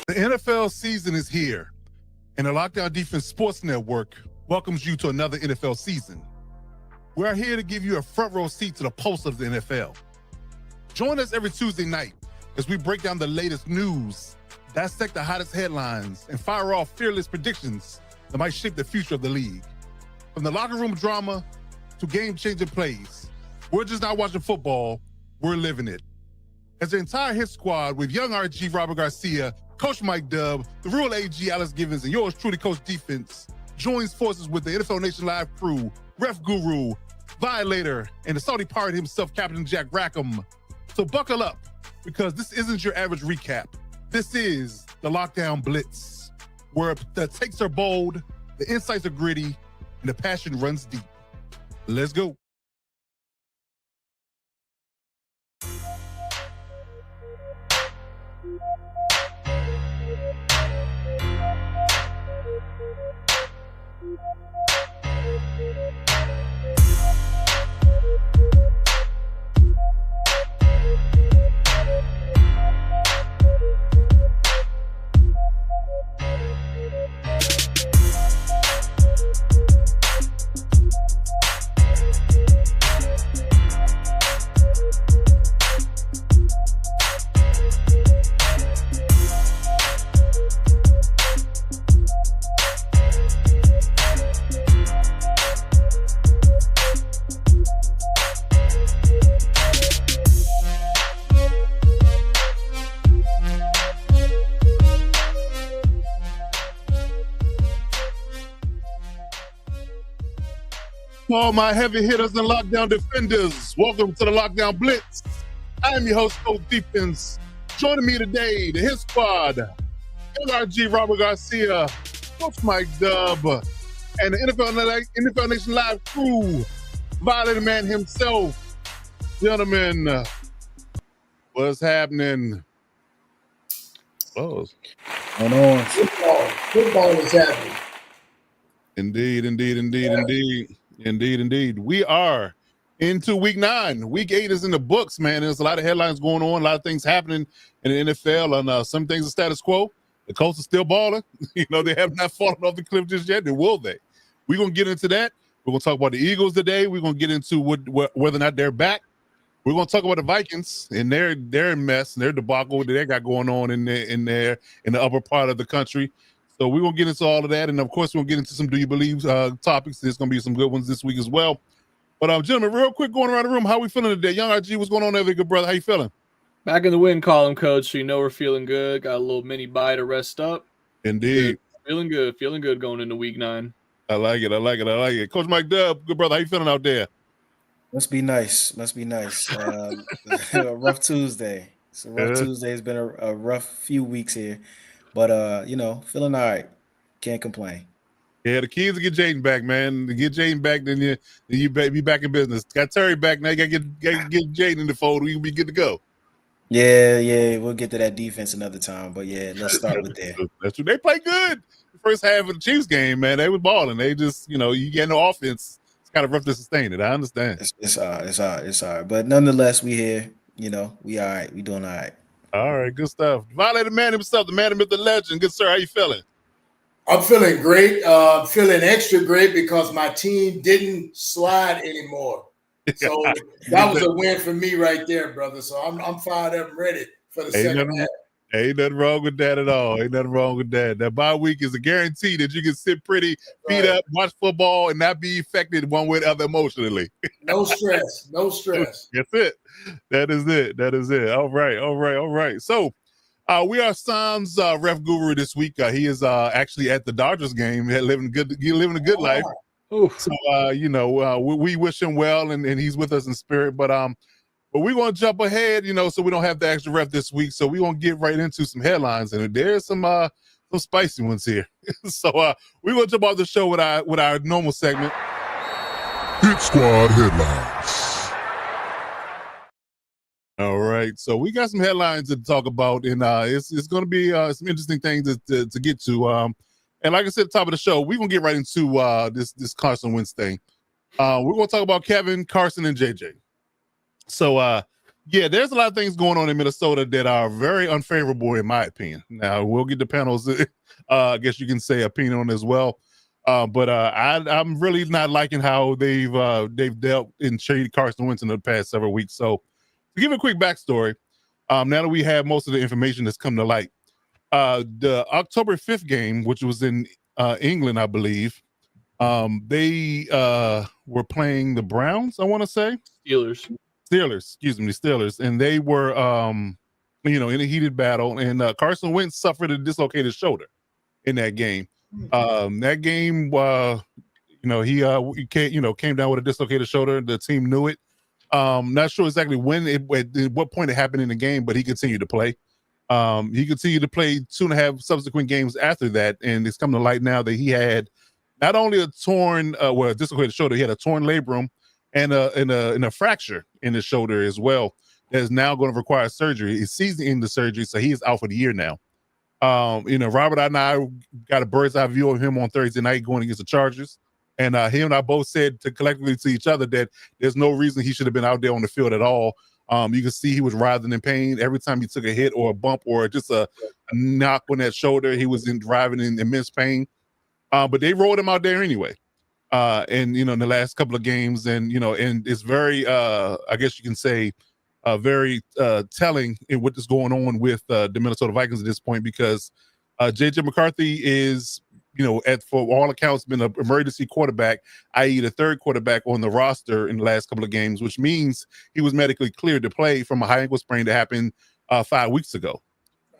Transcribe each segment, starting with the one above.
The NFL season is here, and the Lockdown Defense Sports Network welcomes you to another NFL season. We are here to give you a front row seat to the pulse of the NFL. Join us every Tuesday night as we break down the latest news, dissect the hottest headlines, and fire off fearless predictions that might shape the future of the league. From the locker room drama to game-changing plays, we're just not watching football, we're living it. As the entire hit squad with young RG Robert Garcia, Coach Mike Dub, the real AG Alex Givens, and yours truly, Coach Defense, joins forces with the NFL Nation Live crew, Ref Guru, Violator, and the Saudi pirate himself, Captain Jack Rackham. So buckle up, because this isn't your average recap. This is the Lockdown Blitz, where the takes are bold, the insights are gritty, and the passion runs deep. Let's go. All my heavy hitters and lockdown defenders, welcome to the Lockdown Blitz. I am your host, Coach Defense. Joining me today, the Hit Squad, LRG Robert Garcia, Coach Mike Dub, and the NFL Nation Live crew, Violator Man himself. Gentlemen, what's happening? Going on. Football is happening. Indeed. We are into week 9. Week 8 is in the books, man. There's a lot of headlines going on, a lot of things happening in the NFL, and some things are status quo. The Colts are still balling. They have not fallen off the cliff just yet. Will they? We're going to get into that. We're going to talk about the Eagles today. We're going to get into whether or not they're back. We're going to talk about the Vikings and their mess and their debacle that they got going on in the upper part of the country. So we're going to get into all of that. And, of course, we're going to get into some Do You Believe topics. There's going to be some good ones this week as well. But, gentlemen, real quick, going around the room, how we feeling today? Young RG, what's going on there, good brother? How you feeling? Back in the win column, Coach. So we're feeling good. Got a little mini bye to rest up. Indeed. Feeling good going into week 9. I like it. Coach Mike Dub, good brother, how you feeling out there? Must be nice. A rough Tuesday. It's a rough Tuesday. It's been a rough few weeks here. But, feeling all right. Can't complain. Yeah, the key is to get Jaden back, man. To get Jaden back, then you be back in business. Got Terry back now. You got to get Jaden in the fold. We can be good to go. Yeah. We'll get to that defense another time. But, yeah, let's start with that. That's what they play good. The first half of the Chiefs game, man, they was balling. They just, you get no offense. It's kind of rough to sustain it. I understand. It's hard. But, nonetheless, we here. We all right. We doing all right. All right, good stuff. Violator Man himself, the man, the myth, the legend. Good sir, how you feeling? I'm feeling great. Feeling extra great because my team didn't slide anymore. So that was a win for me right there, brother. So I'm fired up and ready for the second half. Ain't nothing wrong with that at all. Ain't nothing wrong with that. That bye week is a guarantee that you can sit pretty, feet up, watch football, and not be affected one way or the other emotionally. No stress. That's it. That is it. All right. So we are Sam's Ref Guru this week. He is actually at the Dodgers game, living a good life. So we wish him well, and he's with us in spirit. But we're going to jump ahead, so we don't have the extra ref this week. So we're going to get right into some headlines, and there's some spicy ones here. So we're going to jump off the show with our normal segment. Hit Squad Headlines. All right. So we got some headlines to talk about, and it's going to be some interesting things to get to. And like I said at the top of the show, we're going to get right into this Carson Wentz thing. We're going to talk about Kevin, Carson, and JJ. So Yeah, there's a lot of things going on in Minnesota that are very unfavorable, in my opinion. Now, we'll get the panel's, I guess you can say, opinion on as well. But I'm really not liking how they've dealt in trading Carson Wentz in the past several weeks. So, to give a quick backstory, now that we have most of the information that's come to light, the October 5th game, which was in England, I believe, they were playing the Browns, I want to say. Steelers, and they were, in a heated battle, and Carson Wentz suffered a dislocated shoulder in that game. That game, he came down with a dislocated shoulder. The team knew it. Not sure exactly when at what point it happened in the game, but he continued to play. He continued to play 2.5 subsequent games after that, and it's come to light now that he had not only a dislocated shoulder, he had a torn labrum and a fracture in his shoulder as well. That is now going to require surgery. He's seasoning the surgery, so he is out for the year now. Robert and I got a bird's eye view of him on Thursday night going against the Chargers, and him and I both said collectively to each other that there's no reason he should have been out there on the field at all. You can see he was writhing in pain every time he took a hit or a bump or just a knock on that shoulder. He was driving in immense pain, but they rolled him out there anyway. And in the last couple of games, and it's very, I guess you can say, very telling in what is going on with the Minnesota Vikings at this point, because JJ McCarthy is, for all accounts, been an emergency quarterback, i.e. the third quarterback on the roster in the last couple of games, which means he was medically cleared to play from a high ankle sprain that happened 5 weeks ago.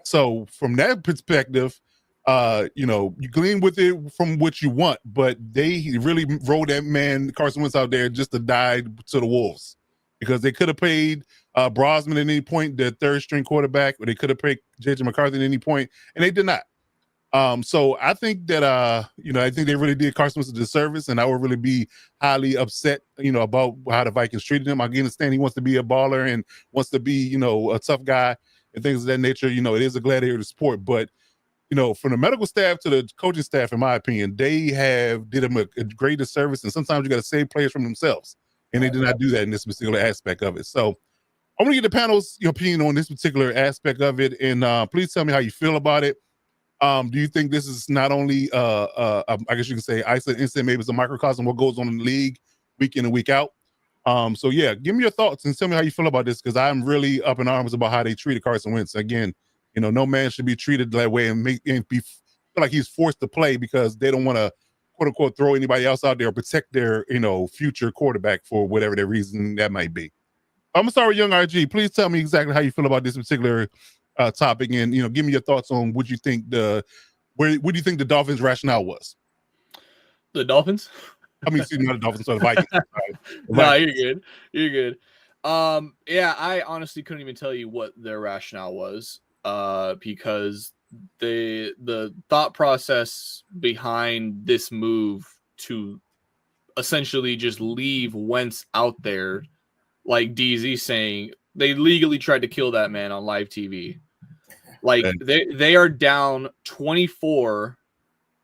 So from that perspective, you glean with it from what you want, but they really rolled that man Carson Wentz out there just to die to the wolves, because they could have paid Brosman at any point, their third string quarterback, or they could have paid JJ McCarthy at any point, and they did not. So I think that I think they really did Carson Wentz a disservice, and I would really be highly upset, about how the Vikings treated him. I understand he wants to be a baller and wants to be, a tough guy and things of that nature. It is a gladiator sport, but from the medical staff to the coaching staff, in my opinion, they did him a great disservice, and sometimes you got to save players from themselves, and they did not do that in this particular aspect of it. So I want to get the panel's opinion on this particular aspect of it, and please tell me how you feel about it. Do you think this is not only, I guess you can say, isolated incident, maybe it's a microcosm of what goes on in the league week in and week out? So yeah, give me your thoughts and tell me how you feel about this, because I'm really up in arms about how they treated Carson Wentz. Again, no man should be treated that way and feel like he's forced to play because they don't want to, quote unquote, throw anybody else out there or protect their, future quarterback for whatever their reason that might be. I'm gonna start with Young RG. Please tell me exactly how you feel about this particular topic, and give me your thoughts on what you think what do you think the Dolphins' rationale was? The Dolphins? I mean, not the Dolphins, but the Vikings. No, you're good. Yeah, I honestly couldn't even tell you what their rationale was, because the thought process behind this move to essentially just leave Wentz out there, like DZ saying, they legally tried to kill that man on live TV. Like they are down 24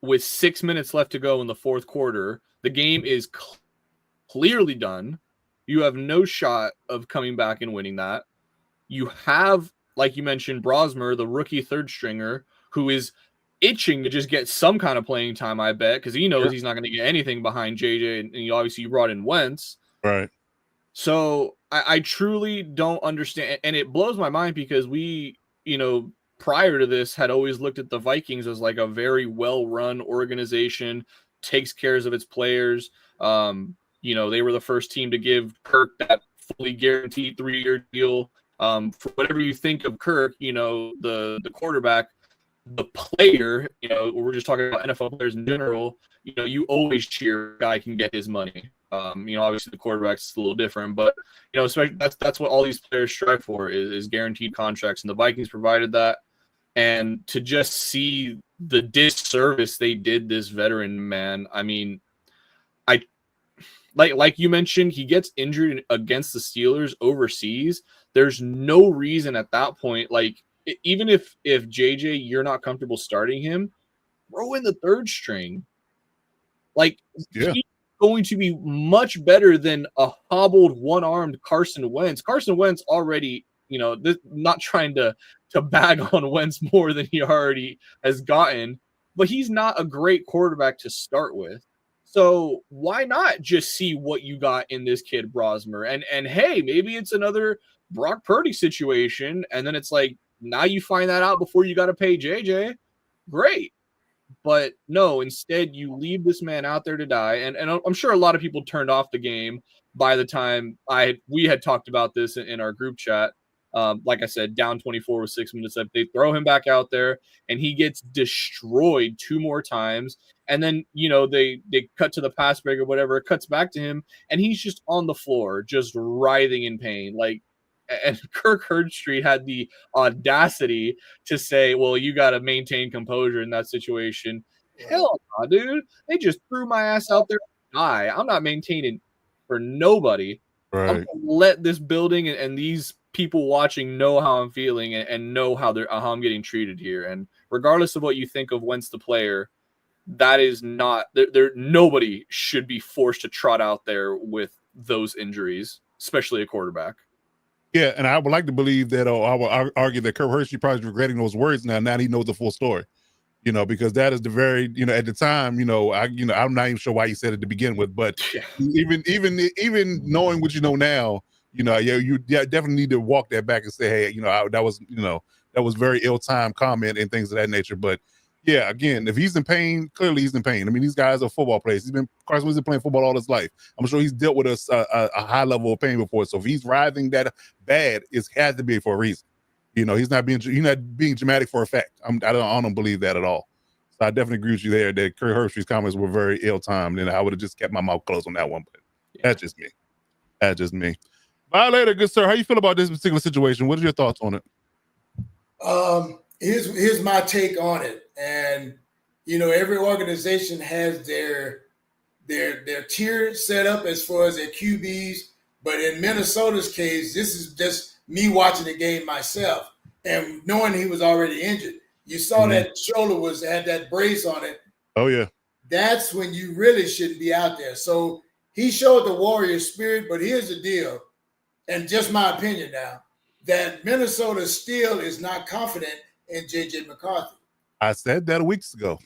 with 6 minutes left to go in the fourth quarter. The game is clearly done. You have no shot of coming back and winning that. You have, like you mentioned, Brosmer, the rookie third stringer, who is itching to just get some kind of playing time, I bet, because he knows he's not going to get anything behind JJ, and you brought in Wentz. Right. So I truly don't understand, and it blows my mind because we, prior to this, had always looked at the Vikings as like a very well-run organization, takes cares of its players. They were the first team to give Kirk that fully guaranteed 3-year deal. For whatever you think of Kirk, the quarterback, the player, we're just talking about NFL players in general, you always cheer a guy can get his money. Obviously the quarterback's a little different, but especially that's what all these players strive for is guaranteed contracts, and the Vikings provided that. And to just see the disservice they did this veteran man, I mean, like you mentioned, he gets injured against the Steelers overseas. There's no reason at that point, like even if JJ, you're not comfortable starting him, throw in the third string. Like he's going to be much better than a hobbled, one-armed Carson Wentz. Carson Wentz already, not trying to bag on Wentz more than he already has gotten, but he's not a great quarterback to start with. So why not just see what you got in this kid, Brosmer? And hey, maybe it's another Brock Purdy situation, and then it's like, now you find that out before you got to pay JJ. Great. But no, instead you leave this man out there to die. And I'm sure a lot of people turned off the game by the time we had talked about this in our group chat. Like I said, down 24 with 6 minutes left. They throw him back out there and he gets destroyed 2 more times. And then, they cut to the pass break or whatever. It cuts back to him and he's just on the floor, just writhing in pain. And Kirk Herbstreit had the audacity to say, well, you got to maintain composure in that situation. Hell no, dude. They just threw my ass out there to die. I'm not maintaining for nobody. Right. I'm going to let this building and these people watching know how I'm feeling and know how I'm getting treated here. And regardless of what you think of Wentz the player, that is not nobody should be forced to trot out there with those injuries, especially a quarterback. Yeah, and I would like to believe that, I would argue that Kirk Herbstreit probably is regretting those words now. Now he knows the full story, because that is the very, at the time, I'm not even sure why he said it to begin with, but even knowing what you know now, you definitely need to walk that back and say, hey, that was very ill-timed comment and things of that nature. But yeah, again, if he's in pain, clearly he's in pain. I mean, these guys are football players. Carson Wentz been playing football all his life. I'm sure he's dealt with a high level of pain before. So if he's writhing that bad, it has to be for a reason. He's not being dramatic for effect. I don't believe that at all. So I definitely agree with you there that Kirk Herbstreit's comments were very ill-timed, and I would have just kept my mouth closed on that one. But that's just me. Violator, good sir, how you feel about this particular situation? What are your thoughts on it? Here's my take on it. And every organization has their tier set up as far as their QBs. But in Minnesota's case, this is just me watching the game myself and knowing he was already injured. You saw that shoulder had that brace on it. Oh yeah. That's when you really shouldn't be out there. So he showed the warrior spirit. But here's the deal, and just my opinion now, that Minnesota still is not confident in JJ McCarthy. I said that weeks ago.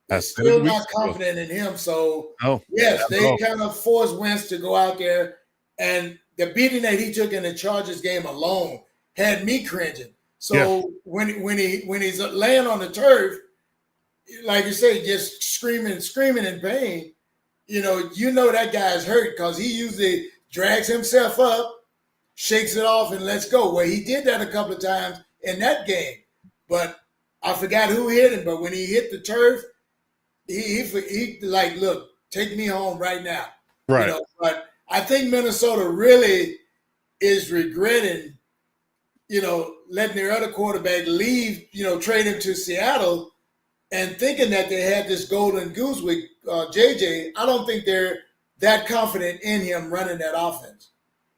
They're still not confident in him. So, yes, they kind of forced Wentz to go out there. And the beating that he took in the Chargers game alone had me cringing. So when he's laying on the turf, like you say, just screaming in pain, that guy's hurt because he usually drags himself up, shakes it off, and let's go. Well, he did that a couple of times in that game. But I forgot who hit him, but when he hit the turf, he like, look, take me home right now. Right. But I think Minnesota really is regretting, letting their other quarterback leave, trade him to Seattle and thinking that they had this golden goose with JJ. I don't think they're that confident in him running that offense.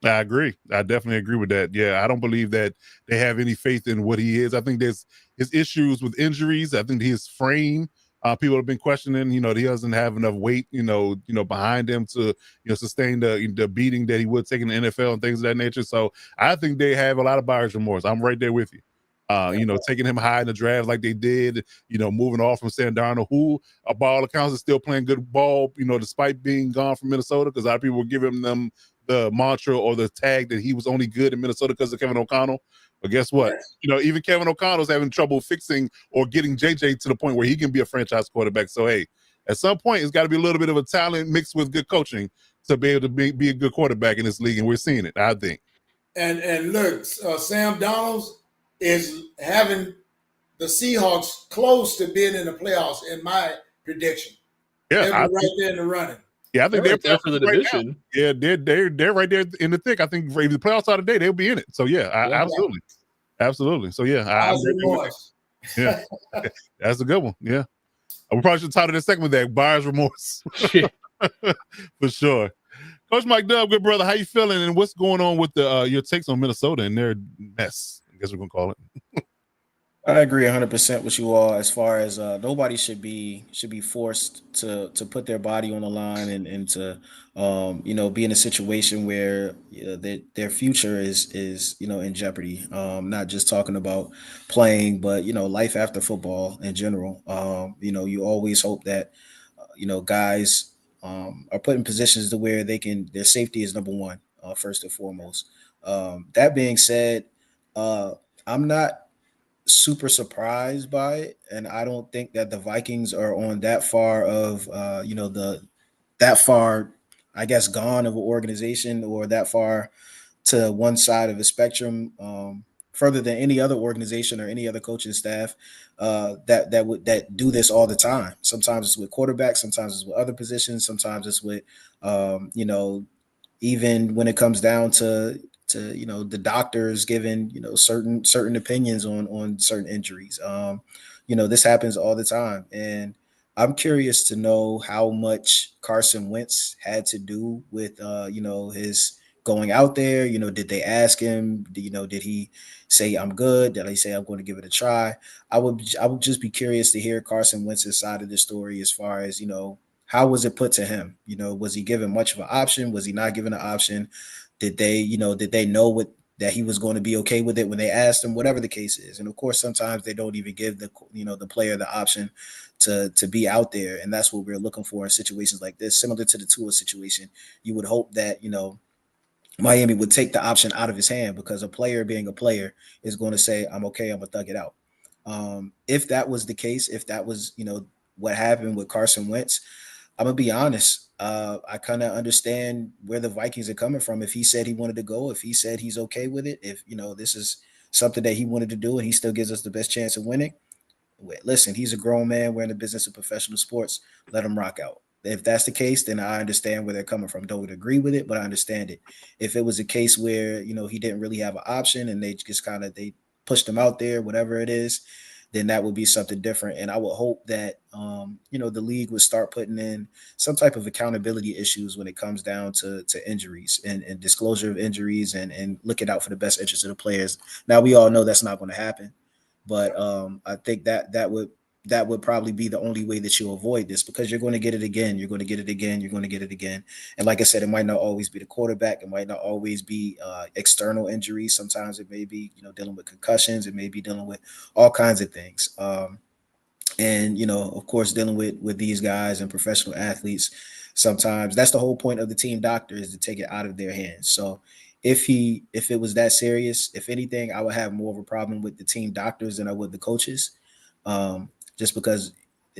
I agree. I definitely agree with that. Yeah, I don't believe that they have any faith in what he is. I think there's his issues with injuries. I think his frame, people have been questioning, he doesn't have enough weight, behind him to, sustain the beating that he would take in the NFL and things of that nature. So I think they have a lot of buyer's remorse. I'm right there with you. Taking him high in the draft like they did, moving off from Sam Darnold, who, by all accounts, is still playing good ball, despite being gone from Minnesota, because a lot of people were giving them the mantra or the tag that he was only good in Minnesota because of Kevin O'Connell. But guess what? Even Kevin O'Connell's having trouble fixing or getting JJ to the point where he can be a franchise quarterback. So, hey, at some point, it's got to be a little bit of a talent mixed with good coaching to be able to be a good quarterback in this league, and we're seeing it, I think. And look, Sam Darnold is having the Seahawks close to being in the playoffs, in my prediction. Yeah, they're right there in the running. Yeah, I think they're right there for the division. Yeah, they're right there in the thick. I think if the playoffs are today, they'll be in it. So absolutely. So yeah, that's a good one. Yeah, we probably should title this segment that buyer's remorse for sure. Coach Mike Dub, good brother, how you feeling, and what's going on with your takes on Minnesota and their mess? I guess we're gonna call it. I agree 100% with you all as far as nobody should be forced to put their body on the line and to be in a situation where their future is in jeopardy. Not just talking about playing, but life after football in general. You always hope that guys are put in positions to where their safety is number one, first and foremost. That being said, I'm not super surprised by it, and I don't think that the Vikings are on that far of that far, I guess, gone of an organization, or that far to one side of the spectrum, further than any other organization or any other coaching staff that do this all the time. Sometimes it's with quarterbacks, sometimes it's with other positions, sometimes it's with even when it comes down to the doctors giving certain opinions on certain injuries. This happens all the time, and I'm curious to know how much Carson Wentz had to do with his going out there. Did they ask him? Did he say I'm good? Did he say I'm going to give it a try? I would just be curious to hear Carson Wentz's side of the story as far as how was it put to him? Was he given much of an option? Was he not given an option? Did they know what that he was going to be okay with it when they asked him? Whatever the case is, and of course, sometimes they don't even give the player the option to be out there, and that's what we're looking for in situations like this, similar to the Tua situation. You would hope that Miami would take the option out of his hand, because a player being a player is going to say, I'm okay, I'm gonna thug it out. If that was the case, if that was what happened with Carson Wentz, I'm gonna be honest. I kind of understand where the Vikings are coming from. If he said he wanted to go, if he said he's okay with it, if this is something that he wanted to do, and he still gives us the best chance of winning, listen, he's a grown man. We're in the business of professional sports. Let him rock out. If that's the case, then I understand where they're coming from. Don't agree with it, but I understand it. If it was a case where he didn't really have an option, and they just they pushed him out there, whatever it is, then that would be something different. And I would hope that, the league would start putting in some type of accountability issues when it comes down to injuries and disclosure of injuries, and looking out for the best interest of the players. Now, we all know that's not going to happen, but I think that would probably be the only way that you avoid this, because you're going to get it again. You're going to get it again. You're going to get it again. And like I said, it might not always be the quarterback. It might not always be external injuries. Sometimes it may be, dealing with concussions. It may be dealing with all kinds of things. And, of course, dealing with these guys and professional athletes, sometimes that's the whole point of the team doctor, is to take it out of their hands. So if it was that serious, if anything, I would have more of a problem with the team doctors than I would the coaches. Just because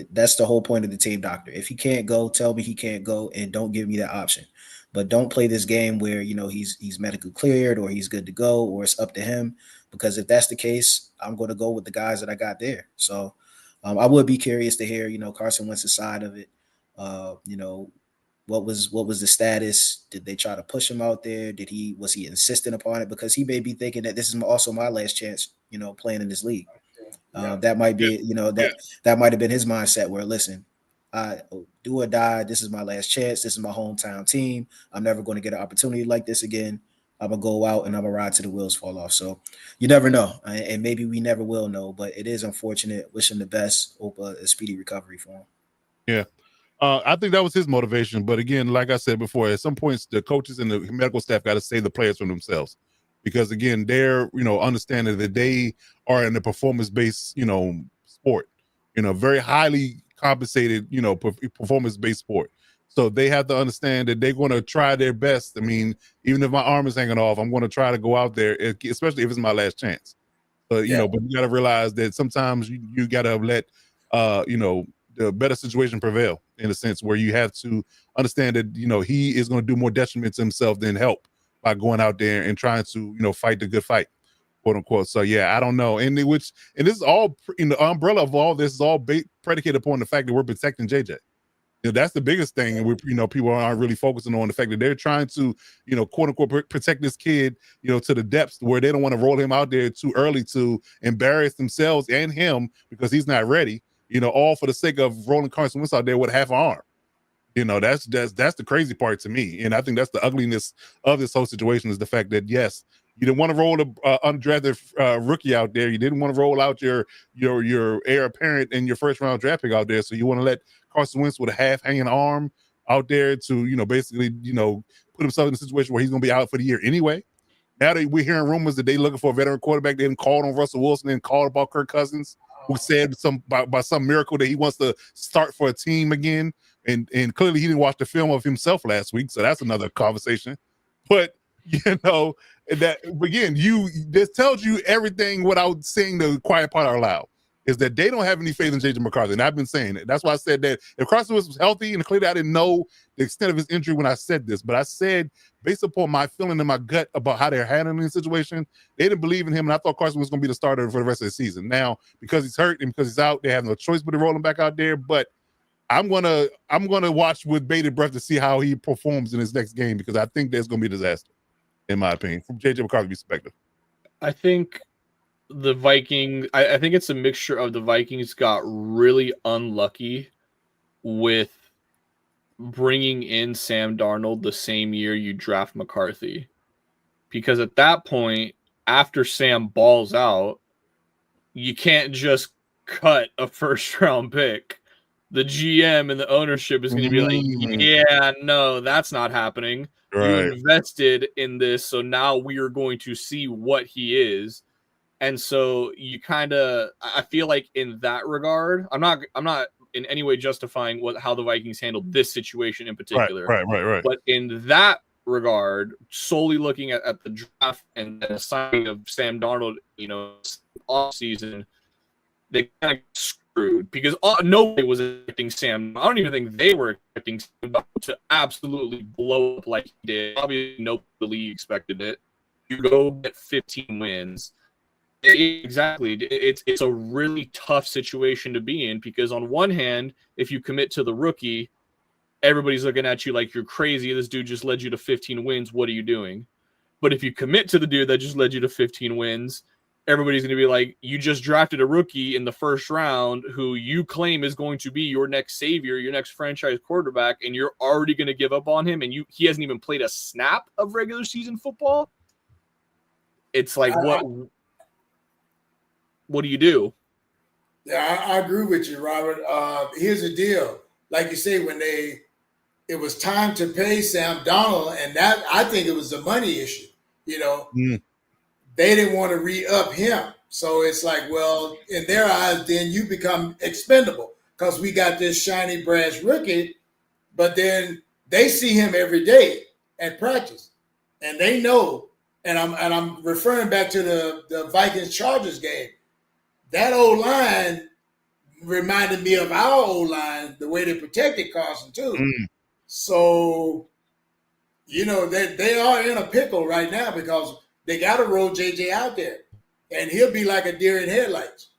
that's the whole point of the team doctor. If he can't go, tell me he can't go, and don't give me that option. But don't play this game where he's medically cleared, or he's good to go, or it's up to him. Because if that's the case, I'm going to go with the guys that I got there. So I would be curious to hear Carson Wentz's side of it. What was the status? Did they try to push him out there? Was he insistent upon it? Because he may be thinking that this is also my last chance, playing in this league. That might be, that might have been his mindset, where, listen, I do or die. This is my last chance. This is my hometown team. I'm never going to get an opportunity like this again. I'm going to go out and I'm going to ride till the wheels fall off. So you never know. And maybe we never will know, but it is unfortunate. Wish him the best. Hope a speedy recovery for him. Yeah. I think that was his motivation. But again, like I said before, at some points, the coaches and the medical staff got to save the players from themselves. Because again, they're, understanding that they are in a performance-based, sport, very highly compensated, performance-based sport. So they have to understand that they're going to try their best. I mean, even if my arm is hanging off, I'm going to try to go out there, especially if it's my last chance. But you got to realize that sometimes you got to let, the better situation prevail, in a sense where you have to understand that, he is going to do more detriment to himself than help by going out there and trying to, fight the good fight, quote unquote. So yeah, I don't know. And this is all in the umbrella of all this is all predicated upon the fact that we're protecting JJ. That's the biggest thing. And we, people aren't really focusing on the fact that they're trying to, quote unquote, protect this kid, to the depths where they don't want to roll him out there too early to embarrass themselves and him because he's not ready, all for the sake of rolling Carson Wentz out there with half an arm. That's the crazy part to me. And I think that's the ugliness of this whole situation, is the fact that, yes, You didn't want to roll the undrafted rookie out there. You didn't want to roll out your heir apparent and your first round draft pick out there. So you want to let Carson Wentz with a half hanging arm out there to, basically, put himself in a situation where he's going to be out for the year anyway. Now that we're hearing rumors that they're looking for a veteran quarterback, they didn't call on Russell Wilson and called about Kirk Cousins, who said by some miracle that he wants to start for a team again. And clearly he didn't watch the film of himself last week. So that's another conversation. But, that again, this tells you everything without saying the quiet part out loud, is that they don't have any faith in J.J. McCarthy. And I've been saying it. That's why I said that if Carson Wentz was healthy, and clearly I didn't know the extent of his injury when I said this, but I said, based upon my feeling in my gut about how they're handling the situation, they didn't believe in him, and I thought Carson was going to be the starter for the rest of the season. Now, because he's hurt and because he's out, they have no choice but to roll him back out there. But I'm gonna watch with bated breath to see how he performs in his next game, because I think there's going to be a disaster, in my opinion, from J.J. McCarthy's perspective. I think the Vikings, I think it's a mixture of the Vikings got really unlucky with bringing in Sam Darnold the same year you draft McCarthy. Because at that point, after Sam balls out, you can't just cut a first-round pick. The GM and the ownership is going to be like, yeah, no, that's not happening. Right. You invested in this, so now we are going to see what he is. And so you I feel like in that regard, I'm not in any way justifying how the Vikings handled this situation in particular. Right. But in that regard, solely looking at the draft and the signing of Sam Darnold, off season, they kind of screwed, because nobody was expecting Sam. I don't even think they were expecting Sam to absolutely blow up like he did. Obviously, nobody expected it. You go get 15 wins. Exactly. It's a really tough situation to be in, because on one hand, if you commit to the rookie, everybody's looking at you like you're crazy. This dude just led you to 15 wins. What are you doing? But if you commit to the dude that just led you to 15 wins, everybody's going to be like, you just drafted a rookie in the first round who you claim is going to be your next savior, your next franchise quarterback, and you're already going to give up on him, and he hasn't even played a snap of regular season football. It's like, what do you do? Yeah, I agree with you, Robert. Here's the deal. Like you say, when it was time to pay Sam Darnold, and that, I think it was a money issue. They didn't want to re-up him. So it's like, well, in their eyes, then you become expendable, because we got this shiny brass rookie, but then they see him every day at practice, and they know. And I'm referring back to the Vikings-Chargers game. That O-line reminded me of our O-line, the way they protected Carson too. So, they are in a pickle right now, because they got to roll JJ out there, and he'll be like a deer in headlights.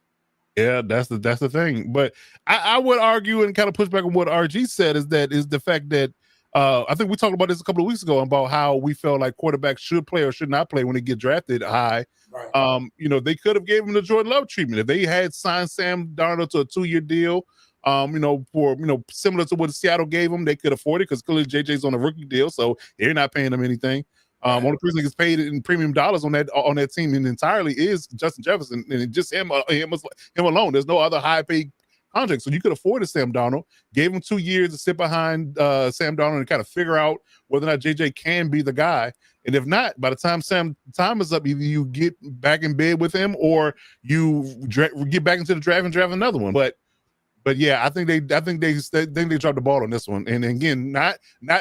Yeah, that's the thing. But I would argue and kind of push back on what RG said, is the fact that I think we talked about this a couple of weeks ago about how we felt like quarterbacks should play or should not play when they get drafted high. Right. They could have gave him the Jordan Love treatment if they had signed Sam Darnold to a 2-year deal. For similar to what Seattle gave him, they could afford it, because clearly JJ's on a rookie deal, so they're not paying him anything. Only person that gets paid in premium dollars on that team entirely is Justin Jefferson, and just him alone. There's no other high paid contract, so you could afford Sam Darnold. Gave him 2 years to sit behind Sam Darnold and kind of figure out whether or not JJ can be the guy. And if not, by the time Sam time is up, either you get back in bed with him or you get back into the draft and draft another one. But yeah, I think they dropped the ball on this one. And again, not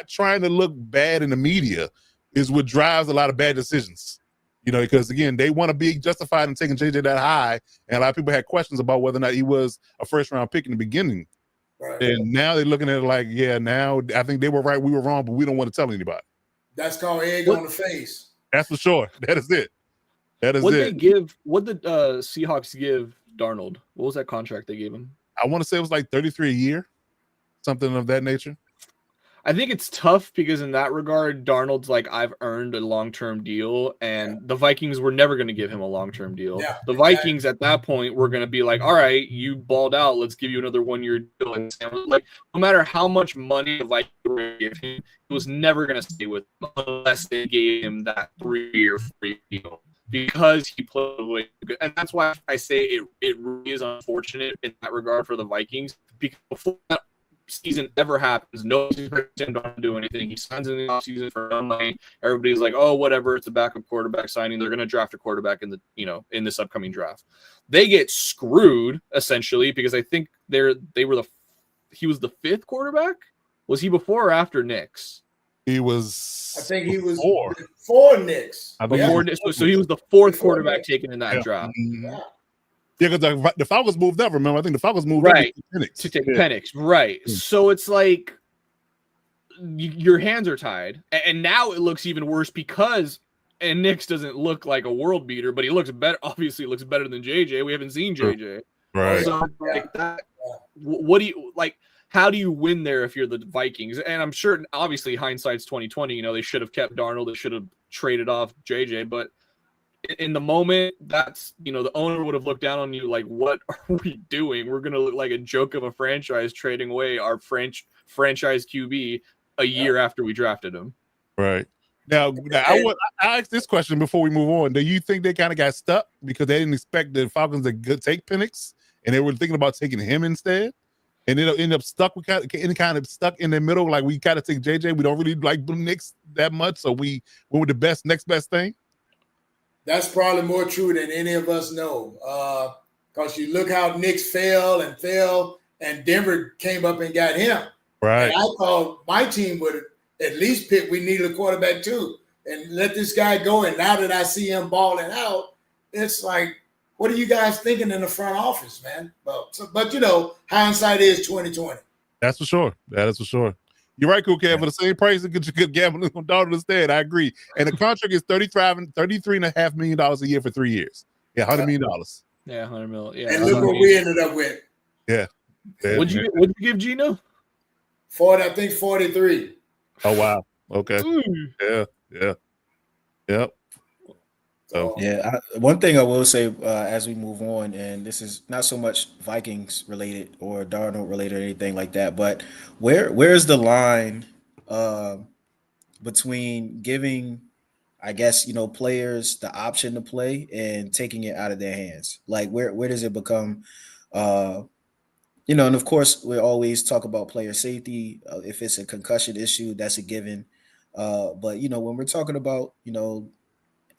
trying to look bad in the media is what drives a lot of bad decisions. Because again, they want to be justified in taking JJ that high, and a lot of people had questions about whether or not he was a first-round pick in the beginning. Right. And now they're looking at it like, yeah, now I think they were right, we were wrong, but we don't want to tell anybody. That's called egg on the face. That's for sure. That is it. What did Seahawks give Darnold? What was that contract they gave him? I want to say it was like $33 a year, something of that nature. I think it's tough because in that regard, Darnold's like, I've earned a long-term deal, and the Vikings were never going to give him a long-term deal. Yeah, The Vikings at that point were going to be like, all right, you balled out. Let's give you another 1-year deal. And like, no matter how much money the Vikings were going to give him, he was never going to stay with them unless they gave him that 3-year free deal because he played away good. And that's why I say it really is unfortunate in that regard for the Vikings, because before that season ever happens, nobody's expecting him to do anything. He signs in the offseason for no money. Everybody's like, oh, whatever, it's a backup quarterback signing. They're going to draft a quarterback in in this upcoming draft. They get screwed essentially because I think he was the 5th quarterback. Was he before or after Nix? He was. I think he was before Nix. Before Nix, so he was the 4th quarterback taken in that draft. Yeah. Yeah, because the Falcons moved up. Remember, I think the Falcons moved right up to take Penix. Right. So it's like your hands are tied, and now it looks even worse because Nix doesn't look like a world beater, but he looks better. Obviously, looks better than JJ. We haven't seen JJ. Right. So like that. What do you like? How do you win there if you're the Vikings? And I'm sure, obviously, hindsight's 2020. They should have kept Darnold. They should have traded off JJ, but in the moment, that's the owner would have looked down on you like, what are we doing? We're gonna look like a joke of a franchise trading away our franchise QB a year after we drafted him. Right. Now I asked this question before we move on. Do you think they kind of got stuck because they didn't expect the Falcons to take Penix and they were thinking about taking him instead? And it'll end up stuck. We kind of stuck in the middle. Like, we got to take JJ. We don't really like Nix that much, so we went with the next best thing. That's probably more true than any of us know. Because you look how Nix fell, and Denver came up and got him. Right. And I thought my team would at least pick, we need a quarterback too, and let this guy go. And now that I see him balling out, it's like, what are you guys thinking in the front office, man? But hindsight is 2020. That's for sure. That is for sure. You're right, Cool Kev. For the same price, you could gamble on Darnold instead. I agree. And the contract is $33.5 million a year for 3 years. Yeah, $100 million. Yeah, $100 million. Yeah. And look what we ended up with. Yeah. What'd you give Gino? 40, I think 43. Oh wow. Okay. Yeah. Yep. So yeah, one thing I will say as we move on, and this is not so much Vikings related or Darnold related or anything like that, but where's the line between giving, I guess, players the option to play and taking it out of their hands? Like, where does it become? And of course, we always talk about player safety. If it's a concussion issue, that's a given. But when we're talking about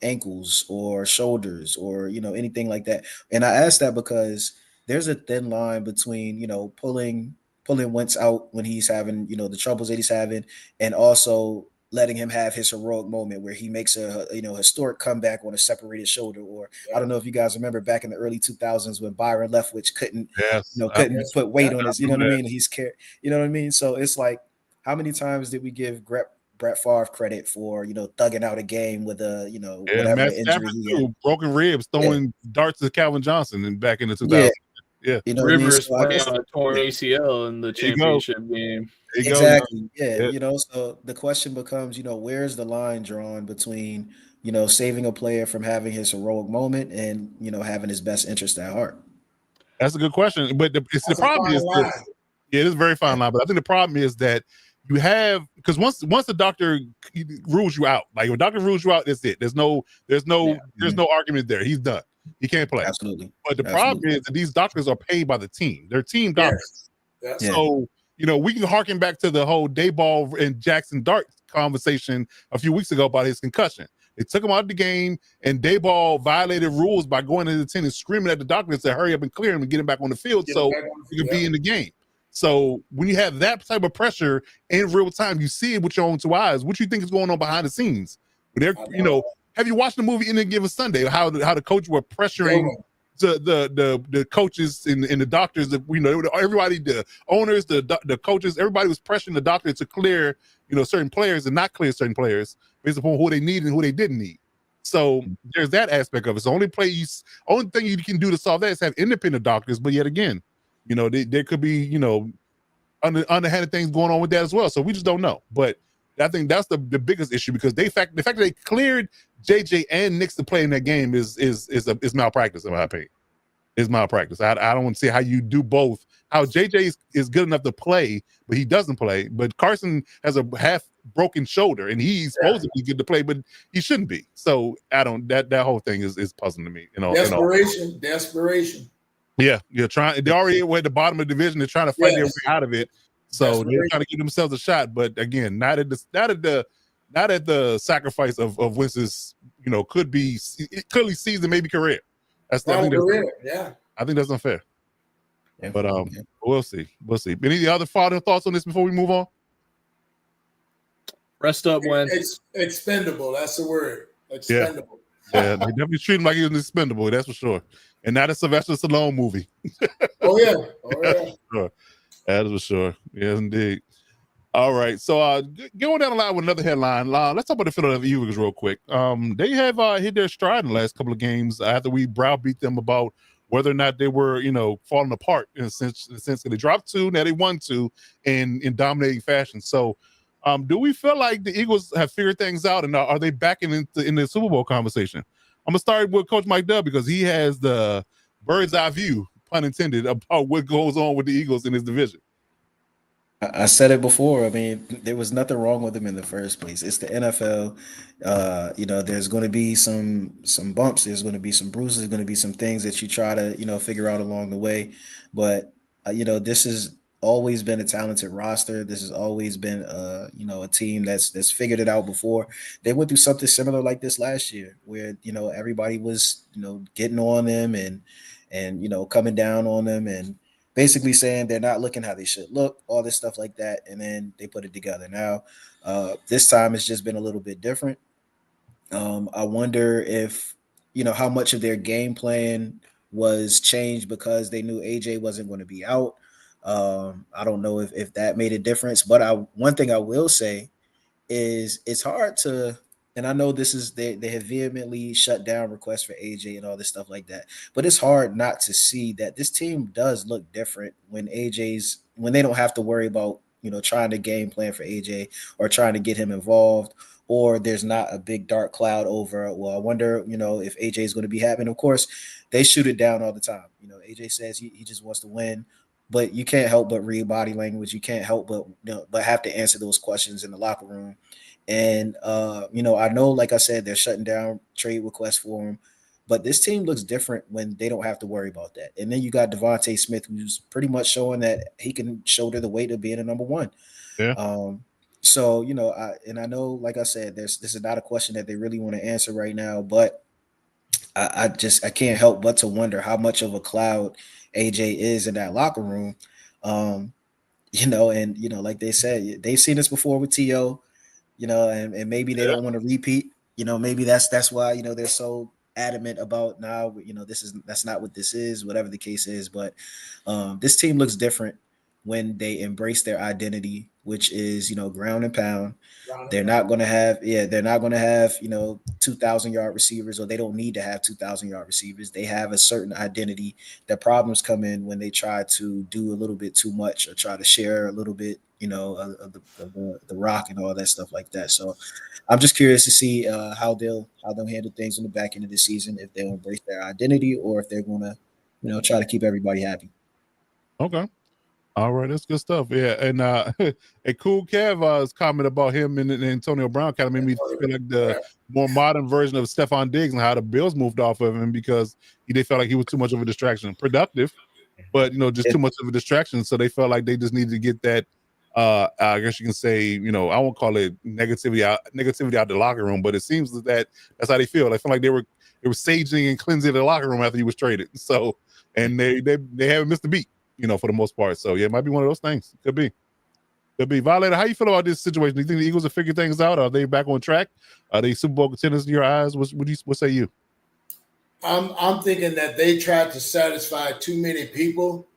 ankles or shoulders or anything like that, and I ask that because there's a thin line between pulling Wentz out when he's having the troubles that he's having, and also letting him have his heroic moment where he makes a historic comeback on a separated shoulder. Or I don't know if you guys remember back in the early 2000s when Byron Leftwich couldn't put weight on his, what I mean? He's scared, what I mean? So it's like, how many times did we give Brett Favre credit for thugging out a game with a whatever injury he had? Broken ribs, throwing darts to Calvin Johnson and back in the 2000s. Yeah. Rivers playing on a torn ACL in the championship game. Exactly. Yeah. So the question becomes, where's the line drawn between, saving a player from having his heroic moment and, having his best interest at heart? That's a good question. But the problem is, it is a very fine line. But I think the problem is that you have, because once the doctor rules you out, like if a doctor rules you out, that's it. There's no argument there. He's done. He can't play. Absolutely. But the problem is that these doctors are paid by the team. They're team doctors. Yes. So, we can harken back to the whole Dayball and Jackson Dart conversation a few weeks ago about his concussion. They took him out of the game, and Dayball violated rules by going into the tent and screaming at the doctors to hurry up and clear him and get him back on the field so he could be in the game. So when you have that type of pressure in real time, you see it with your own two eyes. What you think is going on behind the scenes? They're, have you watched the movie Any Given Sunday? How the coach were pressuring the coaches and the doctors? Everybody, the owners, the coaches, everybody was pressuring the doctor to clear certain players and not clear certain players based upon who they needed and who they didn't need. So there's that aspect of it. So only thing you can do to solve that is have independent doctors. But yet again, there could be underhanded things going on with that as well. So we just don't know. But I think that's the biggest issue, because the fact that they cleared JJ and Knicks to play in that game is malpractice, in my opinion. Is malpractice. I don't see how you do both. How JJ is good enough to play, but he doesn't play. But Carson has a half broken shoulder, and he's supposed to be good to play, but he shouldn't be. So I don't. That whole thing is puzzling to me. Desperation. Yeah, you're trying. They already were at the bottom of the division. They're trying to fight their way out of it. So they're trying to give themselves a shot. But again, not at the sacrifice of Wentz's, clearly season, maybe career. I think that's unfair. Yeah. But we'll see. Any other final thoughts on this before we move on? Rest up, Wen. Expendable. That's the word. Expendable. Yeah, they definitely treat him like he was expendable. That's for sure. And not a Sylvester Stallone movie. Oh yeah. Sure. That is for sure. Yes, indeed. All right. So going down the line with another headline, let's talk about the Philadelphia Eagles real quick. They have hit their stride in the last couple of games after we browbeat them about whether or not they were, falling apart in a sense that they dropped 2, now they won 2 in dominating fashion. So do we feel like the Eagles have figured things out, and are they back in the Super Bowl conversation? I'm gonna start with Coach Mike Dub, because he has the bird's eye view, pun intended, about what goes on with the Eagles in his division. I said it before. I mean, there was nothing wrong with them in the first place. It's the NFL. There's going to be some bumps. There's going to be some bruises. There's going to be some things that you try to, figure out along the way. But, this has always been a talented roster. This has always been, a team that's figured it out before. They went through something similar like this last year, where, everybody was, getting on them and coming down on them and basically saying they're not looking how they should look, all this stuff like that. And then they put it together. Now, this time it's just been a little bit different. I wonder if, how much of their game plan was changed because they knew AJ wasn't going to be out. I don't know if that made a difference, but one thing I will say is it's hard to, and I know this is, they have vehemently shut down requests for AJ and all this stuff like that, but it's hard not to see that this team does look different when they don't have to worry about, trying to game plan for AJ or trying to get him involved, or there's not a big dark cloud over, well, I wonder, if AJ is going to be happy. And of course, they shoot it down all the time. AJ says he just wants to win, but you can't help but read body language. You can't help but have to answer those questions in the locker room. And, I know, like I said, they're shutting down trade requests for him, but this team looks different when they don't have to worry about that. And then you got Devontae Smith, who's pretty much showing that he can shoulder the weight of being a number one. Yeah. So, I know, like I said, this is not a question that they really want to answer right now, but I can't help but to wonder how much of a cloud AJ is in that locker room. Like they said, they've seen this before with T.O., and maybe they don't want to repeat, maybe that's why, they're so adamant about now, that's not what this is, whatever the case is. But this team looks different when they embrace their identity, which is, ground and pound. They're not going to have 2,000-yard receivers, or they don't need to have 2,000-yard receivers. They have a certain identity. The problems come in when they try to do a little bit too much or try to share a little bit, of the rock and all that stuff like that. So I'm just curious to see how they'll handle things in the back end of the season, if they'll embrace their identity or if they're going to, try to keep everybody happy. Okay. All right, that's good stuff. Yeah, and a Cool Cav's comment about him and Antonio Brown kind of made me feel like the more modern version of Stephon Diggs and how the Bills moved off of him because they felt like he was too much of a distraction. Productive, but just too much of a distraction. So they felt like they just needed to get that. I guess you can say, I won't call it negativity out the locker room, but it seems that that's how they feel. They feel like they were saging and cleansing the locker room after he was traded. So, and they haven't missed a beat. For the most part. So, yeah, it might be one of those things. Could be. Violator, how you feel about this situation? Do you think the Eagles have figured things out? Are they back on track? Are they Super Bowl contenders in your eyes? What say you? I'm thinking that they tried to satisfy too many people.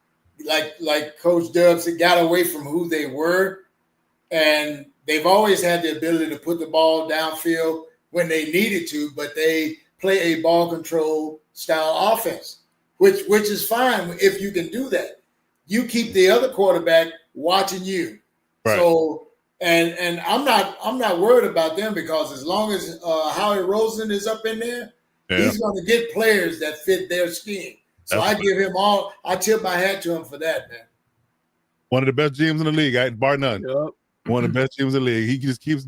Like Coach Dubs, it got away from who they were. And they've always had the ability to put the ball downfield when they needed to, but they play a ball control style offense, which is fine if you can do that. You keep the other quarterback watching you. Right. So and I'm not worried about them because as long as Howie Roseman is up in there, he's going to get players that fit their scheme. So I give him I tip my hat to him for that, man. One of the best GMs in the league, bar none. Yep. One of the best GMs in the league. He just keeps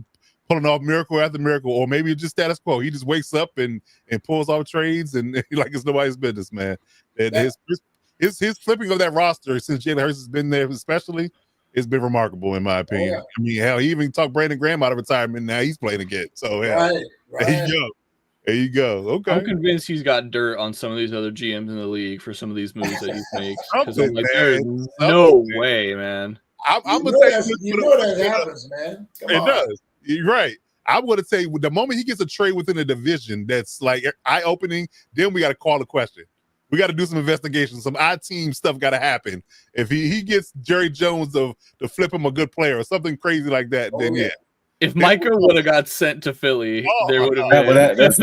pulling off miracle after miracle, or maybe it's just status quo. He just wakes up and pulls off trades and like it's nobody's business, man. And his flipping of that roster since Jalen Hurts has been there, especially, it's been remarkable in my opinion. I mean, hell, he even talked Brandon Graham out of retirement. Now he's playing again. So there you go. Okay. I'm convinced he's got dirt on some of these other GMs in the league for some of these moves that he makes. Because I'm like, there's no way, man. I'm gonna that happens, man. It does. You're right. I'm going to say the moment he gets a trade within a division that's like eye-opening, then we got to call the question. We got to do some investigation. Some odd team stuff got to happen. If he gets Jerry Jones to flip him a good player or something crazy like that, then yeah. If Micah would have got sent to Philly, there would have been. That's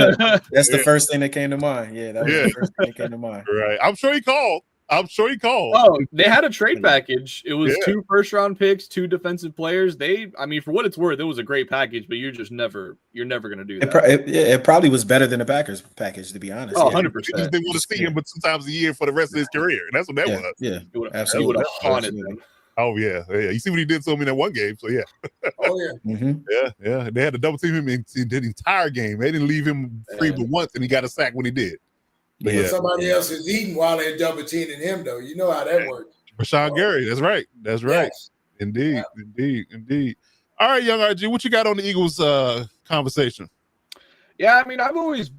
the first thing that came to mind. Yeah, that was the first thing that came to mind. Right. I'm sure he called. Oh, they had a trade package. It was 2 first-round picks, 2 defensive players. I mean, for what it's worth, it was a great package, but you're never going to do that. It probably was better than the Packers package, to be honest. Oh, 100%. They want to see him but 2 times a year for the rest of his career. That's what that was. Yeah, absolutely. It would have haunted them. Oh, yeah. You see what he did to him in that one game, so yeah. Oh, yeah. Mm-hmm. Yeah. They had to double team him in the entire game. They didn't leave him free but once, and he got a sack when he did. But somebody else is eating while they're double teaming him, though. You know how that works. Rashawn Gary, that's right. Yes. Indeed. All right, young RG, what you got on the Eagles conversation? Yeah, I mean, I've always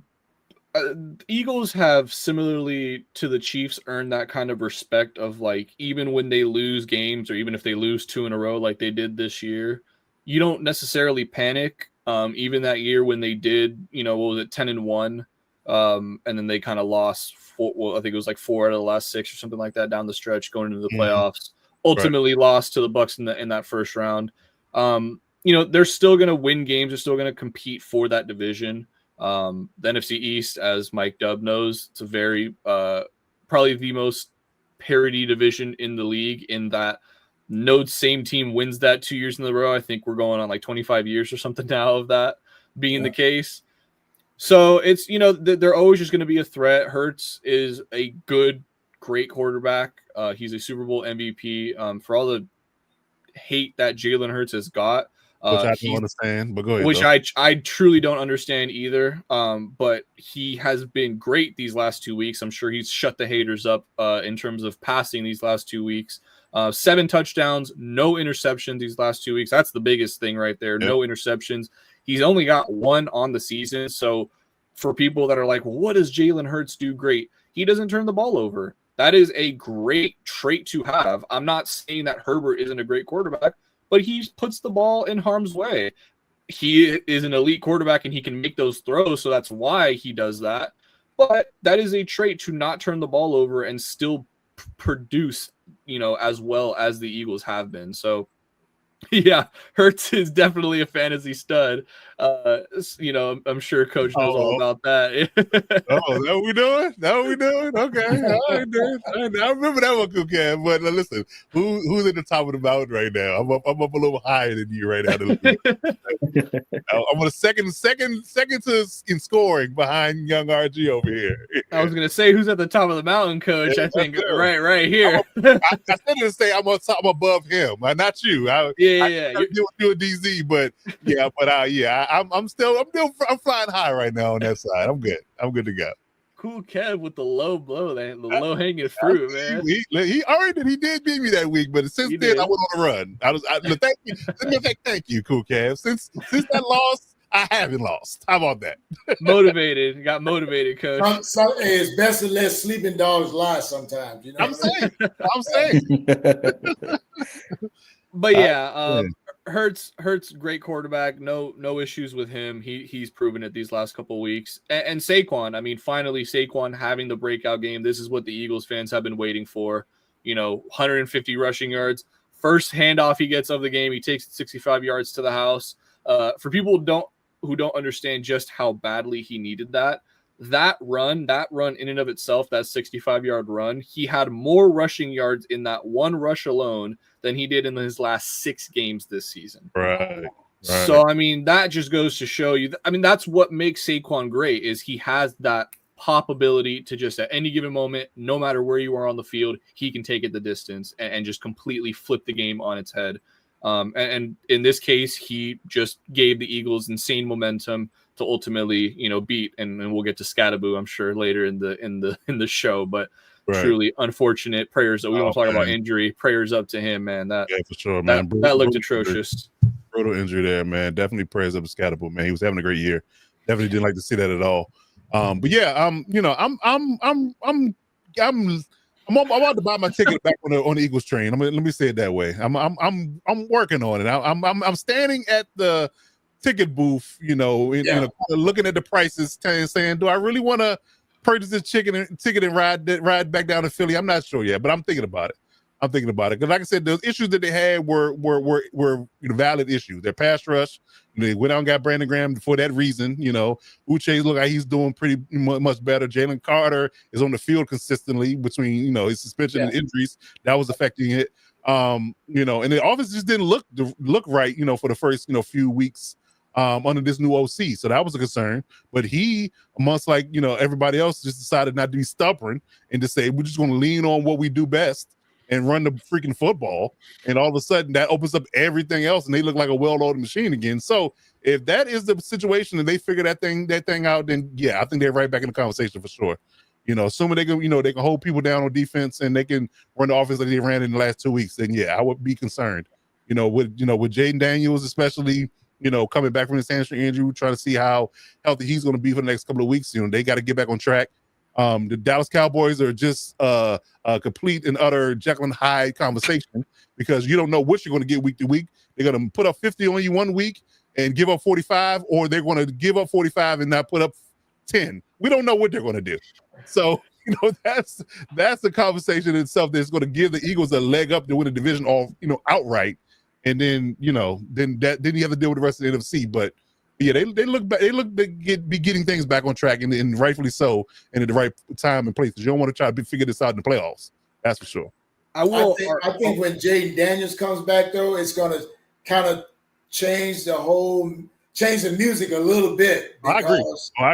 Eagles have, similarly to the Chiefs, earned that kind of respect of, like, even when they lose games or even if they lose 2 in a row like they did this year, you don't necessarily panic. Even that year when they did, 10-1. And then they kind of lost I think it was like 4 out of the last 6 or something like that down the stretch going into the playoffs. Ultimately lost to the Bucs in that first round. They're still going to win games. They're still going to compete for that division. The NFC East, as Mike Dubb knows, it's a very probably the most parity division in the league in that no same team wins that 2 years in a row. I think we're going on like 25 years or something now of that being the case. So it's, they're always just going to be a threat. Hurts is a great quarterback. He's a Super Bowl MVP. For all the hate that Jalen Hurts has got, which I don't understand, but go ahead. Which I truly don't understand either. But he has been great these last 2 weeks. I'm sure he's shut the haters up in terms of passing these last 2 weeks. 7 touchdowns, no interceptions these last 2 weeks. That's the biggest thing right there. Yep. No interceptions. He's only got 1 on the season. So for people that are like, well, what does Jalen Hurts do great? He doesn't turn the ball over. That is a great trait to have. I'm not saying that Herbert isn't a great quarterback, but he puts the ball in harm's way. He is an elite quarterback and he can make those throws. So that's why he does that. But that is a trait to not turn the ball over and still produce, as well as the Eagles have been. So yeah, Hurts is definitely a fantasy stud. I'm sure Coach knows all about that. That what we doing? Okay. All right, dude. I remember that one, Cool Cam. But listen, who's at the top of the mountain right now? I'm up a little higher than you right now. I'm on a second in scoring behind young RG over here. I was gonna say who's at the top of the mountain, Coach. I think right here. I said to say I'm above him, not you. Yeah. You're a DZ, but I'm flying high right now on that side. I'm good. I'm good to go. Cool Kev with the low blow, the low hanging fruit, man. He did beat me that week, but since then I went on a run. Thank you, Cool Kev. Since that loss, I haven't lost. How about that? Got motivated, Coach. It's best to let sleeping dogs lie sometimes. I'm saying. But yeah, Hurts, great quarterback. No issues with him. He's proven it these last couple of weeks. And Saquon, I mean, finally Saquon having the breakout game. This is what the Eagles fans have been waiting for. 150 rushing yards. First handoff he gets of the game, he takes 65 yards to the house. For people who don't understand just how badly he needed that run in and of itself, that 65-yard run, he had more rushing yards in that one rush alone than he did in his last 6 games this season. Right. So, I mean, that just goes to show you. I mean, that's what makes Saquon great is he has that pop ability to just at any given moment, no matter where you are on the field, he can take it the distance and just completely flip the game on its head. And in this case, he just gave the Eagles insane momentum to ultimately, beat. And we'll get to Scatterboo, I'm sure, later in the show. But truly unfortunate. Prayers that we won't talk about injury. Prayers up to him, man. That for sure, man. That looked atrocious. Brutal injury there, man. Definitely prayers up to Scatterboo, man. He was having a great year. Definitely didn't like to see that at all. But yeah, I'm about to buy my ticket back on the Eagles train. Let me say it that way. I'm working on it. I'm standing at the ticket booth, looking at the prices, saying, do I really want to purchase this ticket and ride back down to Philly? I'm not sure yet, but I'm thinking about it. Because, like I said, those issues that they had were valid issues. Their pass rush, they went out and got Brandon Graham for that reason. Uche look like he's doing pretty much better. Jalen Carter is on the field consistently between his suspension and injuries that was affecting it. And the offense just didn't look right. For the first few weeks under this new OC, so that was a concern. But he, amongst everybody else, just decided not to be stubborn and to say we're just going to lean on what we do best and run the freaking football, and all of a sudden that opens up everything else, and they look like a well-oiled machine again. So if that is the situation and they figure that thing out, then yeah, I think they're right back in the conversation for sure. Assuming they can, they can hold people down on defense and they can run the offense like they ran in the last 2 weeks, then yeah, I would be concerned. With Jaden Daniels, especially, coming back from his hamstring injury, trying to see how healthy he's going to be for the next couple of weeks. They got to get back on track. The Dallas Cowboys are just a complete and utter Jekyll and Hyde conversation because you don't know what you're going to get week to week. They're going to put up 50 on you 1 week and give up 45, or they're going to give up 45 and not put up 10. We don't know what they're going to do. So, that's the conversation itself that's going to give the Eagles a leg up to win the division outright. And then, then you have to deal with the rest of the NFC. But yeah, they look back. They look be getting things back on track, and rightfully so, and at the right time and place. Because you don't want to try to figure this out in the playoffs. That's for sure. I think when Jaden Daniels comes back, though, it's going to kind of change the music a little bit. I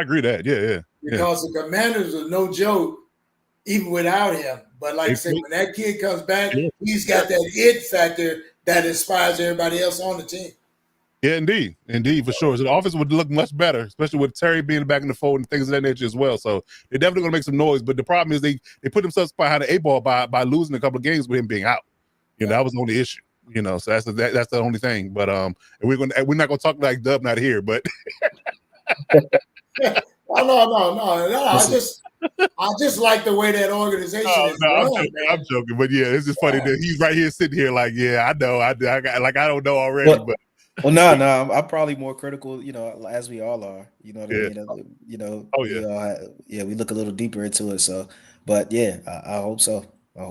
agree that. Yeah. Because the Commanders are no joke, even without him. But like I said, when that kid comes back, he's got that it factor that inspires everybody else on the team. Yeah, indeed, for sure. So the offense would look much better, especially with Terry being back in the fold and things of that nature as well. So they're definitely going to make some noise. But the problem is they put themselves behind the 8-ball by losing a couple of games with him being out. That was the only issue. So that's the only thing. But and we're not going to talk like Dub not here, but no. I just like the way that organization is run. I'm joking, but yeah, it's just funny that he's right here sitting here like, yeah, I know, I don't know already, but. Well, no, I'm probably more critical, as we all are. You know what I mean? We look a little deeper into it. So, but yeah, I hope so.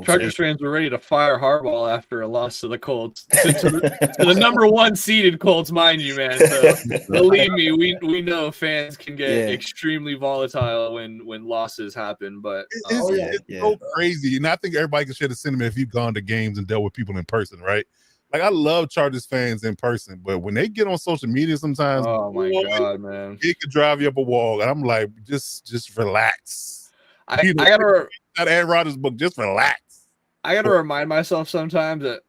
Chargers fans were ready to fire Harbaugh after a loss to the Colts, to the number 1 seeded Colts, mind you, man. So believe me, we know fans can get extremely volatile when losses happen. But it's so crazy, and I think everybody can share the sentiment if you've gone to games and dealt with people in person, right? Like, I love Chargers fans in person, but when they get on social media sometimes, oh my God, man, it could drive you up a wall. And I'm like, just relax. I gotta not Aaron Rodgers' book, just relax. I gotta remind myself sometimes that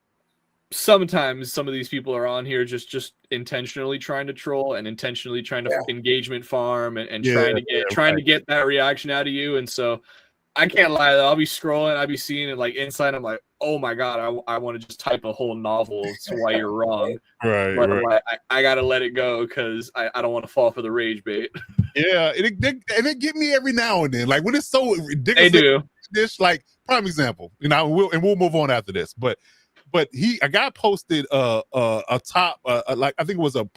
sometimes some of these people are on here just intentionally trying to troll and intentionally trying to engagement farm and trying to get that reaction out of you. And so I can't lie though, I'll be scrolling, I'll be seeing it like inside. I'm like, oh my God, I want to just type a whole novel to why you're wrong. Right. But I'm like, I gotta let it go because I don't want to fall for the rage bait. Yeah, and it get me every now and then. Like when it's so ridiculous. They do. This like prime example, we'll move on after this. But a guy posted a top like I think it was a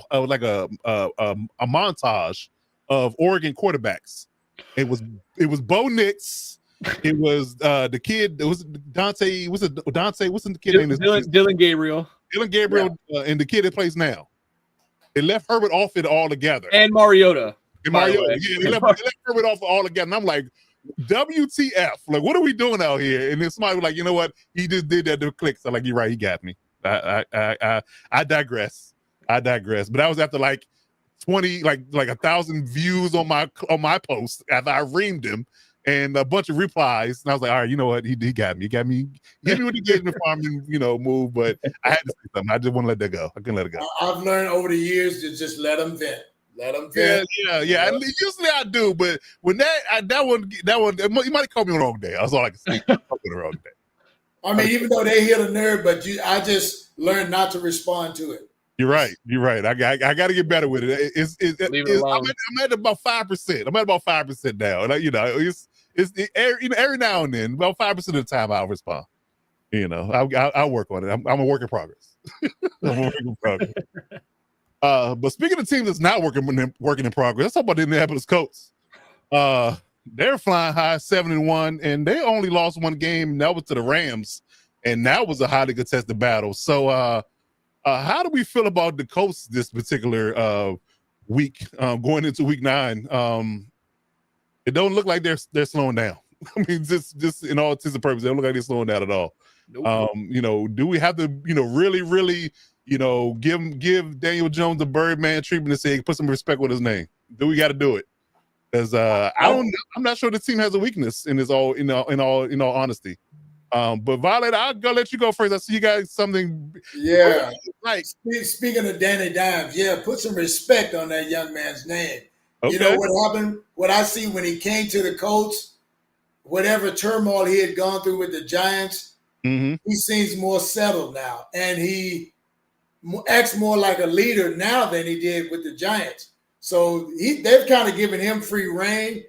montage of Oregon quarterbacks. It was Bo Nix. It was the kid. It was Dante. What's the kid name? Dylan Gabriel. Dylan Gabriel and the kid that plays now. They left Herbert off it all together. And Mariota. They left Herbert off all together. And I'm like, WTF? Like, what are we doing out here? And then somebody was like, you know what? He just did that to click. So like, you're right. He got me. I digress. But I was after like 20, like 1,000 views on my post after I reamed him and a bunch of replies. And I was like, all right, you know what? He got me. Hit me with the engagement farming, move. But I had to say something. I just want to let that go. I couldn't let it go. I've learned over the years to just let them vent. Let them vent. Yeah. And usually I do, but when that one, you might have called me on the wrong day. That's all I can say. On the wrong day. I mean, even though they hit a nerve, but I just learned not to respond to it. You're right. I got to get better with it. Leave it alone. I'm at about 5%. I'm at about 5% now, and every now and then, about 5% of the time I'll respond. I'll work on it. I'm a work in progress. But speaking of teams that's not working in progress, let's talk about the Indianapolis Colts. They're flying high, 7-1, and they only lost one game, and that was to the Rams, and that was a highly contested battle. So, how do we feel about the Colts this particular week, going into week 9? It don't look like they're slowing down. I mean, just in all intents and purposes, they don't look like they're slowing down at all. Nope. Do we have to, really, really, give Daniel Jones the Birdman treatment and say put some respect with his name? Do we got to do it? Because I'm not sure the team has a weakness in all honesty. But Violet, I'll go let you go first. I see you got something. Yeah. Like speaking of Danny Dimes, put some respect on that young man's name. Okay. You know what happened? What I see when he came to the Colts, whatever turmoil he had gone through with the Giants, he seems more settled now, and he acts more like a leader now than he did with the Giants. So they've kind of given him free reign.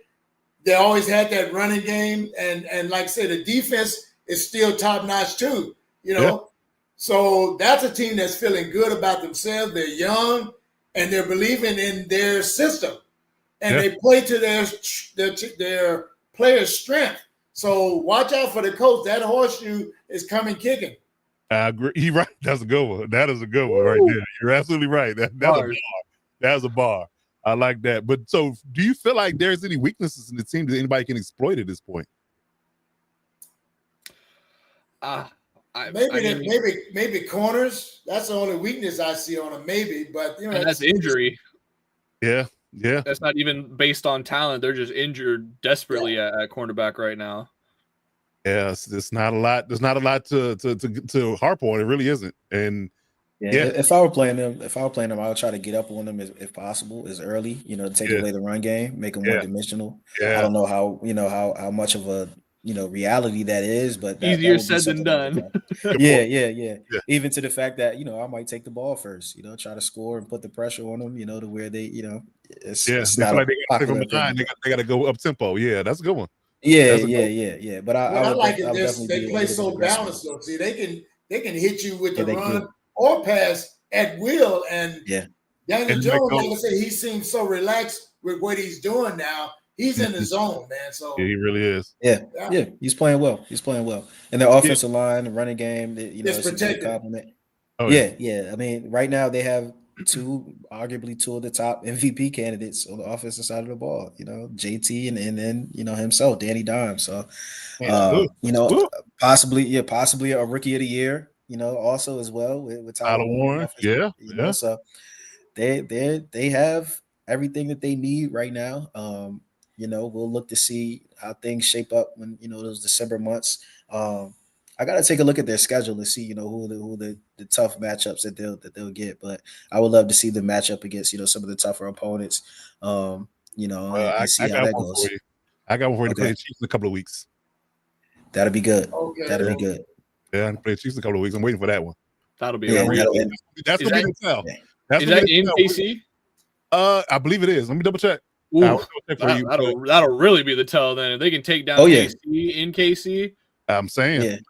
They always had that running game, and like I said, the defense is still top notch too. So that's a team that's feeling good about themselves. They're young, and they're believing in their system, and they play to their players' strength. So watch out for the Colts. That horseshoe is coming kicking. I agree. You're right. That's a good one. That is a good one right there. You're absolutely right. That's a bar. That's a bar. I like that. But so, do you feel like there's any weaknesses in the team that anybody can exploit at this point? Maybe corners. That's the only weakness I see on them. Maybe, but and that's injury. Yeah. That's not even based on talent. They're just injured desperately at cornerback right now. Yeah, it's not a lot. There's not a lot to harp on. It really isn't. And if I were playing them, I would try to get up on them if possible, as early. To take away the run game, make them one dimensional. Yeah. I don't know how much of a reality that is, but easier said than done. Yeah. Even to the fact that I might take the ball first. Try to score and put the pressure on them. To where they it's not like they got to go up tempo. Yeah, that's a good one. Yeah. But I like it. They play so balanced though. See, they can hit you with the run or pass at will. And Daniel Jones, like I said, he seems so relaxed with what he's doing now. He's in the zone, man. So he really is. Yeah. He's playing well. And their offensive line, the running game, it's a good compliment. Oh, yeah. I mean, right now they have arguably two of the top MVP candidates on the offensive side of the ball. JT and then himself, Danny Dimes. So possibly a rookie of the year. Also as well with Tyler Warren. Yeah. So they have everything that they need right now. We'll look to see how things shape up when those December months. I got to take a look at their schedule and see who the tough matchups that they'll get. But I would love to see them match up against some of the tougher opponents. And see how that goes. I got one for you to play the Chiefs in a couple of weeks. That'll be good. Okay. That'll be good. Yeah, I'm play the Chiefs in a couple of weeks. I'm waiting for that one. That'll be that's gonna be the tell. Is that in KC? I believe it is. Let me double check. That'll really be the tell then. If they can take down KC in KC. I'm saying. That's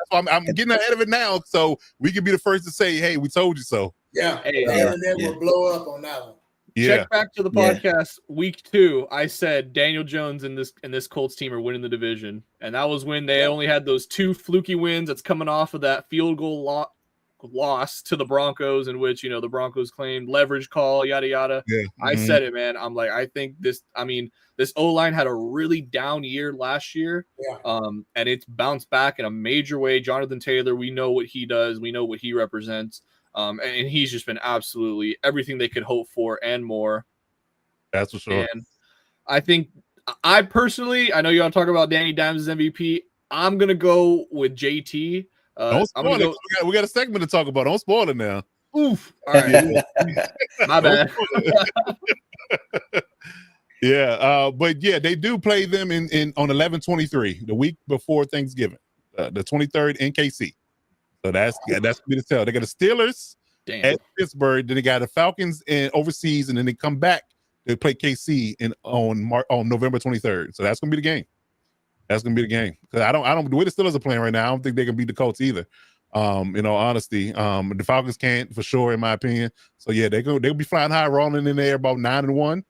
why I'm getting ahead of it now, so we can be the first to say, "Hey, we told you so." Yeah, the internet will blow up on that one. Yeah. Check back to the podcast week 2. I said Daniel Jones and this Colts team are winning the division, and that was when they only had those 2 fluky wins. That's coming off of that field goal loss to the Broncos, in which, the Broncos claimed leverage call, yada yada. Yeah. I said it, man. I'm like, I think this O-line had a really down year last year. Yeah. And it's bounced back in a major way. Jonathan Taylor, we know what he does, we know what he represents. And he's just been absolutely everything they could hope for and more. That's for sure. And I think I personally, I know you want to talk about Danny Dimes' MVP. I'm gonna go with JT. Don't spoil it. We got a segment to talk about. Don't spoil it now. Oof. All right. My bad. Yeah. But yeah, they do play them in on 11/23, the week before Thanksgiving, the 23rd in KC. So that's me to tell. They got the Steelers at Pittsburgh, then they got the Falcons and overseas, and then they come back to play KC on November 23rd. So that's gonna be the game. That's gonna be the game. Because I don't the way the Steelers are playing right now, I don't think they can beat the Colts either. In all honesty, the Falcons can't for sure, in my opinion. So yeah, they'll be flying high, rolling in there about 9-1,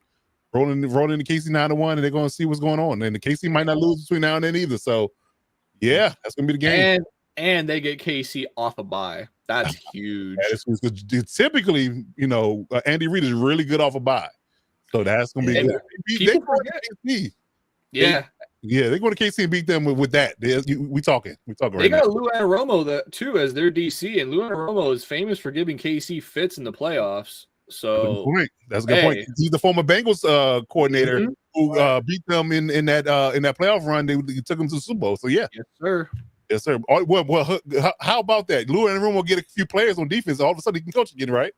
rolling the KC 9-1, and they're gonna see what's going on. And the KC might not lose between now and then either. So yeah, that's gonna be the game. And they get KC off a bye. That's huge. Typically, Andy Reid is really good off a bye. So that's gonna be good. They go to KC. Yeah. They're going to KC and beat them with that. We talking They right got now. Lou Anarumo too as their DC, and Lou Anarumo is famous for giving KC fits in the playoffs. So that's a good point. He's the former Bengals coordinator who beat them in that playoff run. They took them to the Super Bowl. So yeah, yes sir. Yes, sir. Well, how about that? Lou Anarumo will get a few players on defense. All of a sudden, he can coach again, right?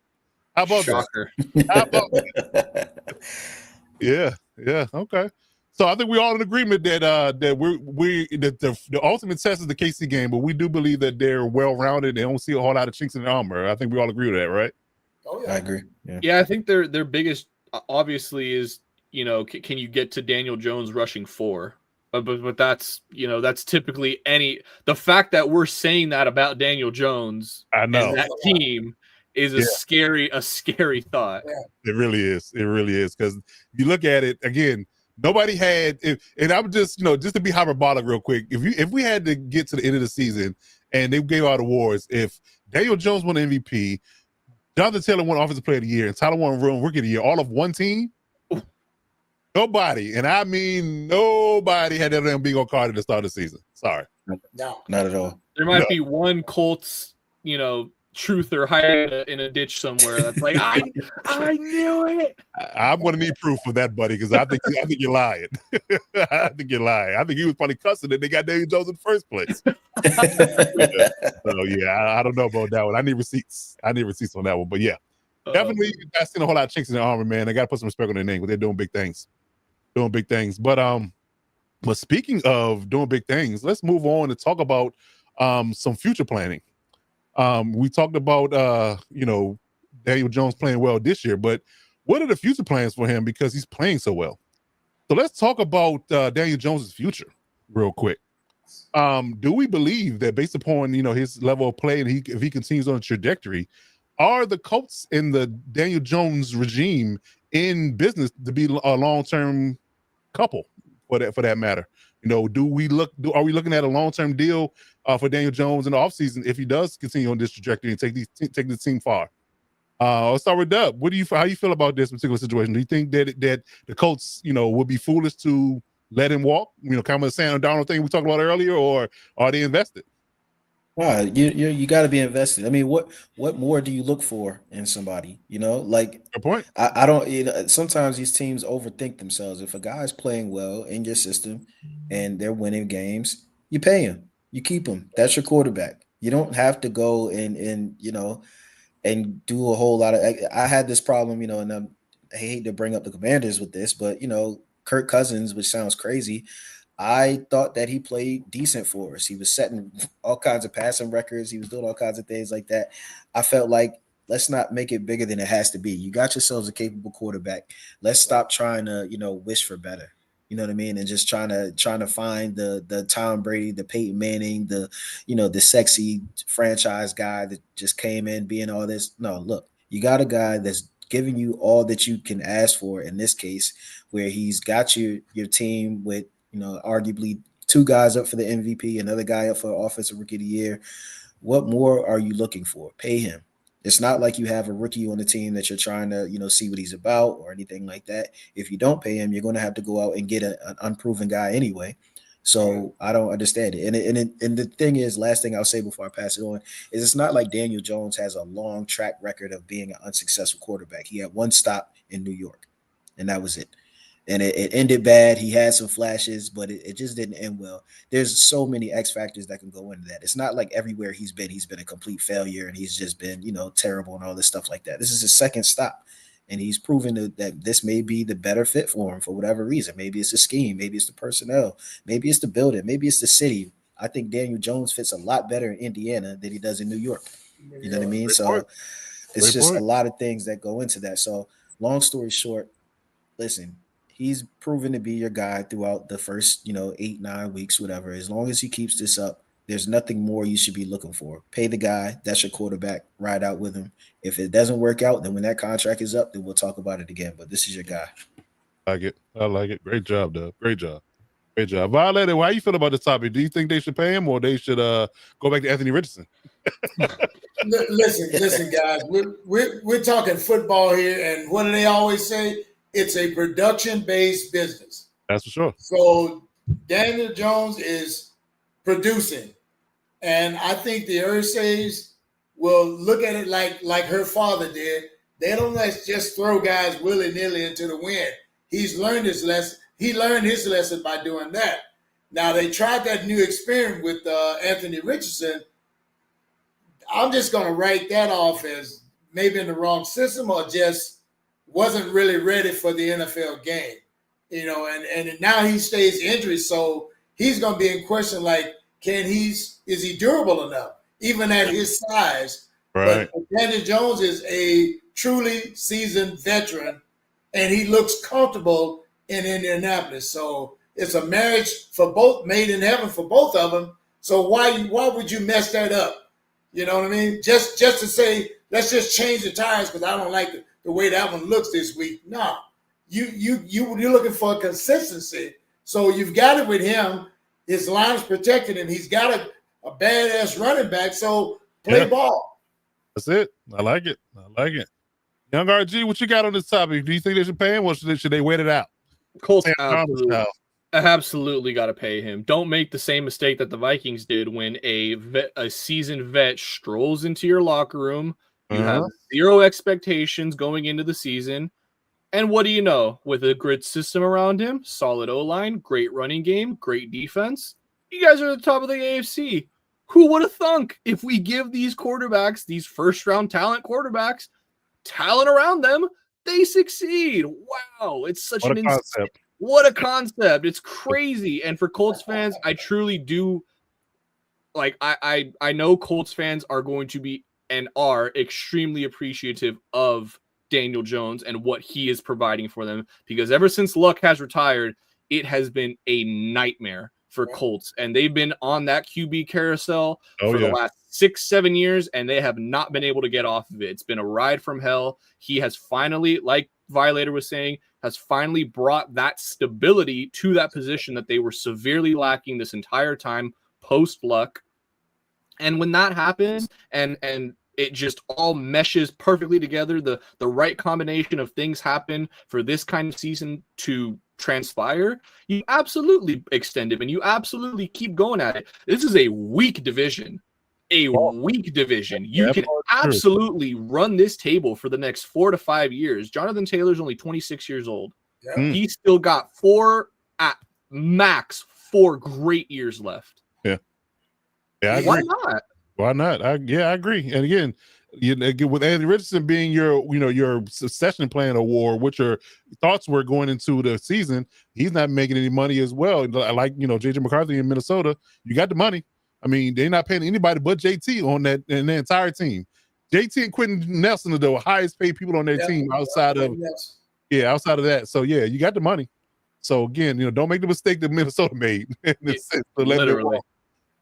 How about Shocker. that? How about that? Yeah. Okay. So I think we're all in agreement that the ultimate test is the KC game, but we do believe that they're well rounded. They don't see a whole lot of chinks in the armor. I think we all agree with that, right? Oh yeah, I agree. Yeah, I think their biggest obviously is can you get to Daniel Jones rushing 4? But that's that's typically the fact that we're saying that about Daniel Jones and that team is a scary thought. Yeah. It really is. It really is, because you look at it again. Nobody had, and I'm just just to be hyperbolic real quick. If we had to get to the end of the season and they gave out awards, if Daniel Jones won MVP, Jonathan Taylor won Offensive Player of the Year, and Tyler Warren won Rookie of the Year, all of one team. Nobody, and I mean nobody, had that damn bingo card at the start of the season. Sorry, no, not at all. There might be one Colts, truther hiding in a ditch somewhere that's like, I knew it. I'm going to need proof of that, buddy, because I think you're lying. I think you're lying. I think he was probably cussing that they got Daniel Jones in the first place. So yeah, I don't know about that one. I need receipts. On that one, but yeah, definitely I've seen a whole lot of chinks in the armor, man. They got to put some respect on their name because they're doing big things. But speaking of doing big things, let's move on and talk about some future planning. We talked about Daniel Jones playing well this year, but what are the future plans for him because he's playing so well? So let's talk about Daniel Jones's future real quick. Do we believe that based upon his level of play and if he continues on a trajectory, are the Colts in the Daniel Jones regime in business to be a long-term couple for that matter? Are we looking at a long-term deal for Daniel Jones in the offseason if he does continue on this trajectory and take the team far? Let's start with Dub. How you feel about this particular situation? Do you think that the Colts, would be foolish to let him walk? Kind of the Sam Darnold thing we talked about earlier, or are they invested? Wow, you got to be invested. I mean, what more do you look for in somebody? Good point. I don't. Sometimes these teams overthink themselves. If a guy's playing well in your system and they're winning games, you pay him, you keep him. That's your quarterback. You don't have to go and do a whole lot of. I had this problem, and I hate to bring up the Commanders with this, but Kirk Cousins, which sounds crazy. I thought that he played decent for us. He was setting all kinds of passing records. He was doing all kinds of things like that. I felt like, let's not make it bigger than it has to be. You got yourselves a capable quarterback. Let's stop trying to, wish for better. You know what I mean? And just trying to find the Tom Brady, the Peyton Manning, the sexy franchise guy that just came in being all this. No, look, you got a guy that's giving you all that you can ask for in this case, where he's got your team with, arguably 2 guys up for the MVP, another guy up for Offensive Rookie of the Year. What more are you looking for? Pay him. It's not like you have a rookie on the team that you're trying to, see what he's about or anything like that. If you don't pay him, you're going to have to go out and get an unproven guy anyway. So I don't understand it. And the thing is, last thing I'll say before I pass it on is it's not like Daniel Jones has a long track record of being an unsuccessful quarterback. He had one stop in New York, and that was it. And it ended bad. He had some flashes, but it just didn't end well. There's so many X factors that can go into that. It's not like everywhere he's been a complete failure and he's just been, terrible and all this stuff like that. This is his second stop. And he's proven that this may be the better fit for him for whatever reason. Maybe it's the scheme. Maybe it's the personnel. Maybe it's the building. Maybe it's the city. I think Daniel Jones fits a lot better in Indiana than he does in New York. You know what I mean? So it's just a lot of things that go into that. So long story short, listen, he's proven to be your guy throughout the first, 8-9 weeks, whatever. As long as he keeps this up, there's nothing more you should be looking for. Pay the guy. That's your quarterback. Ride out with him. If it doesn't work out, then when that contract is up, then we'll talk about it again. But this is your guy. I like it. Great job, Doug. Great job. Violator, how you feel about this topic? Do you think they should pay him or they should go back to Anthony Richardson? Listen, guys. We're talking football here, and what do they always say? It's a production-based business. That's for sure. So Daniel Jones is producing. And I think the Ursays will look at it like her father did. They don't just throw guys willy-nilly into the wind. He's learned his lesson. He learned his lesson by doing that. Now, they tried that new experiment with Anthony Richardson. I'm just going to write that off as maybe in the wrong system or just wasn't really ready for the NFL game. And now he stays injured, so he's going to be in question like, is he durable enough, even at his size? Right. But Daniel Jones is a truly seasoned veteran, and he looks comfortable in Indianapolis. So it's a marriage for both, made in heaven for both of them. So why would you mess that up? You know what I mean? Just to say, let's just change the tires because I don't like the way that one looks this week. No, you're looking for consistency. So you've got it with him. His line is protected, and he's got a badass running back. So play ball. That's it. I like it. Young RG, what you got on this topic? Do you think they should pay him, or should they wait it out? Colts absolutely got to pay him. Don't make the same mistake that the Vikings did when a seasoned vet strolls into your locker room. You have zero expectations going into the season. And what do you know? With a grid system around him, solid O-line, great running game, great defense, you guys are at the top of the AFC. Who would have thunk if we give these quarterbacks, these first-round talent quarterbacks, talent around them, they succeed? Wow, it's such an concept. What a concept. It's crazy. And for Colts fans, I truly do like I know Colts fans are going to be and are extremely appreciative of Daniel Jones and what he is providing for them, because ever since Luck has retired, it has been a nightmare for Colts, and they've been on that QB carousel for the last 6-7 years, and they have not been able to get off of it. It's been a ride from hell. He has finally, like Violator was saying, has finally brought that stability to that position that they were severely lacking this entire time post Luck. And when that happens, and it just all meshes perfectly together, the right combination of things happen for this kind of season to transpire, you absolutely extend him and you absolutely keep going at it. This is a weak division. You can absolutely run this table for the next 4 to 5 years. Jonathan Taylor's only 26 years old. Yeah. He's still got 4 at max 4 great years left. Yeah, I agree. Why not? I agree. And again, with Anthony Richardson being your succession plan award, what your thoughts were going into the season, he's not making any money as well. Like JJ McCarthy in Minnesota, you got the money. I mean, they're not paying anybody but JT on that and the entire team. JT and Quentin Nelson are the highest paid people on their team outside of that. So you got the money. So again, don't make the mistake that Minnesota made in this sense. Literally.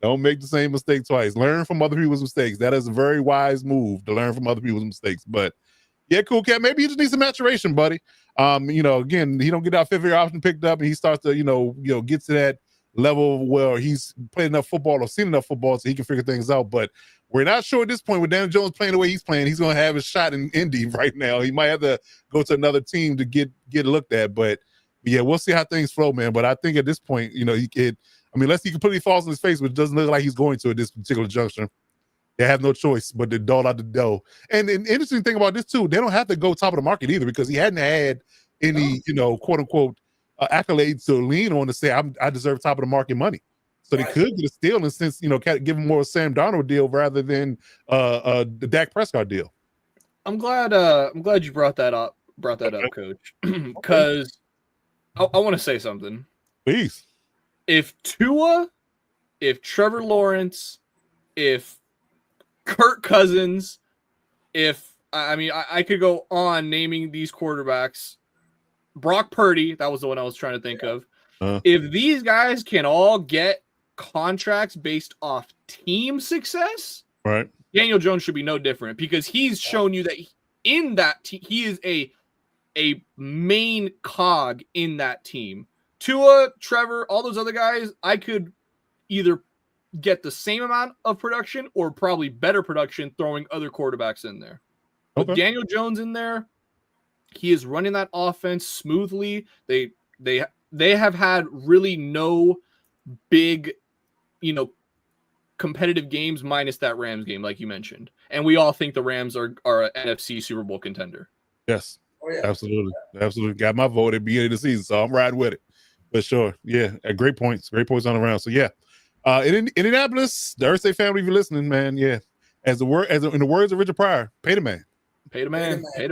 Don't make the same mistake twice. Learn from other people's mistakes. That is a very wise move, to learn from other people's mistakes. But yeah, cool cat. Maybe you just need some maturation, buddy. Again, he don't get that 5th-year option picked up, and he starts to, get to that level where he's played enough football or seen enough football so he can figure things out. But we're not sure at this point with Daniel Jones playing the way he's playing. He's going to have a shot in Indy right now. He might have to go to another team to get looked at. But yeah, we'll see how things flow, man. But I think at this point, he could. I mean, unless he completely falls on his face, which doesn't look like he's going to at this particular juncture. They have no choice but to dole out the dough. And an interesting thing about this too, they don't have to go top of the market either because he hadn't had any, quote unquote accolades to lean on to say I deserve top of the market money. So they could get a steal in a sense, give him more Sam Darnold deal rather than the Dak Prescott deal. I'm glad you brought that up, Coach, because I want to say something. Please. If Tua, if Trevor Lawrence, if Kirk Cousins, I could go on naming these quarterbacks. Brock Purdy, that was the one I was trying to think of. If these guys can all get contracts based off team success, right? Daniel Jones should be no different because he's shown you that in that he is a main cog in that team. Tua, Trevor, all those other guys, I could either get the same amount of production or probably better production throwing other quarterbacks in there. With Daniel Jones in there, he is running that offense smoothly. They have had really no big, competitive games minus that Rams game, like you mentioned. And we all think the Rams are an NFC Super Bowl contender. Yes. Oh, yeah. Absolutely. Got my vote at the beginning of the season, so I'm riding with it. For sure. Yeah. Great points. Great points on the round. So yeah. In Indianapolis, the Irsay family, if you're listening, man, yeah. In the words of Richard Pryor, pay the man. Pay the man. Pay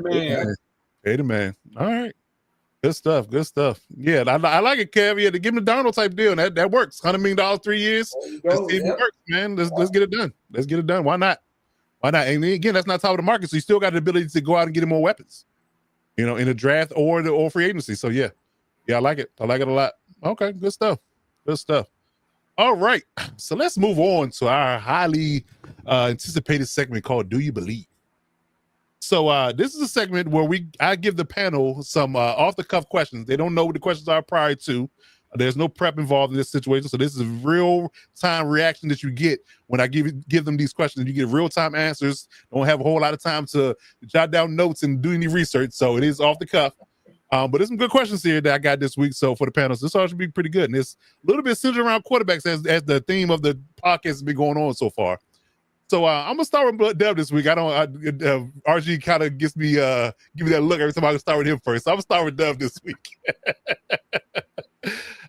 the man. All right. Good stuff. Yeah, I like it, Kev. Yeah, to give him the Darnold type deal. And that works. $100 million, 3 years. Let's see if it works, man. Let's get it done. Let's get it done. Why not? And again, that's not top of the market. So you still got the ability to go out and get him more weapons. In the draft or free agency. So yeah. Yeah, I like it. I like it a lot. Okay, good stuff. All right. So let's move on to our highly anticipated segment called Do You Believe? So this is a segment where I give the panel some off-the-cuff questions. They don't know what the questions are prior to. There's no prep involved in this situation. So this is a real-time reaction that you get when I give them these questions. You get real-time answers. Don't have a whole lot of time to jot down notes and do any research. So it is off the cuff. But there's some good questions here that I got this week. So for the panels, this all should be pretty good. And it's a little bit centered around quarterbacks as the theme of the podcast has been going on so far. So I'm gonna start with Dev this week. RG kind of gives me give me that look every time I start with him first. So I'm gonna start with Dev this week.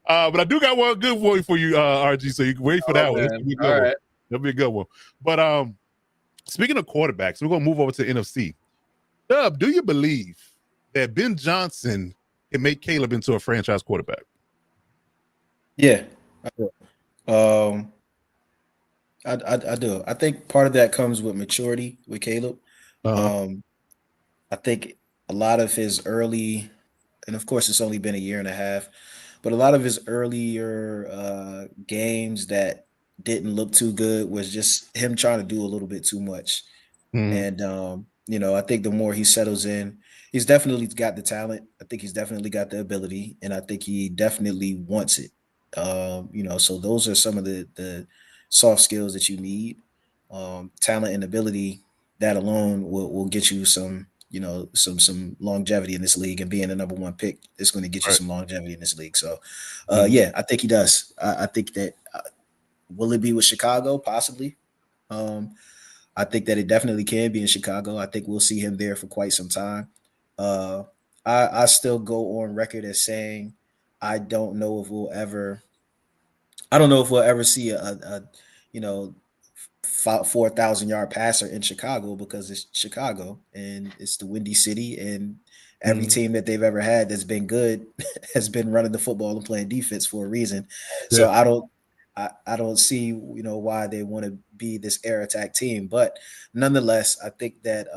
But I do got one good one for you, RG. So you can wait for that one. That'll be a good one. That'll be a good one. But speaking of quarterbacks, we're gonna move over to NFC. Dub, do you believe that Ben Johnson can make Caleb into a franchise quarterback? Yeah, I do. I do. I think part of that comes with maturity with Caleb. I think a lot of his early, and of course it's only been a year and a half, but a lot of his earlier games that didn't look too good was just him trying to do a little bit too much. And I think the more he settles in, he's definitely got the talent. I think he's definitely got the ability, and I think he definitely wants it. So those are some of the soft skills that you need. Talent and ability, that alone will get you some longevity in this league, and being the number one pick is going to get you some longevity in this league. So yeah, I think he does. I think that will it be with Chicago? Possibly. I think that it definitely can be in Chicago. I think we'll see him there for quite some time. I still go on record as saying I don't know if we'll ever see a 4,000-yard passer in Chicago, because it's Chicago and it's the Windy City, and every team that they've ever had that's been good has been running the football and playing defense for a reason. Yeah. So I don't see why they want to be this air attack team, but nonetheless, I think that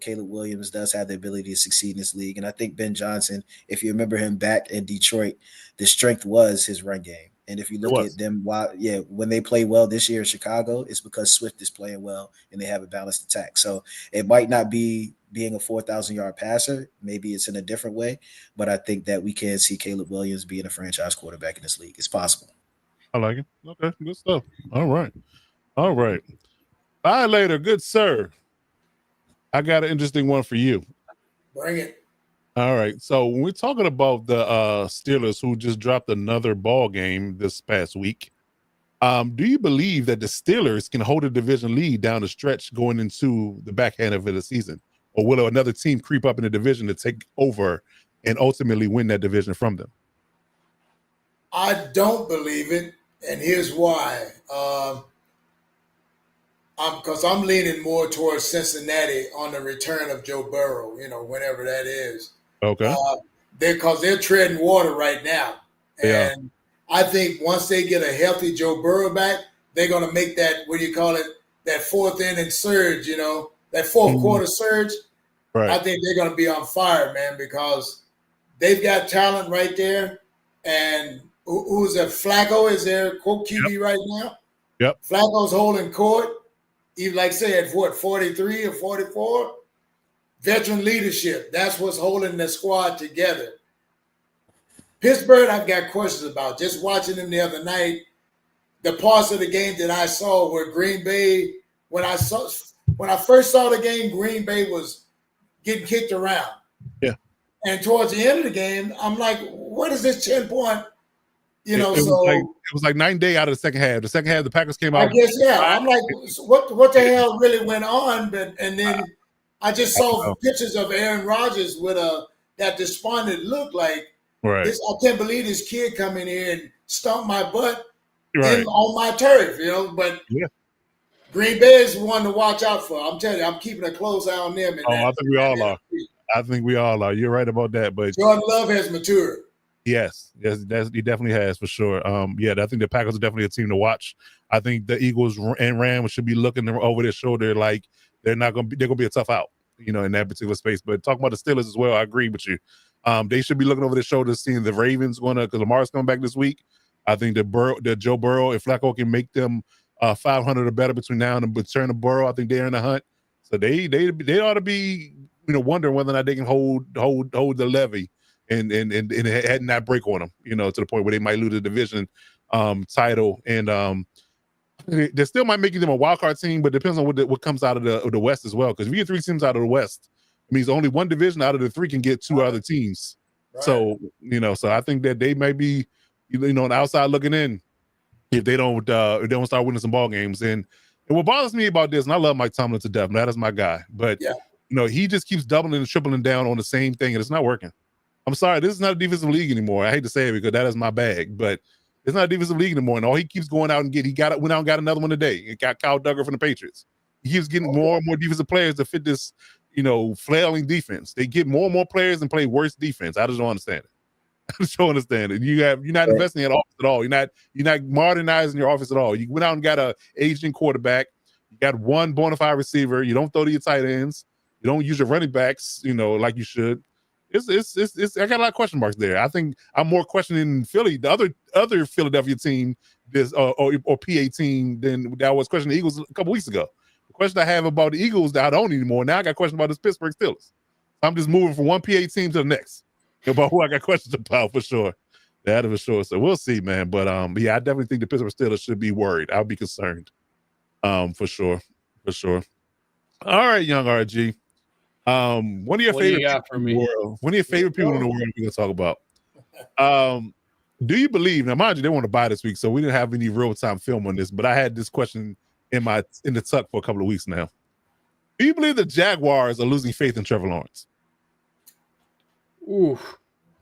Caleb Williams does have the ability to succeed in this league, and I think Ben Johnson, if you remember him back in Detroit, the strength was his run game. And if you look at them, when they play well this year in Chicago, it's because Swift is playing well and they have a balanced attack. So it might not be being a 4,000-yard passer. Maybe it's in a different way. But I think that we can see Caleb Williams being a franchise quarterback in this league. It's possible. I like it. Okay, good stuff. All right. All right. Bye later, good sir. I got an interesting one for you. Bring it. All right. So when we're talking about the Steelers who just dropped another ball game this past week, do you believe that the Steelers can hold a division lead down the stretch going into the back end of the season? Or will another team creep up in the division to take over and ultimately win that division from them? I don't believe it, and here's why. Because I'm leaning more towards Cincinnati on the return of Joe Burrow, whenever that is. Okay. Because they're treading water right now. Yeah. And I think once they get a healthy Joe Burrow back, they're going to make that, that fourth inning surge, that fourth quarter surge. Right. I think they're going to be on fire, man, because they've got talent right there. And who's that? Flacco is their quote QB right now. Yep. Flacco's holding court. Even like say at 43 or 44. Veteran leadership. That's what's holding the squad together. Pittsburgh, I've got questions about. Just watching them the other night, the parts of the game that I saw where Green Bay, when I first saw the game, Green Bay was getting kicked around. Yeah. And towards the end of the game, I'm like, what is this 10-point? It was like 9 days out of the second half. The second half, the Packers came out. I guess, yeah. I'm like, what the hell really went on? And then I just saw pictures of Aaron Rodgers with that despondent look, like, right. I can't believe this kid come in here and stomp my butt right. on my turf, But Green Bay is one to watch out for. I'm telling you, I'm keeping a close eye on them. I think we all are. I think we all are. You're right about that. But Jordan Love has matured. Yes, he definitely has for sure. I think the Packers are definitely a team to watch. I think the Eagles and Rams should be looking over their shoulder like they're going to be a tough out, in that particular space. But talking about the Steelers as well, I agree with you. They should be looking over their shoulder, seeing the Ravens because Lamar's coming back this week. I think that Joe Burrow, if Flacco can make them 500 or better between now and the return of Burrow, I think they're in the hunt. So they ought to be wondering whether or not they can hold the levy. And had not break on them, to the point where they might lose the division title. And they still might make them a wild card team, but it depends on what comes out of the West as well. Because if you get 3 teams out of the West, it means only one division out of the 3 can get 2 other teams. Right. So so I think that they might be, on the outside looking in if they don't start winning some ball games. And what bothers me about this, and I love Mike Tomlin to death, that is my guy, but he just keeps doubling and tripling down on the same thing, and it's not working. I'm sorry, this is not a defensive league anymore. I hate to say it because that is my bag, but it's not a defensive league anymore. And all he keeps going out and went out and got another one today. It got Kyle Duggar from the Patriots. He keeps getting more and more defensive players to fit this, flailing defense. They get more and more players and play worse defense. I just don't understand it. I just don't understand it. You're not investing in offense at all. You're not modernizing your offense at all. You went out and got an aging quarterback. You got one bona fide receiver. You don't throw to your tight ends. You don't use your running backs, like you should. It's I got a lot of question marks there. I think I'm more questioning Philly, the other Philadelphia team, or PA team than that I was questioning the Eagles a couple weeks ago. The question I have about the Eagles that I don't anymore. Now I got questions about this Pittsburgh Steelers. I'm just moving from one PA team to the next about who I got questions about for sure. That for sure. So we'll see, man. But I definitely think the Pittsburgh Steelers should be worried. I'll be concerned. For sure. All right, young RG. One of your favorite people in the world. One of your favorite people in the world we're gonna talk about. Do you believe, now mind you, they want to buy this week, so we didn't have any real-time film on this, but I had this question in the tuck for a couple of weeks now. Do you believe the Jaguars are losing faith in Trevor Lawrence? Ooh,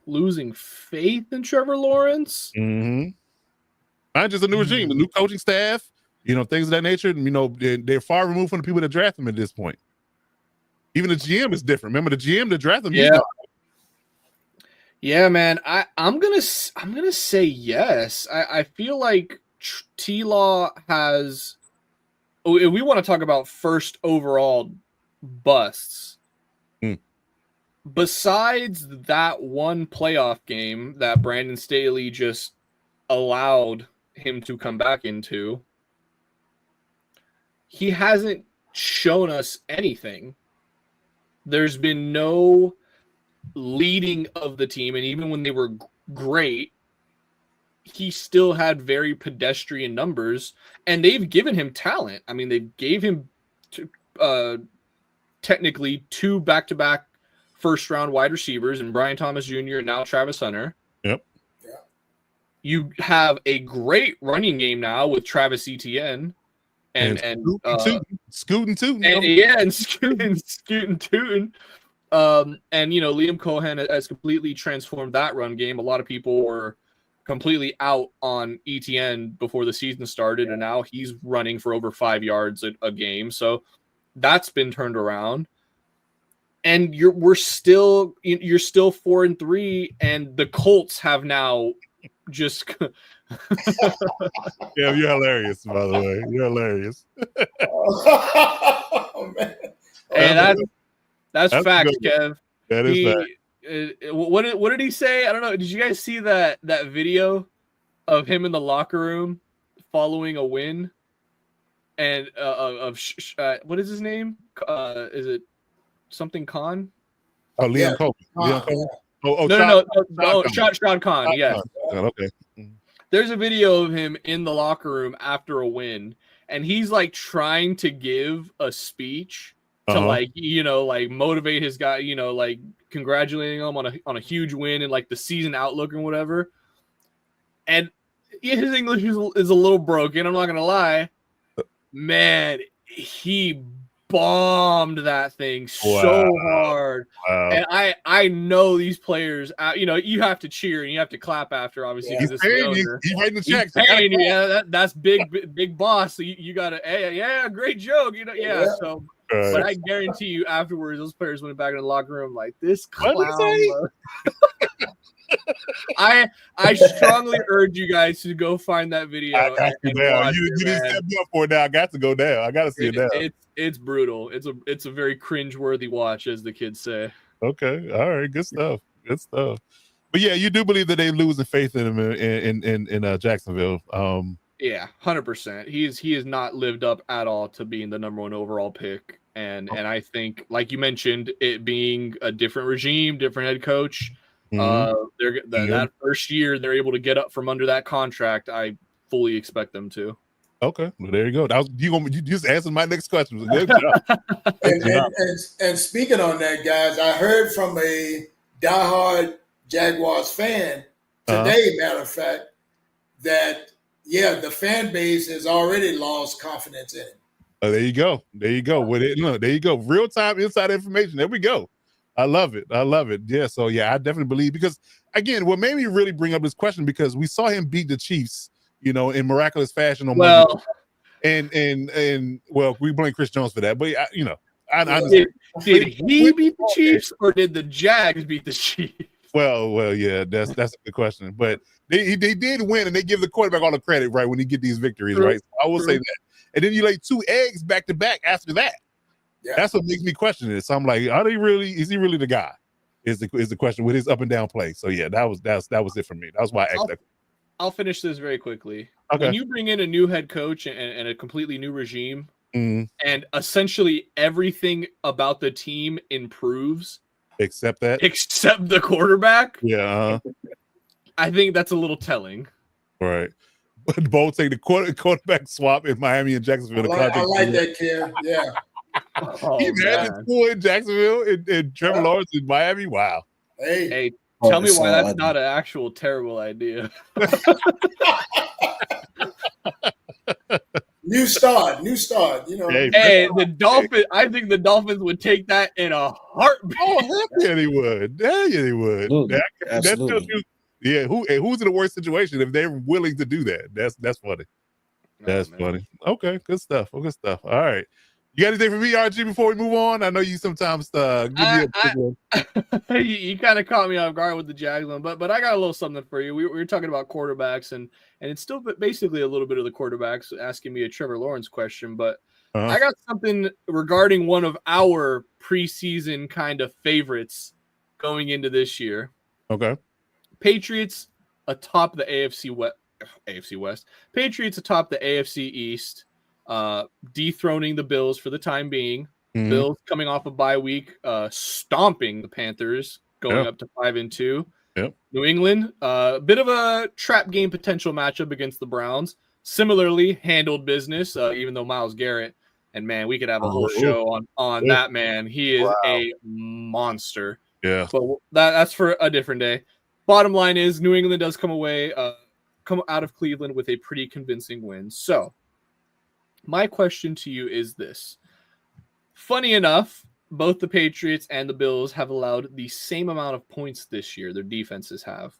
losing faith in Trevor Lawrence? Mm-hmm. Not just a new regime, the new coaching staff, things of that nature. They're far removed from the people that draft them at this point. Even the GM is different. Remember the GM that drafted him? Yeah, man. I'm gonna say yes. I feel like T-Law has. If we want to talk about first overall busts, besides that one playoff game that Brandon Staley just allowed him to come back into, he hasn't shown us anything. There's been no leading of the team, and even when they were great, he still had very pedestrian numbers, and they've given him talent. I mean, they gave him technically 2 back-to-back first-round wide receivers, and Brian Thomas Jr. and now Travis Hunter. Yep. You have a great running game now with Travis Etienne and Scootin' Tootin'. And Scootin' Tootin'. And Liam Cohen has completely transformed that run game. A lot of people were completely out on Etienne before the season started, and now he's running for over 5 yards a game. So that's been turned around. And you're still 4-3, and the Colts have now just Yeah, you're hilarious, by the way. You're hilarious. Oh, man. And that's facts, good. Kev. That is fact. What did he say? I don't know. Did you guys see that video of him in the locker room following a win? And what is his name? Is it something Khan? Oh, Liam Cohen. Liam Cohen. Oh, No, Shad Khan. Yes. Okay. There's a video of him in the locker room after a win, and he's like trying to give a speech to like motivate his guy, like congratulating him on a huge win and like the season outlook and whatever. And his English is a little broken. I'm not gonna lie, man. He bombed that thing so hard. Wow. And I know these players, you have to cheer and you have to clap after, obviously. He's writing the checks. That's big boss. So you gotta, hey, yeah, great joke. So but I guarantee you afterwards those players went back in the locker room like, this clown. I strongly urge you guys to go find that video. I got to now. You didn't set me up for it now. I got to go down. I got to see it now. It's brutal. It's a very cringe-worthy watch, as the kids say. Okay. All right. Good stuff. Good stuff. But yeah, you do believe that they're losing faith in him in Jacksonville. Yeah, 100%. He has not lived up at all to being the number 1 overall pick. And I think, like you mentioned, it being a different regime, different head coach, that first year they're able to get up from under that contract. I fully expect them to. Okay, well, there you go. You just answered my next question. Good job. And speaking on that, guys, I heard from a diehard Jaguars fan today, matter of fact, that the fan base has already lost confidence in him. Oh, there you go. There you go. There you go. Real time inside information. There we go. I love it. Yeah. So yeah, I definitely believe, because again, what made me really bring up this question, because we saw him beat the Chiefs, in miraculous fashion on Monday. And we blame Chris Jones for that, but I did he beat the Chiefs or did the Jags beat the Chiefs? Well, yeah, that's a good question. But they did win, and they give the quarterback all the credit, right, when he get these victories, right? So I will say that. And then you lay 2 eggs back to back after that. Yeah. That's what makes me question it. So I'm like, is he really the guy? Is the question with his up and down play. So yeah, that was it for me. That was why I asked that. I'll finish this very quickly. Okay. When you bring in a new head coach and a completely new regime, and essentially everything about the team improves, except the quarterback. Yeah. I think that's a little telling. Right. But both take the quarterback swap in Miami and Jacksonville. I like that, Kim. Yeah. Oh, you imagine school in Jacksonville and Trevor Lawrence in Miami? Wow. Hey, tell me why that's not an actual terrible idea. New start. Hey, the Dolphins. I think the Dolphins would take that in a heartbeat. Oh, yeah, they would. Absolutely. Who's in a worse situation if they're willing to do that? That's funny. That's funny. Okay, good stuff. All right. You got anything for me, RG, before we move on? I know you sometimes give me a you kind of caught me off guard with the Jags one, but I got a little something for you. We were talking about quarterbacks, and it's still basically a little bit of the quarterbacks asking me a Trevor Lawrence question, but I got something regarding one of our preseason kind of favorites going into this year. Okay. Patriots atop the AFC West. Patriots atop the AFC East. Dethroning the Bills for the time being. Bills coming off a bye week, stomping the Panthers, going up to 5-2. Yep. New England, a bit of a trap game potential matchup against the Browns. Similarly, handled business, even though Myles Garrett, and man, we could have a whole show on that man. He is a monster. Yeah. But that's for a different day. Bottom line is New England does come out of Cleveland with a pretty convincing win. So my question to you is this. Funny enough, both the Patriots and the Bills have allowed the same amount of points this year. Their defenses have.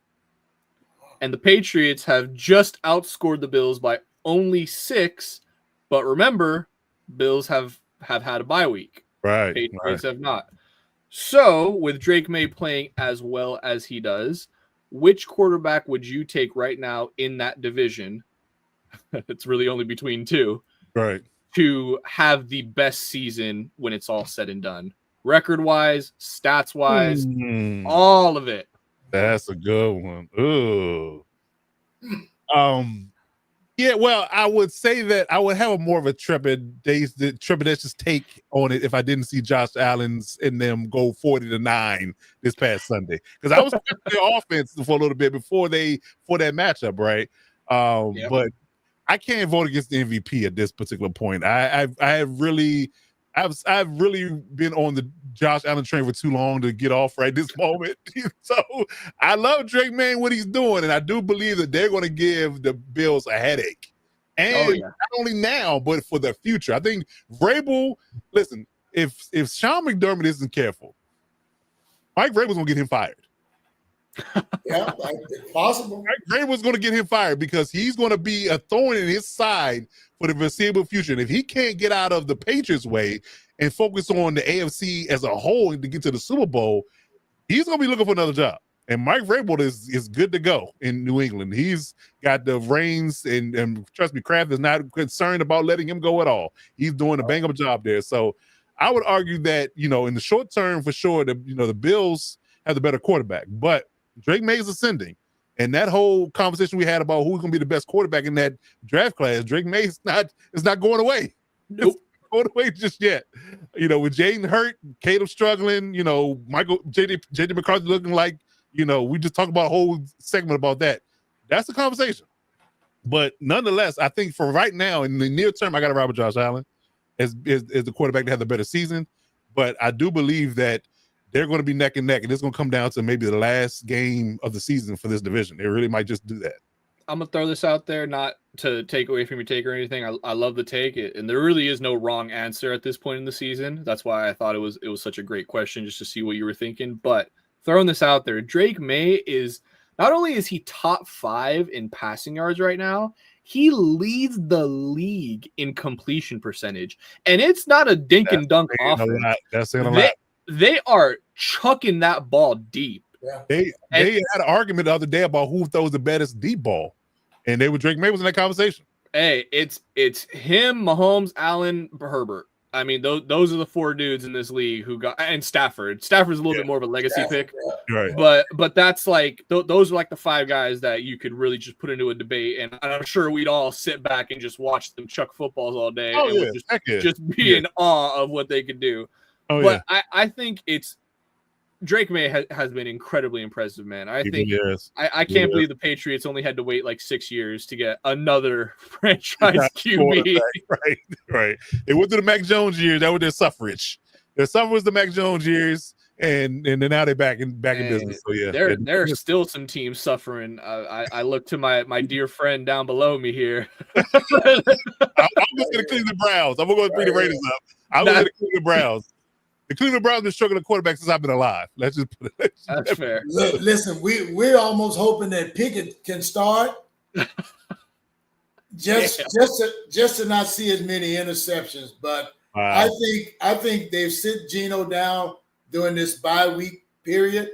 And the Patriots have just outscored the Bills by only 6. But remember, Bills have had a bye week. Right. Patriots have not. So, with Drake May playing as well as he does, which quarterback would you take right now in that division? It's really only between 2. Right. To have the best season when it's all said and done. Record-wise, stats-wise, all of it. That's a good one. Ooh. Yeah, well, I would say that I would have a more of a trepidatious take on it if I didn't see Josh Allen's and them go 40-9 this past Sunday. Because I was watching their offense for a little bit for that matchup, right? Yep. But I can't vote against the MVP at this particular point. I've really been on the Josh Allen train for too long to get off right this moment. So I love Drake May, what he's doing, and I do believe that they're going to give the Bills a headache. And not only now, but for the future. I think Vrabel, listen, if Sean McDermott isn't careful, Mike Vrabel's going to get him fired. Yeah, possible. Mike Vrabel's going to get him fired because he's going to be a thorn in his side for the foreseeable future. And if he can't get out of the Patriots' way and focus on the AFC as a whole to get to the Super Bowl, he's going to be looking for another job. And Mike Vrabel is good to go in New England. He's got the reins, and trust me, Kraft is not concerned about letting him go at all. He's doing a bang-up job there. So I would argue that, in the short term, for sure, the Bills have the better quarterback. But Drake May is ascending. And that whole conversation we had about who's going to be the best quarterback in that draft class, Drake May is not going away. Nope. It's not going away just yet. With Jaden hurt, Caleb struggling, JJ McCarthy looking like, we just talked about a whole segment about that. That's the conversation. But nonetheless, I think for right now, in the near term, I got to ride with Josh Allen as the quarterback to have the better season. But I do believe that they're going to be neck and neck, and it's going to come down to maybe the last game of the season for this division. They really might just do that. I'm going to throw this out there, not to take away from your take or anything. I love the take, and there really is no wrong answer at this point in the season. That's why I thought it was such a great question just to see what you were thinking. But throwing this out there, Drake May is not only is he top 5 in passing yards right now, he leads the league in completion percentage. And it's not a dink and dunk offense. That's saying a lot. They are chucking that ball deep. Yeah. They had an argument the other day about who throws the better deep ball, and Drake May was in that conversation. Hey, it's him, Mahomes, Allen, Herbert. I mean, those are the 4 dudes in this league who got, and Stafford. Stafford's a little bit more of a legacy pick, right? But that's like those are like the 5 guys that you could really just put into a debate, and I'm sure we'd all sit back and just watch them chuck footballs all day, and just be in awe of what they could do. But I think Drake May has been incredibly impressive, man. I think I can't believe the Patriots only had to wait like 6 years to get another franchise QB. Right. They went through the Mac Jones years. That was their suffrage. Their suffrage was the Mac Jones years, and then now they're back in business. So yeah, there are still some teams suffering. I look to my dear friend down below me here. I'm just going to clean the Browns. I'm going to bring the Raiders up. I'm going to clean the Browns. The Cleveland Browns have been struggling quarterback since I've been alive. Let's just put it. That's fair. Listen, we're almost hoping that Pickett can start, just to not see as many interceptions. But wow. I think they've sit Geno down during this bye week period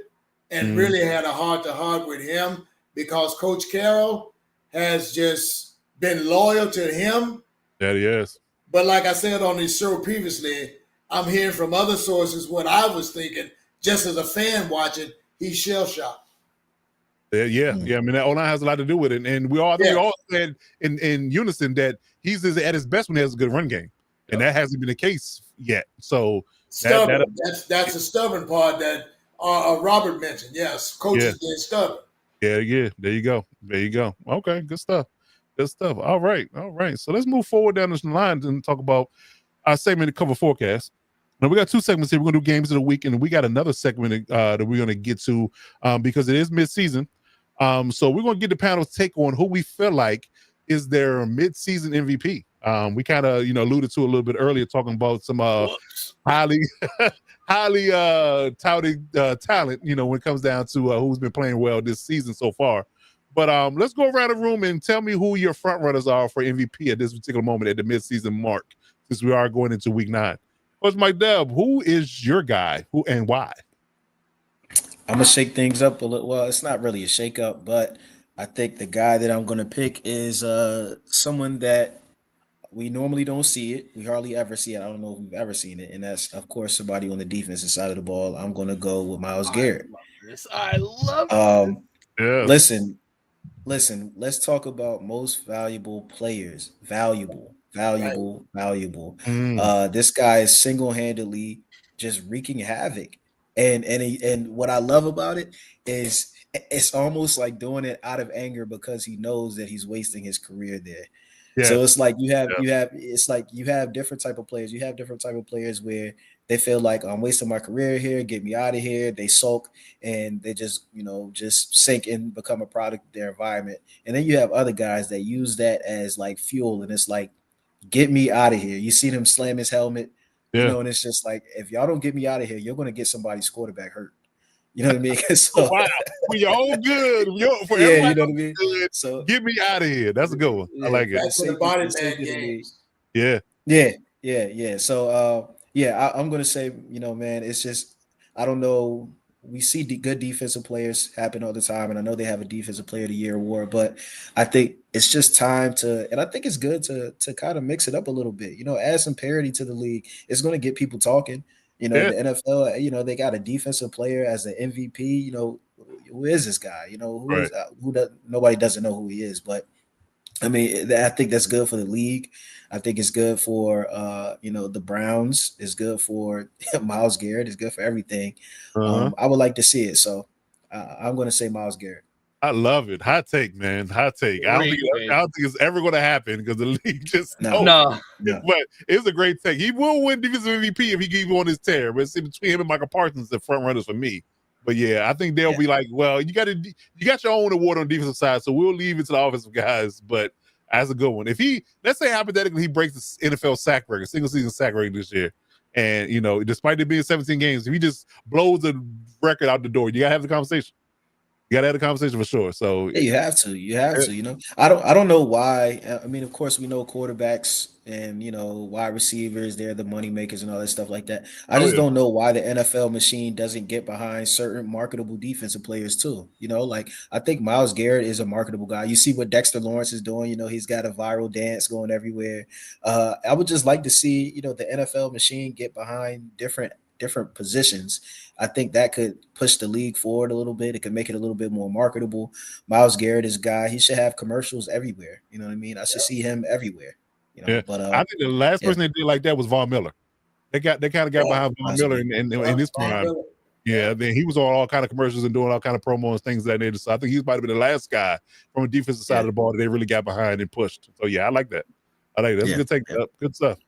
and really had a heart-to-heart with him because Coach Carroll has just been loyal to him. That he is. But like I said on this show previously, I'm hearing from other sources what I was thinking, just as a fan watching, he's shell-shocked. Yeah. I mean, that O-line has a lot to do with it. And we all said in unison that he's at his best when he has a good run game. And that hasn't been the case yet. So that's a stubborn part that Robert mentioned. Yes, coaches being stubborn. Yeah. There you go. Okay, good stuff. All right. So let's move forward down this line and talk about our segment to cover forecast. Now we got 2 segments here. We're gonna do games of the week, and we got another segment that we're gonna get to because it is mid-season. So we're gonna get the panel's take on who we feel like is their mid-season MVP. We kind of alluded to a little bit earlier, talking about some highly touted talent, when it comes down to who's been playing well this season so far. But let's go around the room and tell me who your front runners are for MVP at this particular moment at the midseason mark, since we are going into week 9. What's Mike Dub? Who is your guy? Who and why? I'm gonna shake things up a little. Well, it's not really a shake up, but I think the guy that I'm gonna pick is someone that we normally don't see it. We hardly ever see it. I don't know if we've ever seen it, and that's of course somebody on the defensive side of the ball. I'm gonna go with Myles Garrett. I love this. Yeah. Listen. Let's talk about most valuable players. Valuable. This guy is single-handedly just wreaking havoc, and what I love about it is it's almost like doing it out of anger because he knows that he's wasting his career there. Yeah. So it's like you have different type of players. You have different type of players where they feel like I'm wasting my career here, get me out of here. They sulk and they just sink and become a product of their environment. And then you have other guys that use that as like fuel, and it's like, get me out of here. You see them slam his helmet, and it's just like, if y'all don't get me out of here, you're going to get somebody's quarterback hurt. You know what I mean? So, wow, we all good. You know what I mean. Good. So get me out of here. That's a good one. I like it. That's the body man games. Yeah. So, I'm going to say, man, it's just, I don't know. We see good defensive players happen all the time, and I know they have a defensive player of the year award, but I think it's just time and I think it's good to kind of mix it up a little bit, add some parity to the league. It's going to get people talking. The NFL, they got a defensive player as an MVP. Who is this guy? Nobody doesn't know who he is, but I mean, I think that's good for the league. I think it's good for the Browns. It's good for Myles Garrett. It's good for everything. I would like to see it, so I'm going to say Myles Garrett. I love it. Hot take, man. Hot take. I don't think it's ever going to happen because the league just no. But it's a great take. He will win defensive MVP if he keeps on his tear. But it's between him and Michael Parsons, the front runners for me. But yeah, I think they'll be like, well, you got your own award on the defensive side, so we'll leave it to the offensive guys. But that's a good one. If let's say hypothetically he breaks the NFL sack record, single season sack record this year, and despite it being 17 games, if he just blows the record out the door, you gotta have the conversation. You gotta have a conversation for sure. So yeah, you have to. I don't know why. I mean, of course, we know quarterbacks and wide receivers, they're the money makers and all that stuff like that. I just don't know why the NFL machine doesn't get behind certain marketable defensive players too. Like I think Myles Garrett is a marketable guy. You see what Dexter Lawrence is doing. He's got a viral dance going everywhere. I would just like to see the NFL machine get behind different positions. I think that could push the league forward a little bit. It could make it a little bit more marketable. Myles Garrett is a guy. He should have commercials everywhere. You know what I mean? I should see him everywhere. But I think the last person that did like that was Von Miller. They kind of got behind Von Miller in his prime. Yeah, then he was on all kind of commercials and doing all kind of promos and things like that. So I think he's might have been the last guy from a defensive side of the ball that they really got behind and pushed. So yeah, I like that. That's a good take. Good stuff.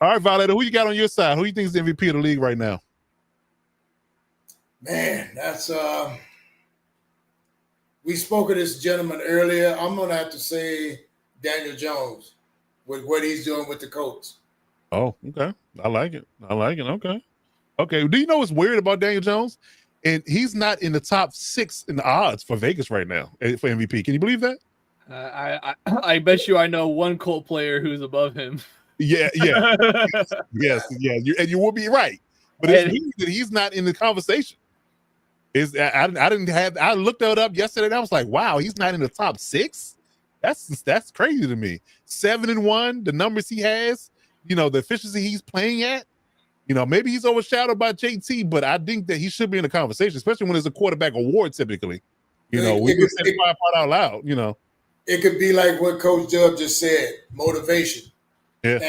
All right, Violator, who you got on your side? Who you think is the MVP of the league right now? Man, that's we spoke of this gentleman earlier. I'm gonna have to say Daniel Jones with what he's doing with the Colts. Oh, okay. I like it. Okay. Do you know what's weird about Daniel Jones? And he's not in the top 6 in the odds for Vegas right now for MVP. Can you believe that? I bet you I know one Colt player who's above him. Yeah. yes. And you will be right. But he's not in the conversation. I looked that up yesterday and I was like, wow, he's not in the top 6. That's crazy to me. 7-1, the numbers he has, the efficiency he's playing at. Maybe he's overshadowed by JT, but I think that he should be in the conversation, especially when it's a quarterback award typically. We can say the part out loud, It could be like what Coach Dub just said, motivation. Yeah.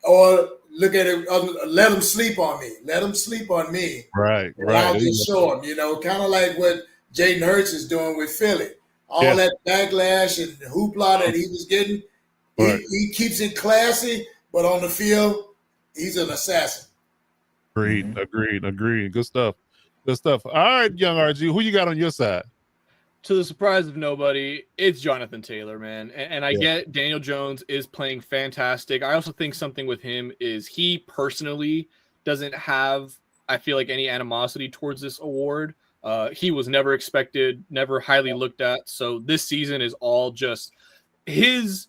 Or look at it. Let them sleep on me. Let them sleep on me. Right. And I'll Right. just show them. Kind of like what Jaden Hurts is doing with Philly. All that backlash and hoopla that he was getting, he keeps it classy, but on the field, he's an assassin. Agreed. Good stuff. All right, young RG, who you got on your side? To the surprise of nobody, it's Jonathan Taylor, man. And I get Daniel Jones is playing fantastic. I also think something with him is he personally doesn't have, I feel like, any animosity towards this award. He was never expected, never highly looked at. So this season is all just his,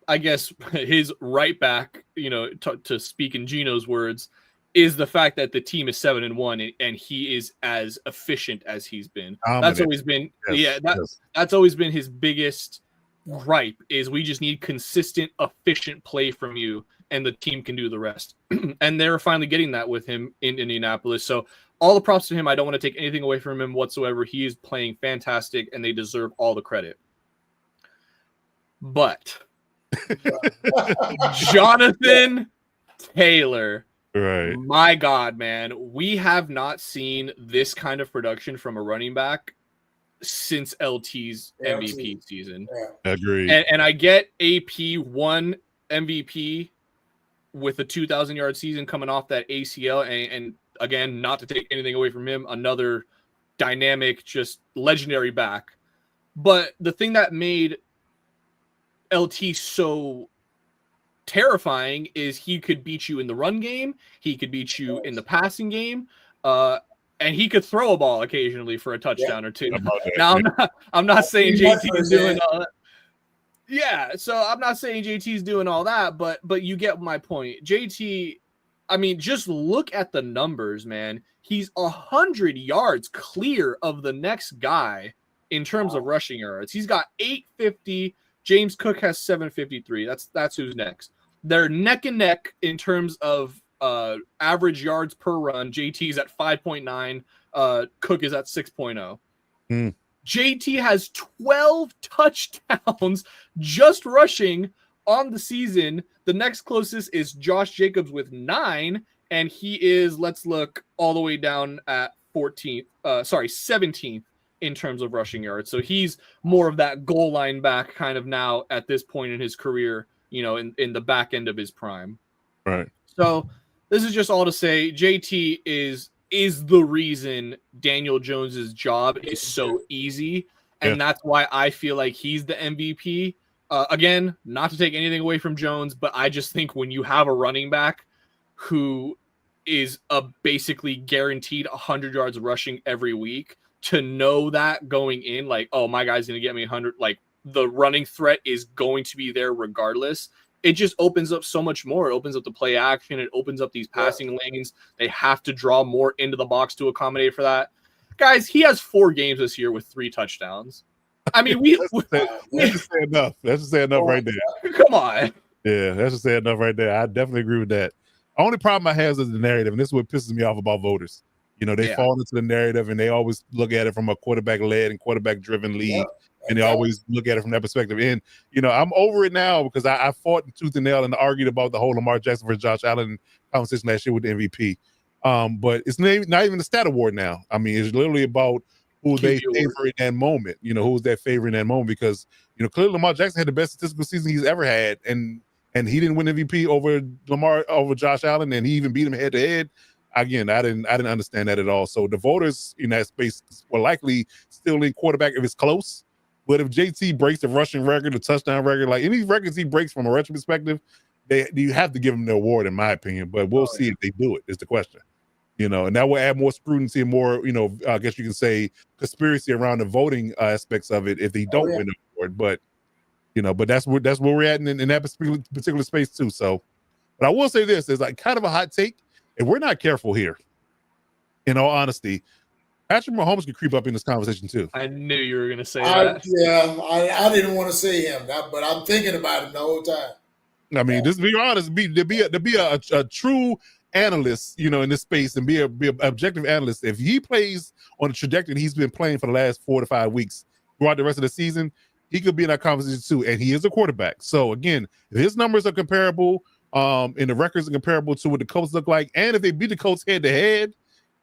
I guess, his right back, to speak in Gino's words, is the fact that the team is 7-1 and he is as efficient as he's been. That's always been, that's always been his biggest gripe is we just need consistent, efficient play from you and the team can do the rest. And they're finally getting that with him in Indianapolis. So all the props to him. I don't want to take anything away from him whatsoever. He is playing fantastic and they deserve all the credit. But Jonathan Taylor, right? My God, man, we have not seen this kind of production from a running back since LT's MVP season. Agreed. And I get AP won MVP with a 2,000-yard season coming off that ACL, and again, not to take anything away from him, another dynamic, just legendary back. But the thing that made LT so terrifying is he could beat you in the run game, he could beat you in the passing game, and he could throw a ball occasionally for a touchdown or two. Now I'm not saying JT's doing all that. Yeah, so I'm not saying JT's doing all that, but you get my point. JT, I mean, just look at the numbers, man. He's 100 yards clear of the next guy in terms of rushing yards. He's got 850. James Cook has 753. That's who's next. They're neck and neck in terms of average yards per run. JT's at 5.9. Cook is at 6.0. JT has 12 touchdowns just rushing on the season. The next closest is Josh Jacobs with 9, and he is, let's look, all the way down at 17th in terms of rushing yards. So he's more of that goal line back kind of now at this point in his career, in the back end of his prime. Right. So this is just all to say JT is the reason Daniel Jones's job is so easy. And that's why I feel like he's the MVP. Again, not to take anything away from Jones, but I just think when you have a running back who is a basically guaranteed 100 yards rushing every week, to know that going in, like, oh, my guy's going to get me 100, like the running threat is going to be there regardless. It just opens up so much more. It opens up the play action. It opens up these passing lanes. They have to draw more into the box to accommodate for that. Guys, he has 4 games this year with 3 touchdowns. I mean, that's just say enough. That's just say enough right there. Come on. Yeah, that's just say enough right there. I definitely agree with that. Only problem I have is the narrative, and this is what pisses me off about voters. They fall into the narrative, and they always look at it from a quarterback-led and quarterback-driven league, and they always look at it from that perspective. And, I'm over it now because I fought tooth and nail and argued about the whole Lamar Jackson versus Josh Allen conversation last year with the MVP. But it's not even a stat award now. I mean, it's literally about who they favor in that moment. Who's that favor in that moment? Because, clearly Lamar Jackson had the best statistical season he's ever had, and he didn't win MVP over Josh Allen, and he even beat him head to head. Again, I didn't understand that at all. So the voters in that space will likely still lean quarterback if it's close. But if JT breaks the rushing record, the touchdown record, like any records he breaks from a rushing perspective, you have to give him the award, in my opinion. But we'll see if they do it, is the question. And that will add more scrutiny and more, I guess you can say conspiracy around the voting aspects of it if they don't win the award. But that's where we're at in that particular space too. So, but I will say this: there's like kind of a hot take. If we're not careful here, in all honesty, Patrick Mahomes could creep up in this conversation too. I knew you were going to say that. I didn't want to say him, but I'm thinking about him the whole time. I mean, just to be honest, to be a true analyst, in this space, and be an objective analyst. If he plays on the trajectory he's been playing for the last 4 to 5 weeks throughout the rest of the season, he could be in that conversation too. And he is a quarterback. So again, if his numbers are comparable, And the records are comparable to what the Colts look like. And if they beat the Colts head to head,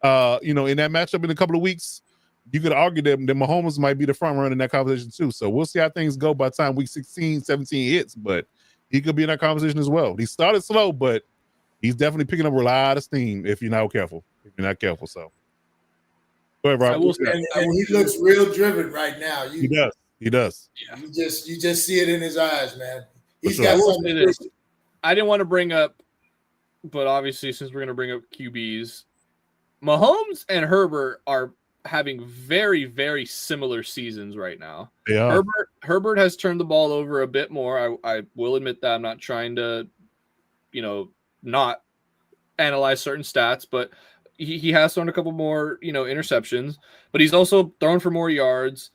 in that matchup in a couple of weeks, you could argue that Mahomes might be the front runner in that conversation too. So we'll see how things go by the time week 16, 17 hits, but he could be in that conversation as well. He started slow, but he's definitely picking up a lot of steam if you're not careful. So go ahead, Rob. And he looks real driven right now. He does. Yeah. You just see it in his eyes, man. He's For got sure. something. I didn't want to bring up, but obviously since we're going to bring up QBs, Mahomes and Herbert are having very, very similar seasons right now. Yeah. Herbert has turned the ball over a bit more. I will admit that. I'm not trying to, not analyze certain stats, but he has thrown a couple more, interceptions, but he's also thrown for more yards.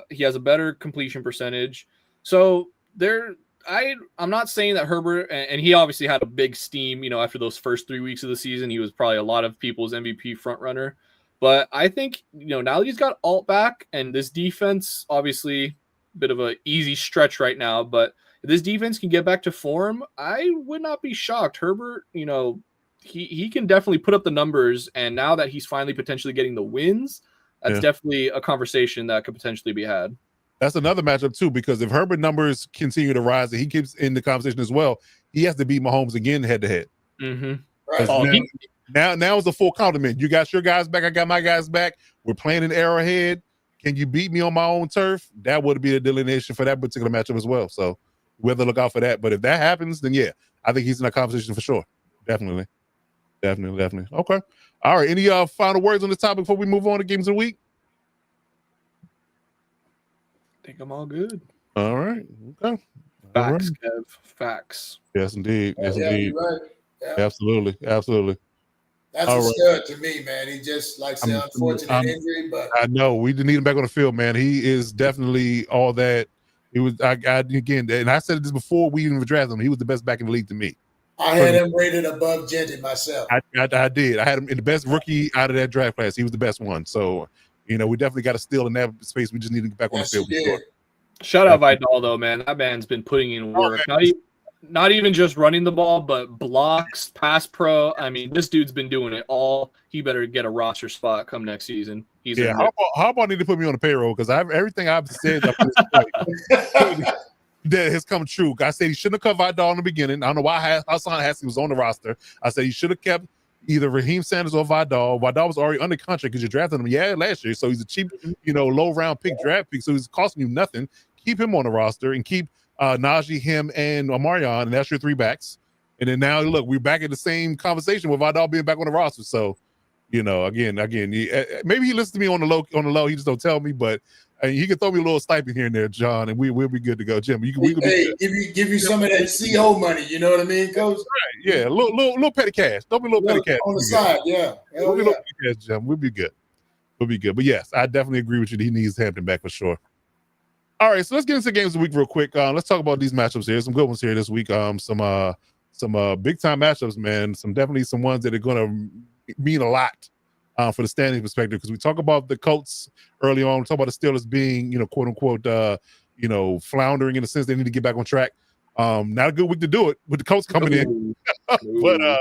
He has a better completion percentage. So I'm not saying that Herbert, and he obviously had a big steam, after those first 3 weeks of the season. He was probably a lot of people's MVP front runner. But I think, now that he's got Alt back, and this defense, obviously a bit of an easy stretch right now, but if this defense can get back to form, I would not be shocked. Herbert, he can definitely put up the numbers, and now that he's finally potentially getting the wins, that's definitely a conversation that could potentially be had. That's another matchup too, because if Herbert numbers continue to rise and he keeps in the conversation as well, he has to beat Mahomes again head to head. Right. Now it's a full compliment. You got your guys back. I got my guys back. We're playing an Arrowhead. Can you beat me on my own turf? That would be a delineation for that particular matchup as well. So we have to look out for that. But if that happens, then yeah, I think he's in that conversation for sure. Definitely. Okay. All right. Any final words on this topic before we move on to games of the week? I think I'm all good. All right. Okay. Facts, Kev. Facts. Yes, indeed. Indeed. Right. Yeah. Absolutely. That's a stud to me, man. He just unfortunate injury, but I know we didn't need him back on the field, man. He is definitely all that. He was. I again, and I said this before we even drafted him. He was the best back in the league to me. I had him rated above Genty myself. I did. I had him in the best rookie out of that draft class. He was the best one. So we definitely got a steal in that space. We just need to get back on the field. Shout out Vidal though, man. That man's been putting in work. Not even just running the ball, but blocks, pass pro. I mean, this dude's been doing it all. He better get a roster spot come next season. How about I need to put me on the payroll? Because everything I've said up to this point that has come true. I said he shouldn't have cut Vidal in the beginning. I don't know why Hassan Haskins was on the roster. I said he should have kept either Raheem Sanders or Vidal. Vidal was already under contract because you drafted him, last year. So he's a cheap, low round draft pick. So he's costing you nothing. Keep him on the roster and keep Najee, him, and Omarion, and that's your three backs. And then now, look, we're back in the same conversation with Vidal being back on the roster. So, again, maybe he listens to me on the low. He just don't tell me, but he can throw me a little stipend here and there, John, and we'll be good to go. Jim, give you some of that CO money. You know what I mean, Coach? Right, yeah, a little petty cash. Don't be a little petty cash on the side, yeah. Don't be little petty cash, Jim. We'll be good. But yes, I definitely agree with you. He needs Hampton back for sure. All right, so let's get into games of the week real quick. Let's talk about these matchups here. Some good ones here this week. Some big time matchups, man. Definitely some ones that are going to mean a lot for the standing perspective. Because we talk about the Colts early on. We talk about the Steelers being, quote unquote, floundering in the sense they need to get back on track. Not a good week to do it with the Colts coming in, but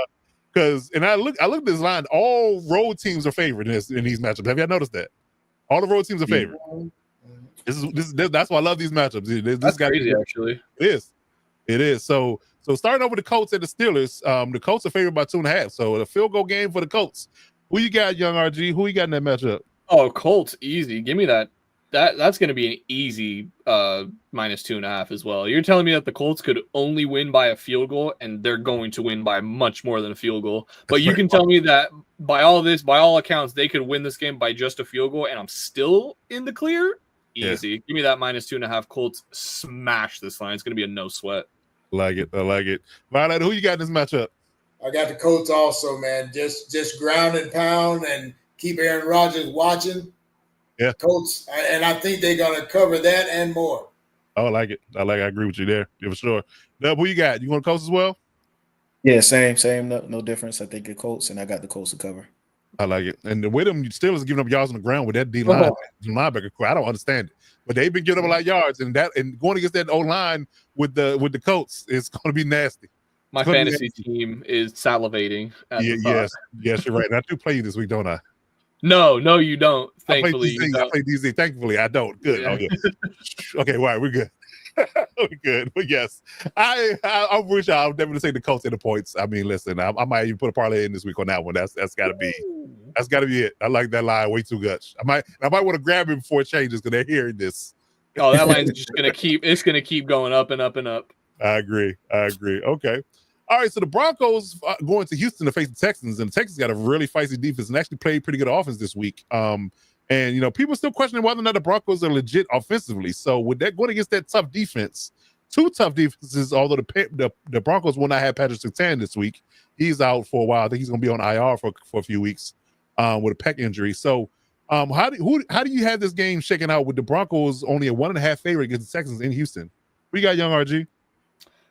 because I look at this line. All road teams are favored in these matchups. Have y'all noticed that? All the road teams are favored. That's why I love these matchups. That's crazy, actually. It is. So starting over the Colts and the Steelers, the Colts are favored by 2.5. So a field goal game for the Colts. Who you got, young RG? Who you got in that matchup? Oh, Colts, easy. Give me that. That's going to be an easy -2.5 as well. You're telling me that the Colts could only win by a field goal, and they're going to win by much more than a field goal. But you can tell me that by all accounts, they could win this game by just a field goal, and I'm still in the clear. Easy. Yeah. Give me that -2.5. Colts smash this line. It's going to be a no sweat. I like it. Violet, who you got in this matchup? I got the Colts also, man. Just ground and pound and keep Aaron Rodgers watching. Yeah. Colts, and I think they're going to cover that and more. Oh, I like it. I agree with you there. Yeah, for sure. Dub, who you got? You want Colts as well? Yeah, same. No difference. I think the Colts, and I got the Colts to cover. I like it. And the way them Steelers giving up yards on the ground with that D line, linebacker core, I don't understand it. But they've been giving up a lot of yards, and going against that O line with the Colts is going to be nasty. My Let me fantasy ask you- team is salivating at Yeah, the thought. yes, you're right. And I do play you this week, don't I? No, you don't. I play Thankfully, you DZ. I don't. play DZ. Thankfully, I don't. Good. Yeah. Okay. Okay. All right. We're good. We're good. But yes, I wish I would definitely take the Colts in the points. I mean, listen, I might even put a parlay in this week on that one. That's got to be. That's got to be it. I like that line way too much. I might want to grab it before it changes because they're hearing this. Oh, that line's just gonna keep. It's gonna keep going up and up and up. I agree. Okay. All right. So the Broncos are going to Houston to face the Texans, and the Texans got a really feisty defense and actually played pretty good offense this week. And people are still questioning whether or not the Broncos are legit offensively. So with that going against that tough defense, two tough defenses. Although the Broncos will not have Patrick Surtain this week, he's out for a while. I think he's going to be on IR for a few weeks with a pec injury. So. How do you have this game shaking out with the Broncos only a 1.5 favorite against the Texans in Houston? We got young RG.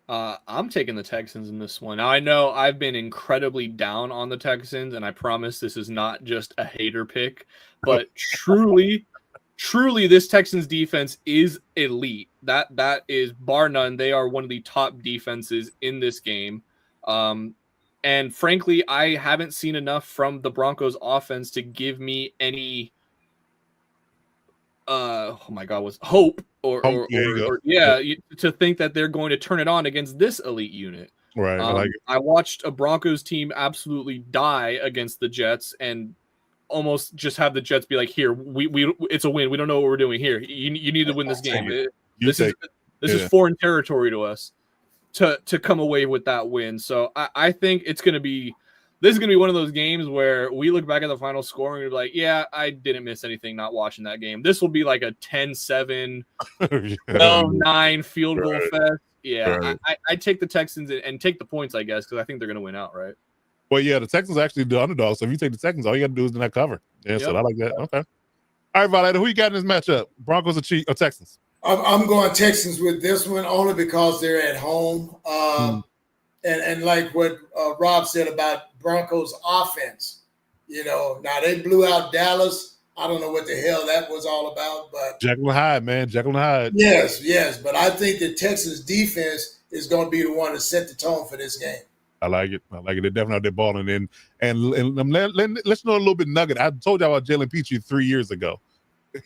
I'm taking the Texans in this one. Now, I know I've been incredibly down on the Texans, and I promise this is not just a hater pick, but truly, this Texans defense is elite. That is bar none. They are one of the top defenses in this game. And frankly, I haven't seen enough from the Broncos offense to give me any hope to think that they're going to turn it on against this elite unit. Right. I like it. I watched a Broncos team absolutely die against the Jets and almost just have the Jets be like, here, we it's a win. We don't know what we're doing here. You need to win this game. This is foreign territory to us. To come away with that win. So I think this is going to be one of those games where we look back at the final score and we're like, yeah, I didn't miss anything not watching that game. This will be like a 10-7, 12-9 field goal fest. Yeah, right. I take the Texans and take the points, I guess, because I think they're going to win outright. Well, yeah, the Texans are actually the underdog. So if you take the Texans, all you got to do is not cover. Yeah, so I like that. Okay. All right, Valetta, who you got in this matchup? Broncos or Texans? I'm going Texans with this one only because they're at home. And like what Rob said about Broncos offense, now they blew out Dallas. I don't know what the hell that was all about, but Jekyll and Hyde, man. Jekyll and Hyde. Yes. But I think the Texans defense is going to be the one to set the tone for this game. I like it. They're definitely out there balling in. And let's know a little bit nugget. I told y'all about Jalen Petrie 3 years ago.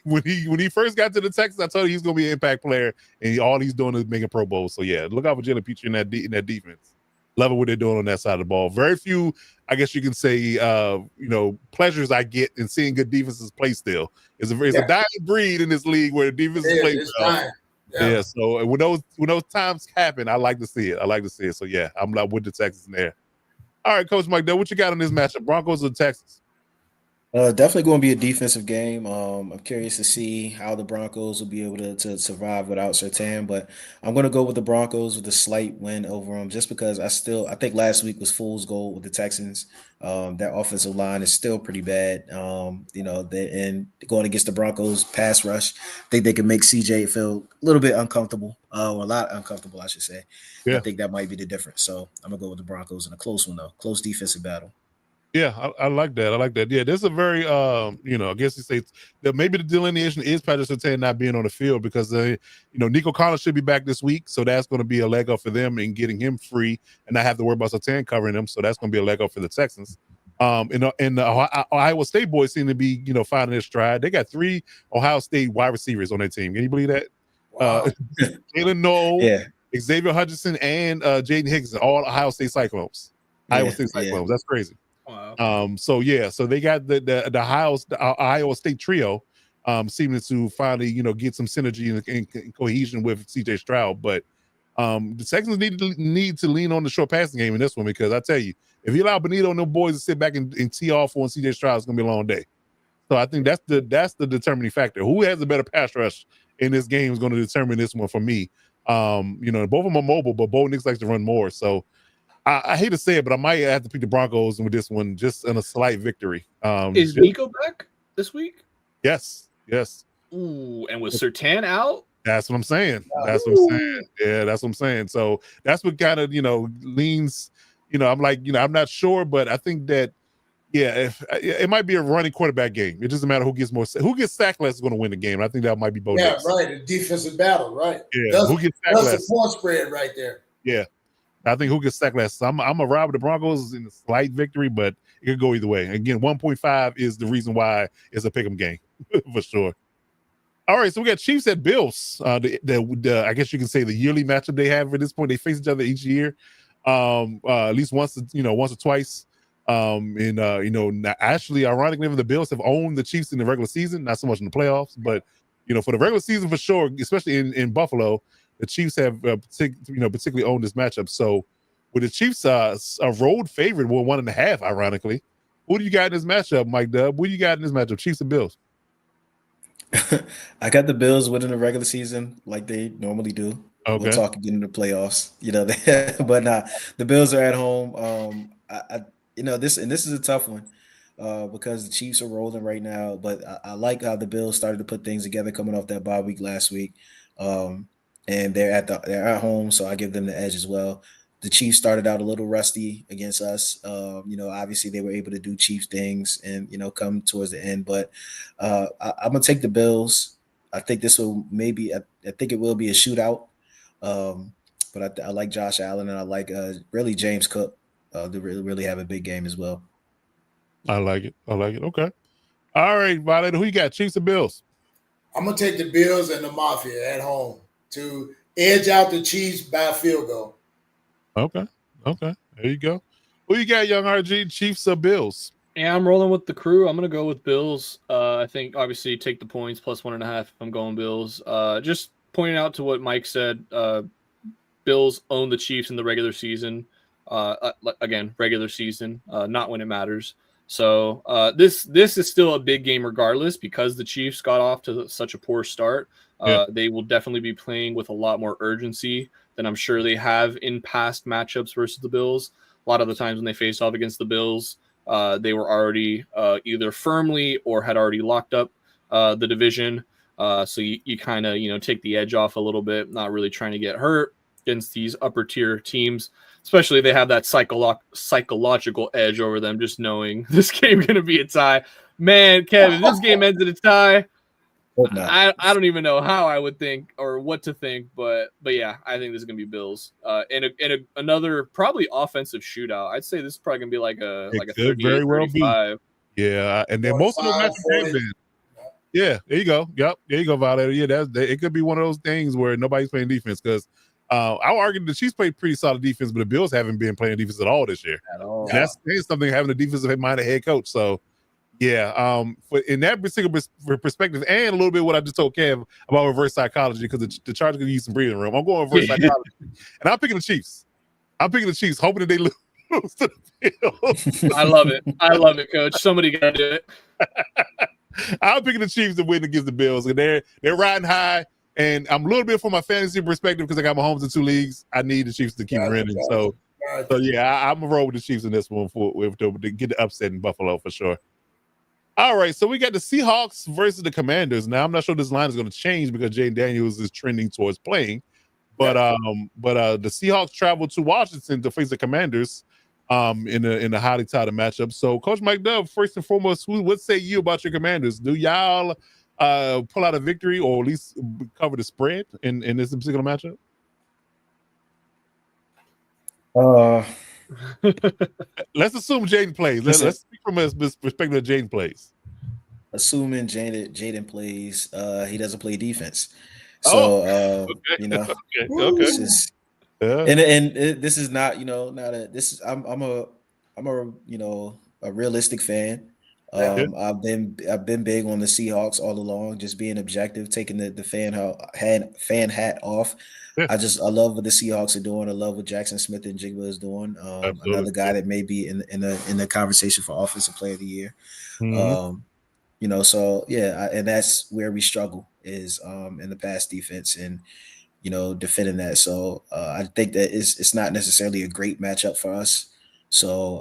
When he first got to the Texans, I told you he's going to be an impact player, and all he's doing is making Pro Bowls. So yeah, look out for Jalen Petrie in that defense. Love what they're doing on that side of the ball. Very few, I guess you can say, pleasures I get in seeing good defenses play. Still, it's a dying breed in this league where the defenses play well. Yeah. So when those times happen, I like to see it. So yeah, I'm with the Texans in there. All right, Coach Mike, what you got in this matchup? Broncos or Texans? Definitely going to be a defensive game. I'm curious to see how the Broncos will be able to survive without Surtain, but I'm going to go with the Broncos with a slight win over them just because I think last week was fool's gold with the Texans. Their offensive line is still pretty bad. And going against the Broncos pass rush, I think they can make CJ feel a little bit uncomfortable, or a lot uncomfortable, I should say. Yeah. I think that might be the difference. So I'm going to go with the Broncos in a close one, though. Close defensive battle. Yeah, I like that. Yeah, this is a very, I guess you say that maybe the delineation is Patrick Surtain not being on the field because, Nico Collins should be back this week. So that's going to be a leg up for them in getting him free and not have to worry about Surtain covering him. So that's going to be a leg up for the Texans. And the Iowa State boys seem to be, finding their stride. They got 3 Ohio State wide receivers on their team. Can you believe that? Wow. Jalen Noel, Xavier Hutchinson, and Jaden Higginson, all Ohio State Cyclones. Iowa State Cyclones. That's crazy. Wow. So they got the Iowa State trio seeming to finally, get some synergy and cohesion with CJ Stroud. But the Texans need to lean on the short passing game in this one because I tell you, if you allow Benito and them boys to sit back and tee off on CJ Stroud, it's gonna be a long day. So I think that's the determining factor. Who has a better pass rush in this game is going to determine this one for me. Both of them are mobile, but Bo Nix likes to run more. So I hate to say it, but I might have to pick the Broncos with this one just in a slight victory. Is Nico back this week? Yes. Ooh, and was Surtain out? That's what I'm saying. Yeah, that's what I'm saying. So that's what kind of, leans, I'm like, I'm not sure, but I think that, if it might be a running quarterback game. It doesn't matter who gets sacked less is going to win the game. I think that might be Bo Nix. Right. A defensive battle, right? Yeah. Who gets sacked less? That's the point spread right there. Yeah. I think who gets sacked less. So I'm a ride with the Broncos in a slight victory, but it could go either way. Again, 1.5 is the reason why it's a pick'em game for sure. All right, so we got Chiefs at Bills. I guess you can say the yearly matchup they have at this point. They face each other each year, at least once or twice. Actually, ironically, the Bills have owned the Chiefs in the regular season, not so much in the playoffs, but for the regular season for sure, especially in Buffalo, the Chiefs have particularly owned this matchup. So, with the Chiefs a road favorite, 1.5, ironically, who do you got in this matchup, Mike Dub? Who do you got in this matchup, Chiefs and Bills? I got the Bills winning the regular season like they normally do. Okay. We'll talk again in the playoffs, but the Bills are at home. This is a tough one because the Chiefs are rolling right now, but I like how the Bills started to put things together coming off that bye week last week. And they're at home, so I give them the edge as well. The Chiefs started out a little rusty against us. Obviously they were able to do Chiefs things and, come towards the end, but I'm going to take the Bills. I think this will I think it will be a shootout. But I like Josh Allen and I like really James Cook to really have a big game as well. I like it. Okay. All right, Violet, who you got, Chiefs or Bills? I'm going to take the Bills and the Mafia at home to edge out the Chiefs by a field goal. Okay. There you go. Who you got, young RG? Chiefs or Bills? Yeah, I'm rolling with the crew. I'm going to go with Bills. I think obviously take the points plus 1.5 if I'm going Bills. Just pointing out to what Mike said, Bills own the Chiefs in the regular season. Again, regular season, not when it matters. So this is still a big game regardless because the Chiefs got off to such a poor start. They will definitely be playing with a lot more urgency than I'm sure they have in past matchups versus the Bills. A lot of the times when they faced off against the Bills, they were already either firmly or had already locked up the division. So you kind of, take the edge off a little bit, not really trying to get hurt against these upper tier teams, especially they have that psychological edge over them, just knowing this game going to be a tie. Man, Kevin, this game ends in a tie. I don't even know how I would think or what to think, but yeah, I think this is gonna be Bills. Another probably offensive shootout. I'd say this is probably gonna be like a 38-35. Yeah, and then most of the matches have been. Yeah, there you go. Yep, there you go, Violet. Yeah, it could be one of those things where nobody's playing defense because I'll argue the Chiefs played pretty solid defense, but the Bills haven't been playing defense at all this year. At all. That's something having a defensive minded head coach. So. Yeah, in that particular perspective, and a little bit what I just told Kev about reverse psychology, because the Chargers could use some breathing room. I'm going reverse psychology, and I'm picking the Chiefs. Hoping that they lose to the Bills. I love it, Coach. Somebody got to do it. I'm picking the Chiefs to win against the Bills, and they're riding high. And I'm a little bit from my fantasy perspective because I got my homes in 2 leagues. I need the Chiefs to keep winning. So yeah, I'm gonna roll with the Chiefs in this one to get the upset in Buffalo for sure. All right, so we got the Seahawks versus the Commanders. Now, I'm not sure this line is going to change because Jaden Daniels is trending towards playing, but the Seahawks travel to Washington to face the Commanders in a highly touted matchup. So, Coach Mike Dub, first and foremost, what say you about your Commanders? Do y'all pull out a victory or at least cover the spread in this particular matchup? Let's assume Jaden plays. Let's speak from his perspective of Jaden plays. Assuming Jaden plays, he doesn't play defense. So okay. This is, and this is not I'm a realistic fan. I've been big on the Seahawks all along, just being objective, taking the fan hat off. I love what the Seahawks are doing. I love what Jackson Smith and Jigba is doing. Another guy that may be in the conversation for Offensive Player of the Year. Mm-hmm. So yeah, and that's where we struggle is in the pass defense and defending that. So I think that it's not necessarily a great matchup for us. So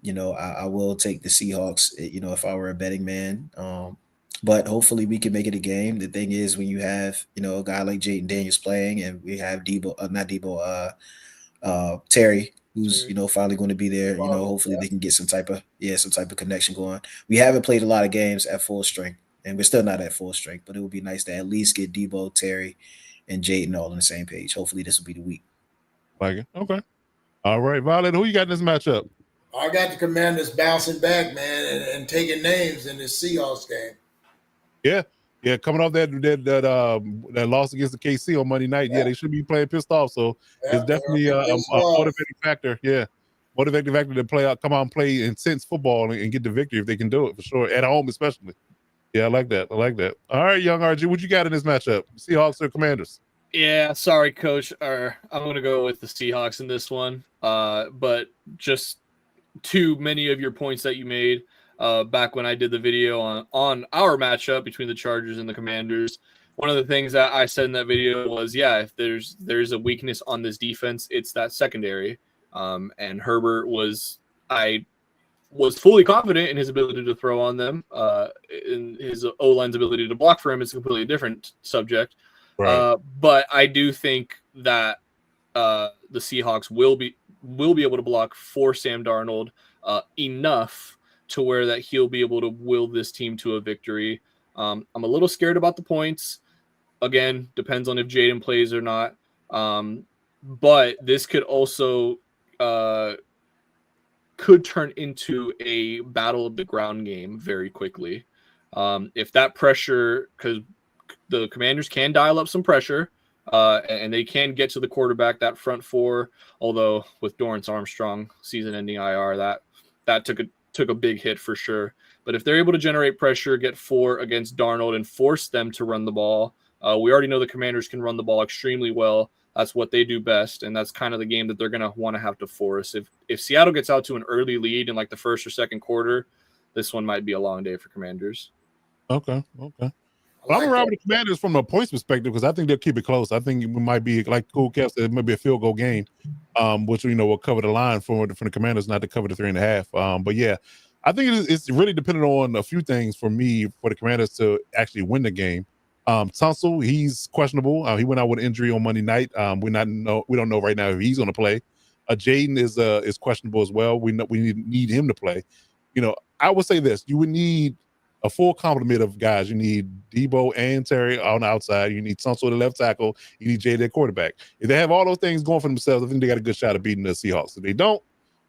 I will take the Seahawks. If I were a betting man. But hopefully we can make it a game. The thing is, when you have, a guy like Jaden Daniels playing and we have Terry, who's, finally going to be there, hopefully they can get some type of connection going. We haven't played a lot of games at full strength and we're still not at full strength, but it would be nice to at least get Debo, Terry, and Jaden all on the same page. Hopefully this will be the week. Like it. Okay. All right, Violet, who you got in this matchup? I got the Commanders bouncing back, man, and taking names in this Seahawks game. Yeah, coming off that loss against the KC on Monday night. Yeah, they should be playing pissed off. So it's definitely a motivating factor. Yeah, motivating factor to come out and play intense football and get the victory if they can do it for sure at home, especially. Yeah, I like that. All right, young RG, what you got in this matchup? Seahawks or Commanders? Yeah, sorry, Coach. I'm gonna go with the Seahawks in this one. But just too many of your points that you made back when I did the video on our matchup between the Chargers and the Commanders. One of the things that I said in that video was, yeah, if there's a weakness on this defense, it's that secondary. And Herbert I was fully confident in his ability to throw on them. In his O-line's ability to block for him is a completely different subject. Right. But I do think that the Seahawks will be able to block for Sam Darnold enough to where that he'll be able to will this team to a victory. I'm a little scared about the points. Again, depends on if Jaden plays or not. But this could also could turn into a battle of the ground game very quickly. If that pressure, because the Commanders can dial up some pressure, and they can get to the quarterback, that front four, although with Dorrance Armstrong season-ending IR, that took a big hit for sure. But if they're able to generate pressure, get 4 against Darnold, and force them to run the ball, we already know the Commanders can run the ball extremely well. That's what they do best, and that's kind of the game that they're going to want to have to force. If Seattle gets out to an early lead in like the first or second quarter, this one might be a long day for Commanders. Okay. Well, I'm around with the Commanders from a points perspective because I think they'll keep it close. I think it might be, like Cool Kev said, it might be a field goal game, which will cover the line for the Commanders not to cover the 3.5. But yeah, I think it's really dependent on a few things for me for the Commanders to actually win the game. Tunsil, he's questionable. He went out with an injury on Monday night. We don't know right now if he's going to play. Jaden is questionable as well. We need him to play. I would say this: you would need a full complement of guys. You need Debo and Terry on the outside. You need Tunsil, the left tackle. You need Jay, their quarterback. If they have all those things going for themselves, I think they got a good shot of beating the Seahawks. If they don't,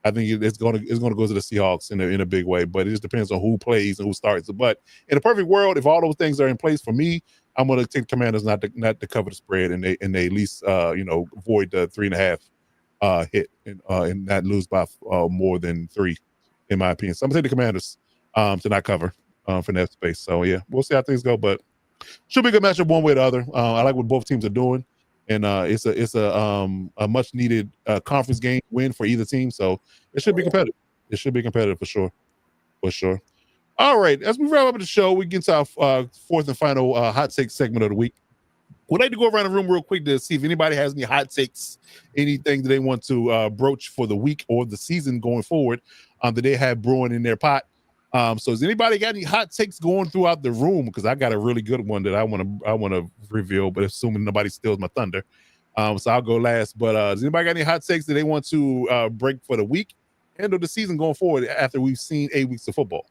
I think it's going to go to the Seahawks in a big way. But it just depends on who plays and who starts. But in a perfect world, if all those things are in place for me, I'm going to take Commanders not to cover the spread and they at least avoid the 3.5 hit and not lose by more than 3, in my opinion. So I'm going to take the Commanders to not cover. For that space. So yeah, we'll see how things go, but should be a good matchup one way or the other. I like what both teams are doing, and it's a much needed conference game win for either team. So it should be competitive. It should be competitive for sure. All right, as we wrap up the show, we get to our fourth and final hot take segment of the week. We'd like to go around the room real quick to see if anybody has any hot takes, anything that they want to broach for the week or the season going forward that they have brewing in their pot. So has anybody got any hot takes going throughout the room? Because I got a really good one that I want to reveal, but assuming nobody steals my thunder. So I'll go last. But does anybody got any hot takes that they want to break for the week and or the season going forward after we've seen 8 weeks of football?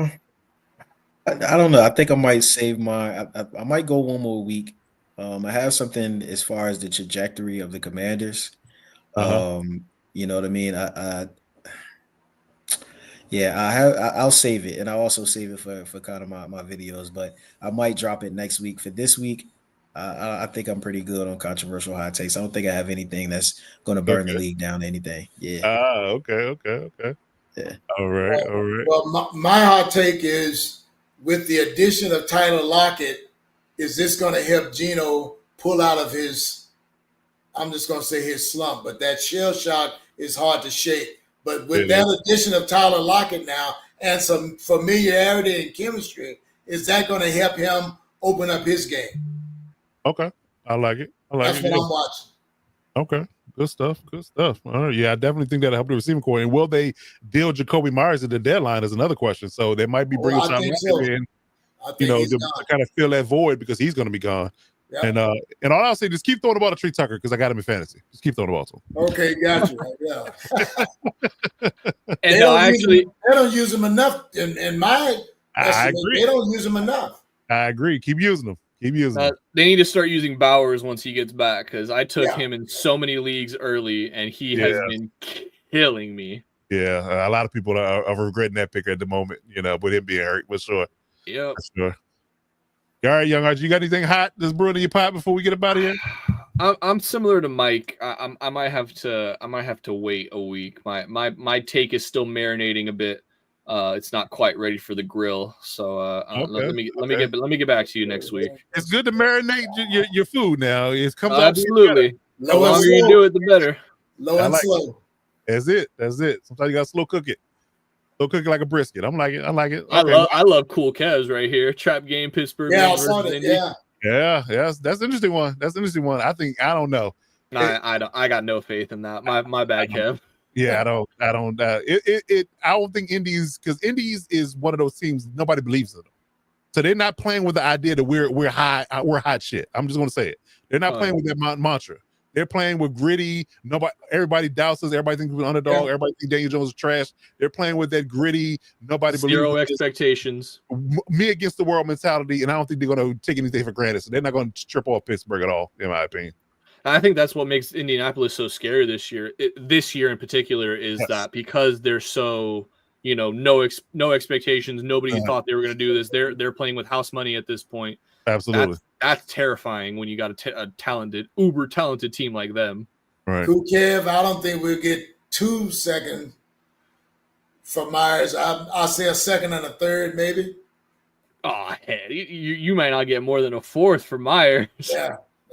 I don't know. I think I might save my. I might go one more week. I have something as far as the trajectory of the Commanders. You know what I mean? I'll save it, and I'll also save it for kind of my videos. But I might drop it next week. For this week, I think I'm pretty good on controversial hot takes. I don't think I have anything that's going to burn the league down to anything. Yeah. Okay. Yeah. All right. Well, my hot take is with the addition of Tyler Lockett, is this going to help Geno pull out of his, I'm just going to say his slump, but that shell shock is hard to shake. But with that addition of Tyler Lockett now and some familiarity and chemistry, is that going to help him open up his game? Okay. I like it. That's what I'm watching. Okay. Good stuff. All right. Yeah, I definitely think that'll help the receiving core. And will they deal Jacoby Myers at the deadline is another question. So they might be bringing Tyler Lockett in, to kind of fill that void because he's going to be gone. Yep. And all I'll say, just keep throwing the ball to Trey Tucker because I got him in fantasy. Just keep throwing the ball to him. Okay, got you. Yeah. And they don't use him enough. In my estimate, I agree. They don't use him enough. I agree. Keep using them. Keep using him. They need to start using Bowers once he gets back because I took Yeah. him in so many leagues early, and he has been killing me. Yeah, a lot of people are regretting that pick at the moment, with him being hurt, for sure. Yep. For sure. All right, young Arch, you got anything hot that's brewing in your pot before we get up out of here? I'm similar to Mike. I might have to wait a week. My take is still marinating a bit. It's not quite ready for the grill. So let me get back to you next week. It's good to marinate your food now. It comes out Absolutely. The Low and longer you slow. do it, the better. Low and slow. That's it. Sometimes you got to slow cook it. Slow cook it like a brisket. I like it. Okay. I love Cool Kevs right here. Trap game Pittsburgh. Yeah, I saw that. Yeah. Yeah, that's an interesting one. I don't know. I got no faith in that. My bad, Kev. Yeah, I don't. I don't think Indies, because Indies is one of those teams nobody believes in them. So they're not playing with the idea that we're hot shit. I'm just gonna say it. They're not playing with that mantra. They're playing with gritty. Everybody doubts us. Everybody thinks we're an underdog. Yeah. Everybody thinks Daniel Jones is trash. They're playing with that gritty. Nobody Zero believes expectations. me against the world mentality, and I don't think they're going to take anything for granted. So they're not going to trip off Pittsburgh at all, in my opinion. I think that's what makes Indianapolis so scary this year. This year in particular is that because they're so no expectations. Nobody thought they were going to do this. They're playing with house money at this point. Absolutely. That's terrifying when you got a talented, uber talented team like them. Right. Cool Kev, I don't think we'll get 2 seconds for Myers. I'll say a second and a third, maybe. Oh, heck, you might not get more than a fourth for Myers.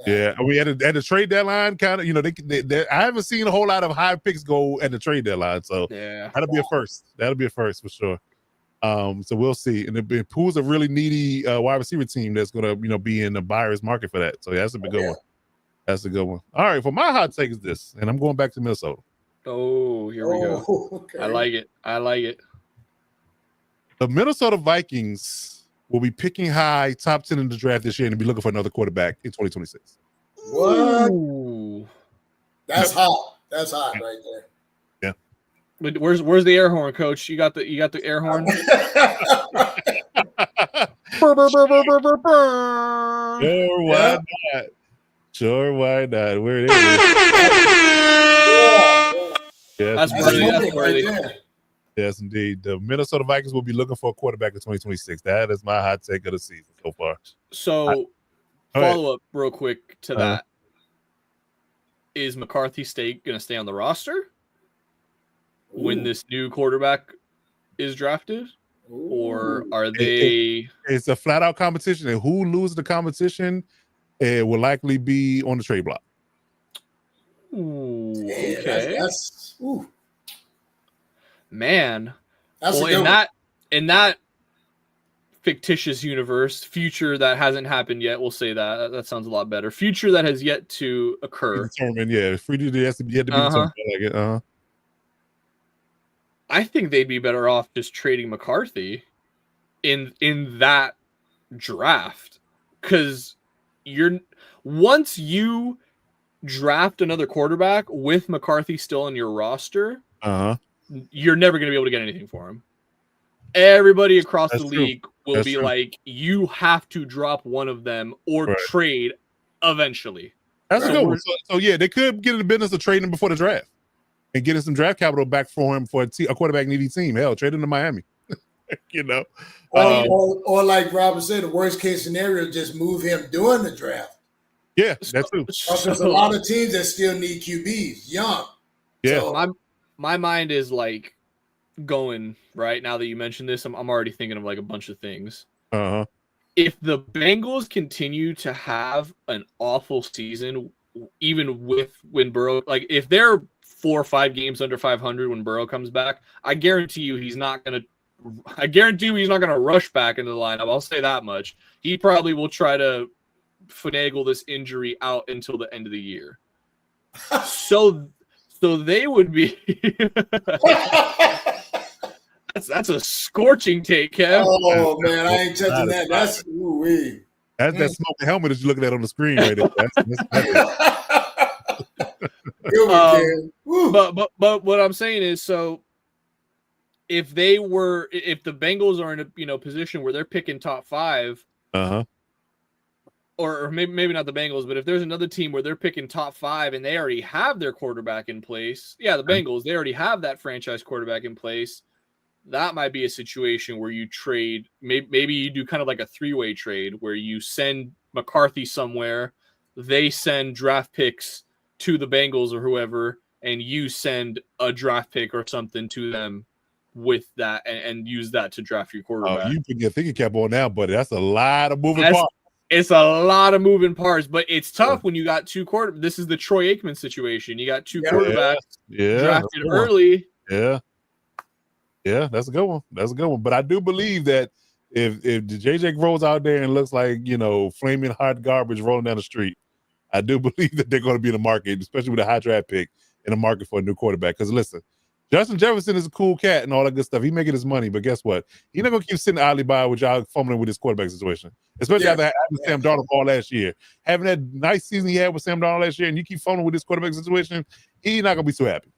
Yeah. We had the trade deadline kind of, they I haven't seen a whole lot of high picks go at the trade deadline. So that'll be a first. That'll be a first for sure. So we'll see. And the Pool's a really needy wide receiver team that's going to, be in the buyer's market for that. So that's a good one. That's a good one. All right. For my hot take is this, and I'm going back to Minnesota. Oh, here we go. Okay. I like it. The Minnesota Vikings will be picking high, top 10 in the draft this year, and be looking for another quarterback in 2026. What? Ooh. That's hot. That's hot right there. But where's the air horn, Coach? You got the air horn? Sure, why not? Where it is? That's worthy. Yes, indeed. The Minnesota Vikings will be looking for a quarterback in 2026. That is my hot take of the season so far. So, follow up real quick to that. Is McCarthy going to stay on the roster when this new quarterback is drafted? Or are they... It's a flat-out competition, and who loses the competition will likely be on the trade block. Ooh, okay. That's Man. That's in that fictitious universe, future that hasn't happened yet, we'll say that sounds a lot better. Future that has yet to occur. Determined, free to has to be determined. I think they'd be better off just trading McCarthy in that draft, because once you draft another quarterback with McCarthy still on your roster, you're never going to be able to get anything for him. Everybody across the league will be like, you have to drop one of them or trade eventually. That's a good one. So they could get in the business of trading him before the draft and getting some draft capital back for him for a quarterback needy team. Hell, trade him to Miami. Or like Robert said, the worst case scenario is just move him during the draft. Yeah, that's true. There's a lot of teams that still need QBs, young. Yeah. So, my mind is like going right now that you mentioned this. I'm already thinking of like a bunch of things. If the Bengals continue to have an awful season, even when Burrow, like if they're 4 or 5 games under 500 when Burrow comes back, I guarantee you he's not going to rush back into the lineup. I'll say that much. He probably will try to finagle this injury out until the end of the year. So they would be that's a scorching take, Kev. Oh man, I ain't touching that. That's ooh-wee. That's that smoking helmet that you're looking at on the screen right there. But what I'm saying is, so if the Bengals are in a position where they're picking top 5, or maybe not the Bengals, but if there's another team where they're picking top 5 and they already have their quarterback in place, the Bengals, they already have that franchise quarterback in place. That might be a situation where you trade. Maybe you do kind of like a 3-way trade where you send McCarthy somewhere, they send draft picks to the Bengals or whoever, and you send a draft pick or something to them with that and use that to draft your quarterback. You put your thinking cap on now, buddy. That's a lot of moving parts. It's a lot of moving parts, but it's tough when you got 2 quarterbacks. This is the Troy Aikman situation. You got 2 quarterbacks drafted early. Yeah, that's a good one. That's a good one. But I do believe that if the JJ rolls out there and looks like, flaming hot garbage rolling down the street, I do believe that they're going to be in the market, especially with a high draft pick, in the market for a new quarterback. Because listen, Justin Jefferson is a cool cat and all that good stuff. He making his money, but guess what? He's not going to keep sitting idly by with y'all fumbling with his quarterback situation, especially after having Sam Darnold all last year. Having that nice season he had with Sam Darnold last year, and you keep fumbling with this quarterback situation, he's not going to be so happy.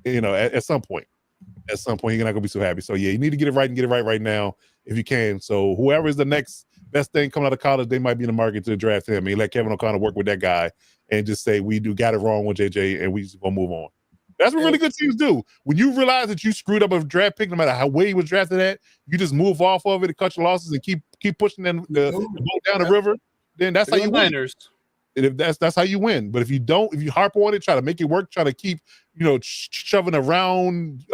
At some point. At some point, you're not going to be so happy. So, you need to get it right and get it right now if you can. So, whoever is the next best thing coming out of college, they might be in the market to draft him. And let Kevin O'Connor work with that guy and just say, we got it wrong with JJ, and we just going to move on. That's what really good teams do. When you realize that you screwed up a draft pick, no matter how way he was drafted at, you just move off of it and cut your losses and keep pushing the boat down the river. Then that's how you win. And if that's how you win. But if you harp on it, try to make it work, try to keep shoving around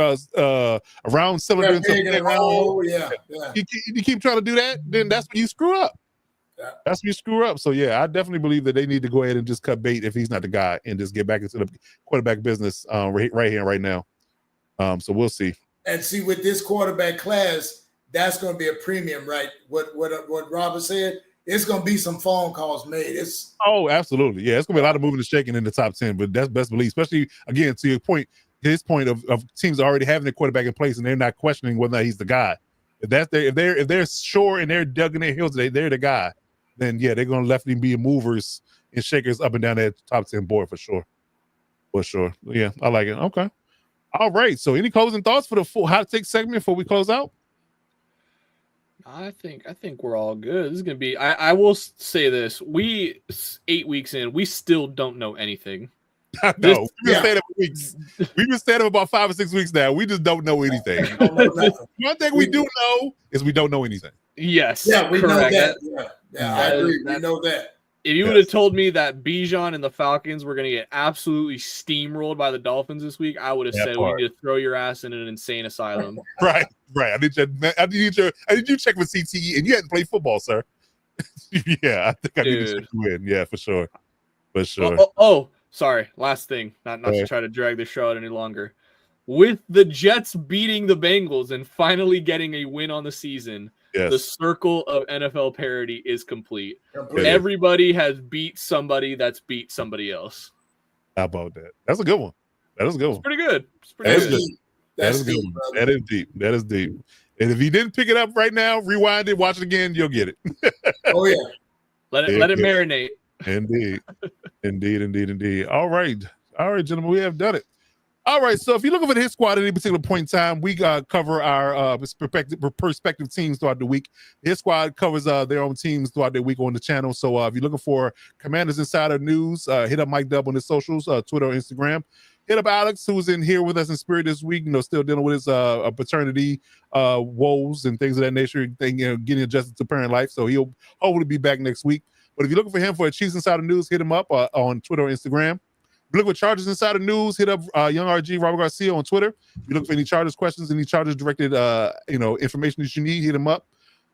cylinder you keep trying to do that, then that's when you screw up. Yeah. That's when you screw up. So I definitely believe that they need to go ahead and just cut bait if he's not the guy and just get back into the quarterback business right here and right now. So we'll see. And see, with this quarterback class, that's going to be a premium, right? What Robert said. It's going to be some phone calls made. Absolutely. Yeah, it's going to be a lot of moving and shaking in the top 10, but that's best believe, especially, again, to your point, his point of teams already having their quarterback in place and they're not questioning whether or not he's the guy. If they're sure and they're dug in their heels, they're the guy, then, they're going to definitely be movers and shakers up and down that top 10 board for sure. For sure. Yeah, I like it. Okay. All right. So any closing thoughts for the full hot take segment before we close out? I think we're all good. This is gonna be. I will say this: 8 weeks in, we still don't know anything. No, we've been saying it about 5 or 6 weeks now. We just don't know anything. One thing we do know is we don't know anything. Yes. Yeah, we know that. Yeah, I agree. We know that. If you would have told me that Bijan and the Falcons were going to get absolutely steamrolled by the Dolphins this week, I would have said we need to throw your ass in an insane asylum. Right. I need you check with CTE, and you hadn't played football, sir. I think I need to check you in. Yeah, for sure. For sure. Oh, sorry. Last thing, not to try to drag the show out any longer. With the Jets beating the Bengals and finally getting a win on the season, the circle of NFL parity is complete. Everybody has beat somebody that's beat somebody else. How about that? That's a good one. That is a good one. It's pretty good. That is a good one. That is deep. That is deep. And if you didn't pick it up right now, rewind it, watch it again, you'll get it. Oh, yeah. Let it marinate. Indeed. All right, gentlemen, we have done it. All right, so if you're looking for the hit squad at any particular point in time, we cover our perspective teams throughout the week. The hit squad covers their own teams throughout the week on the channel. So if you're looking for Commanders Insider News, hit up Mike Dub on his socials, Twitter or Instagram. Hit up Alex, who's in here with us in spirit this week, still dealing with his paternity woes and things of that nature, getting adjusted to parent life. So he'll hopefully be back next week. But if you're looking for him for a Chiefs Insider News, hit him up on Twitter or Instagram. If you look for Chargers Insider News, hit up Young RG, Robert Garcia on Twitter. If you look for any Chargers questions, any Chargers directed information that you need, hit him up.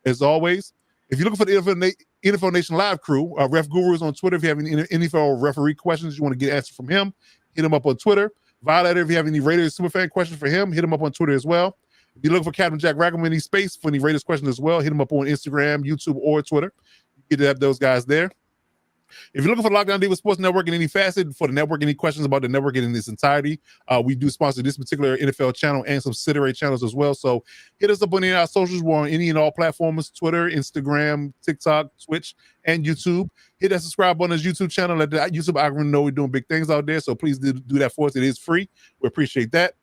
As always, if you're looking for the NFL Nation Live crew, Ref Guru is on Twitter. If you have any NFL referee questions you want to get answered from him, hit him up on Twitter. Violator, if you have any Raiders Superfan questions for him, hit him up on Twitter as well. If you're looking for Captain Jack Rackham in any space for any Raiders questions as well, hit him up on Instagram, YouTube, or Twitter. You get to have those guys there. If you're looking for the Lockdown Divas Sports Network in any facet, for the network, any questions about the network in its entirety, we do sponsor this particular NFL channel and subsidiary channels as well. So hit us up on any of our socials. We're on any and all platforms: Twitter, Instagram, TikTok, Twitch, and YouTube. Hit that subscribe button on his YouTube channel. Let the YouTube algorithm know we're doing big things out there. So please do that for us. It is free. We appreciate that.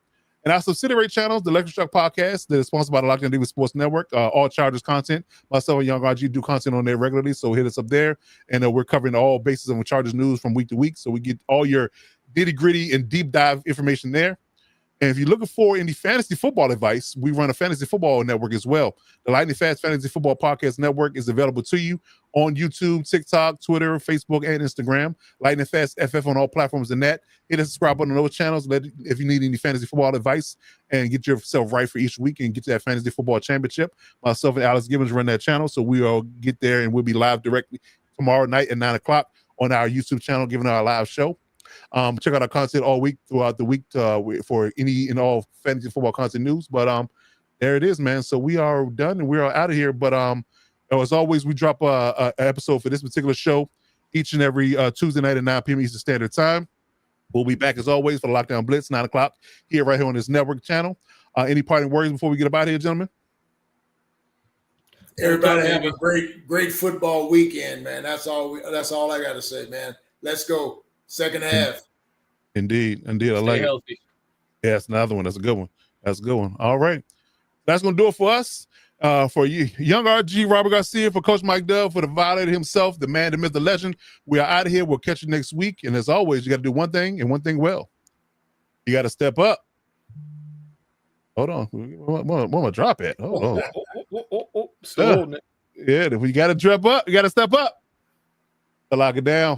And our subsidiary channels, the Electric Shock Podcast, that is sponsored by the Lockdown Divas Sports Network, all Chargers content. Myself and Young RG do content on there regularly, so hit us up there. And we're covering all bases on Chargers news from week to week, so we get all your nitty-gritty and deep dive information there. And if you're looking for any fantasy football advice, we run a fantasy football network as well. The Lightning Fast Fantasy Football Podcast Network is available to you on YouTube, TikTok, Twitter, Facebook, and Instagram. Lightning Fast FF on all platforms and that. Hit the subscribe button on those channels if you need any fantasy football advice and get yourself right for each week and get to that fantasy football championship. Myself and Alex Gibbons run that channel, so we'll get there and we'll be live directly tomorrow night at 9 o'clock on our YouTube channel, giving our live show. Check out our content all week throughout the week for any and all fantasy football content news. But there it is, man. So we are done and we are out of here. But as always, we drop a episode for this particular show each and every Tuesday night at 9 p.m. Eastern Standard Time. We'll be back as always for the Lockdown Blitz, 9 o'clock here right here on this network channel. Any parting words before we get up out of here, gentlemen? Everybody have a great football weekend, man. That's all I got to say, man. Let's go. Second half. Indeed. I Stay like healthy. it. Yeah, that's another one. That's a good one. All right. That's going to do it for us. For you, Young RG, Robert Garcia, for Coach Mike Dove, for the Violator himself, the man, the myth, the legend. We are out of here. We'll catch you next week. And as always, you got to do one thing and one thing well. You got to step up. Hold on. Where am I drop at? Hold on. Still holding it. Yeah, if we got to step up, you got to step up to lock it down.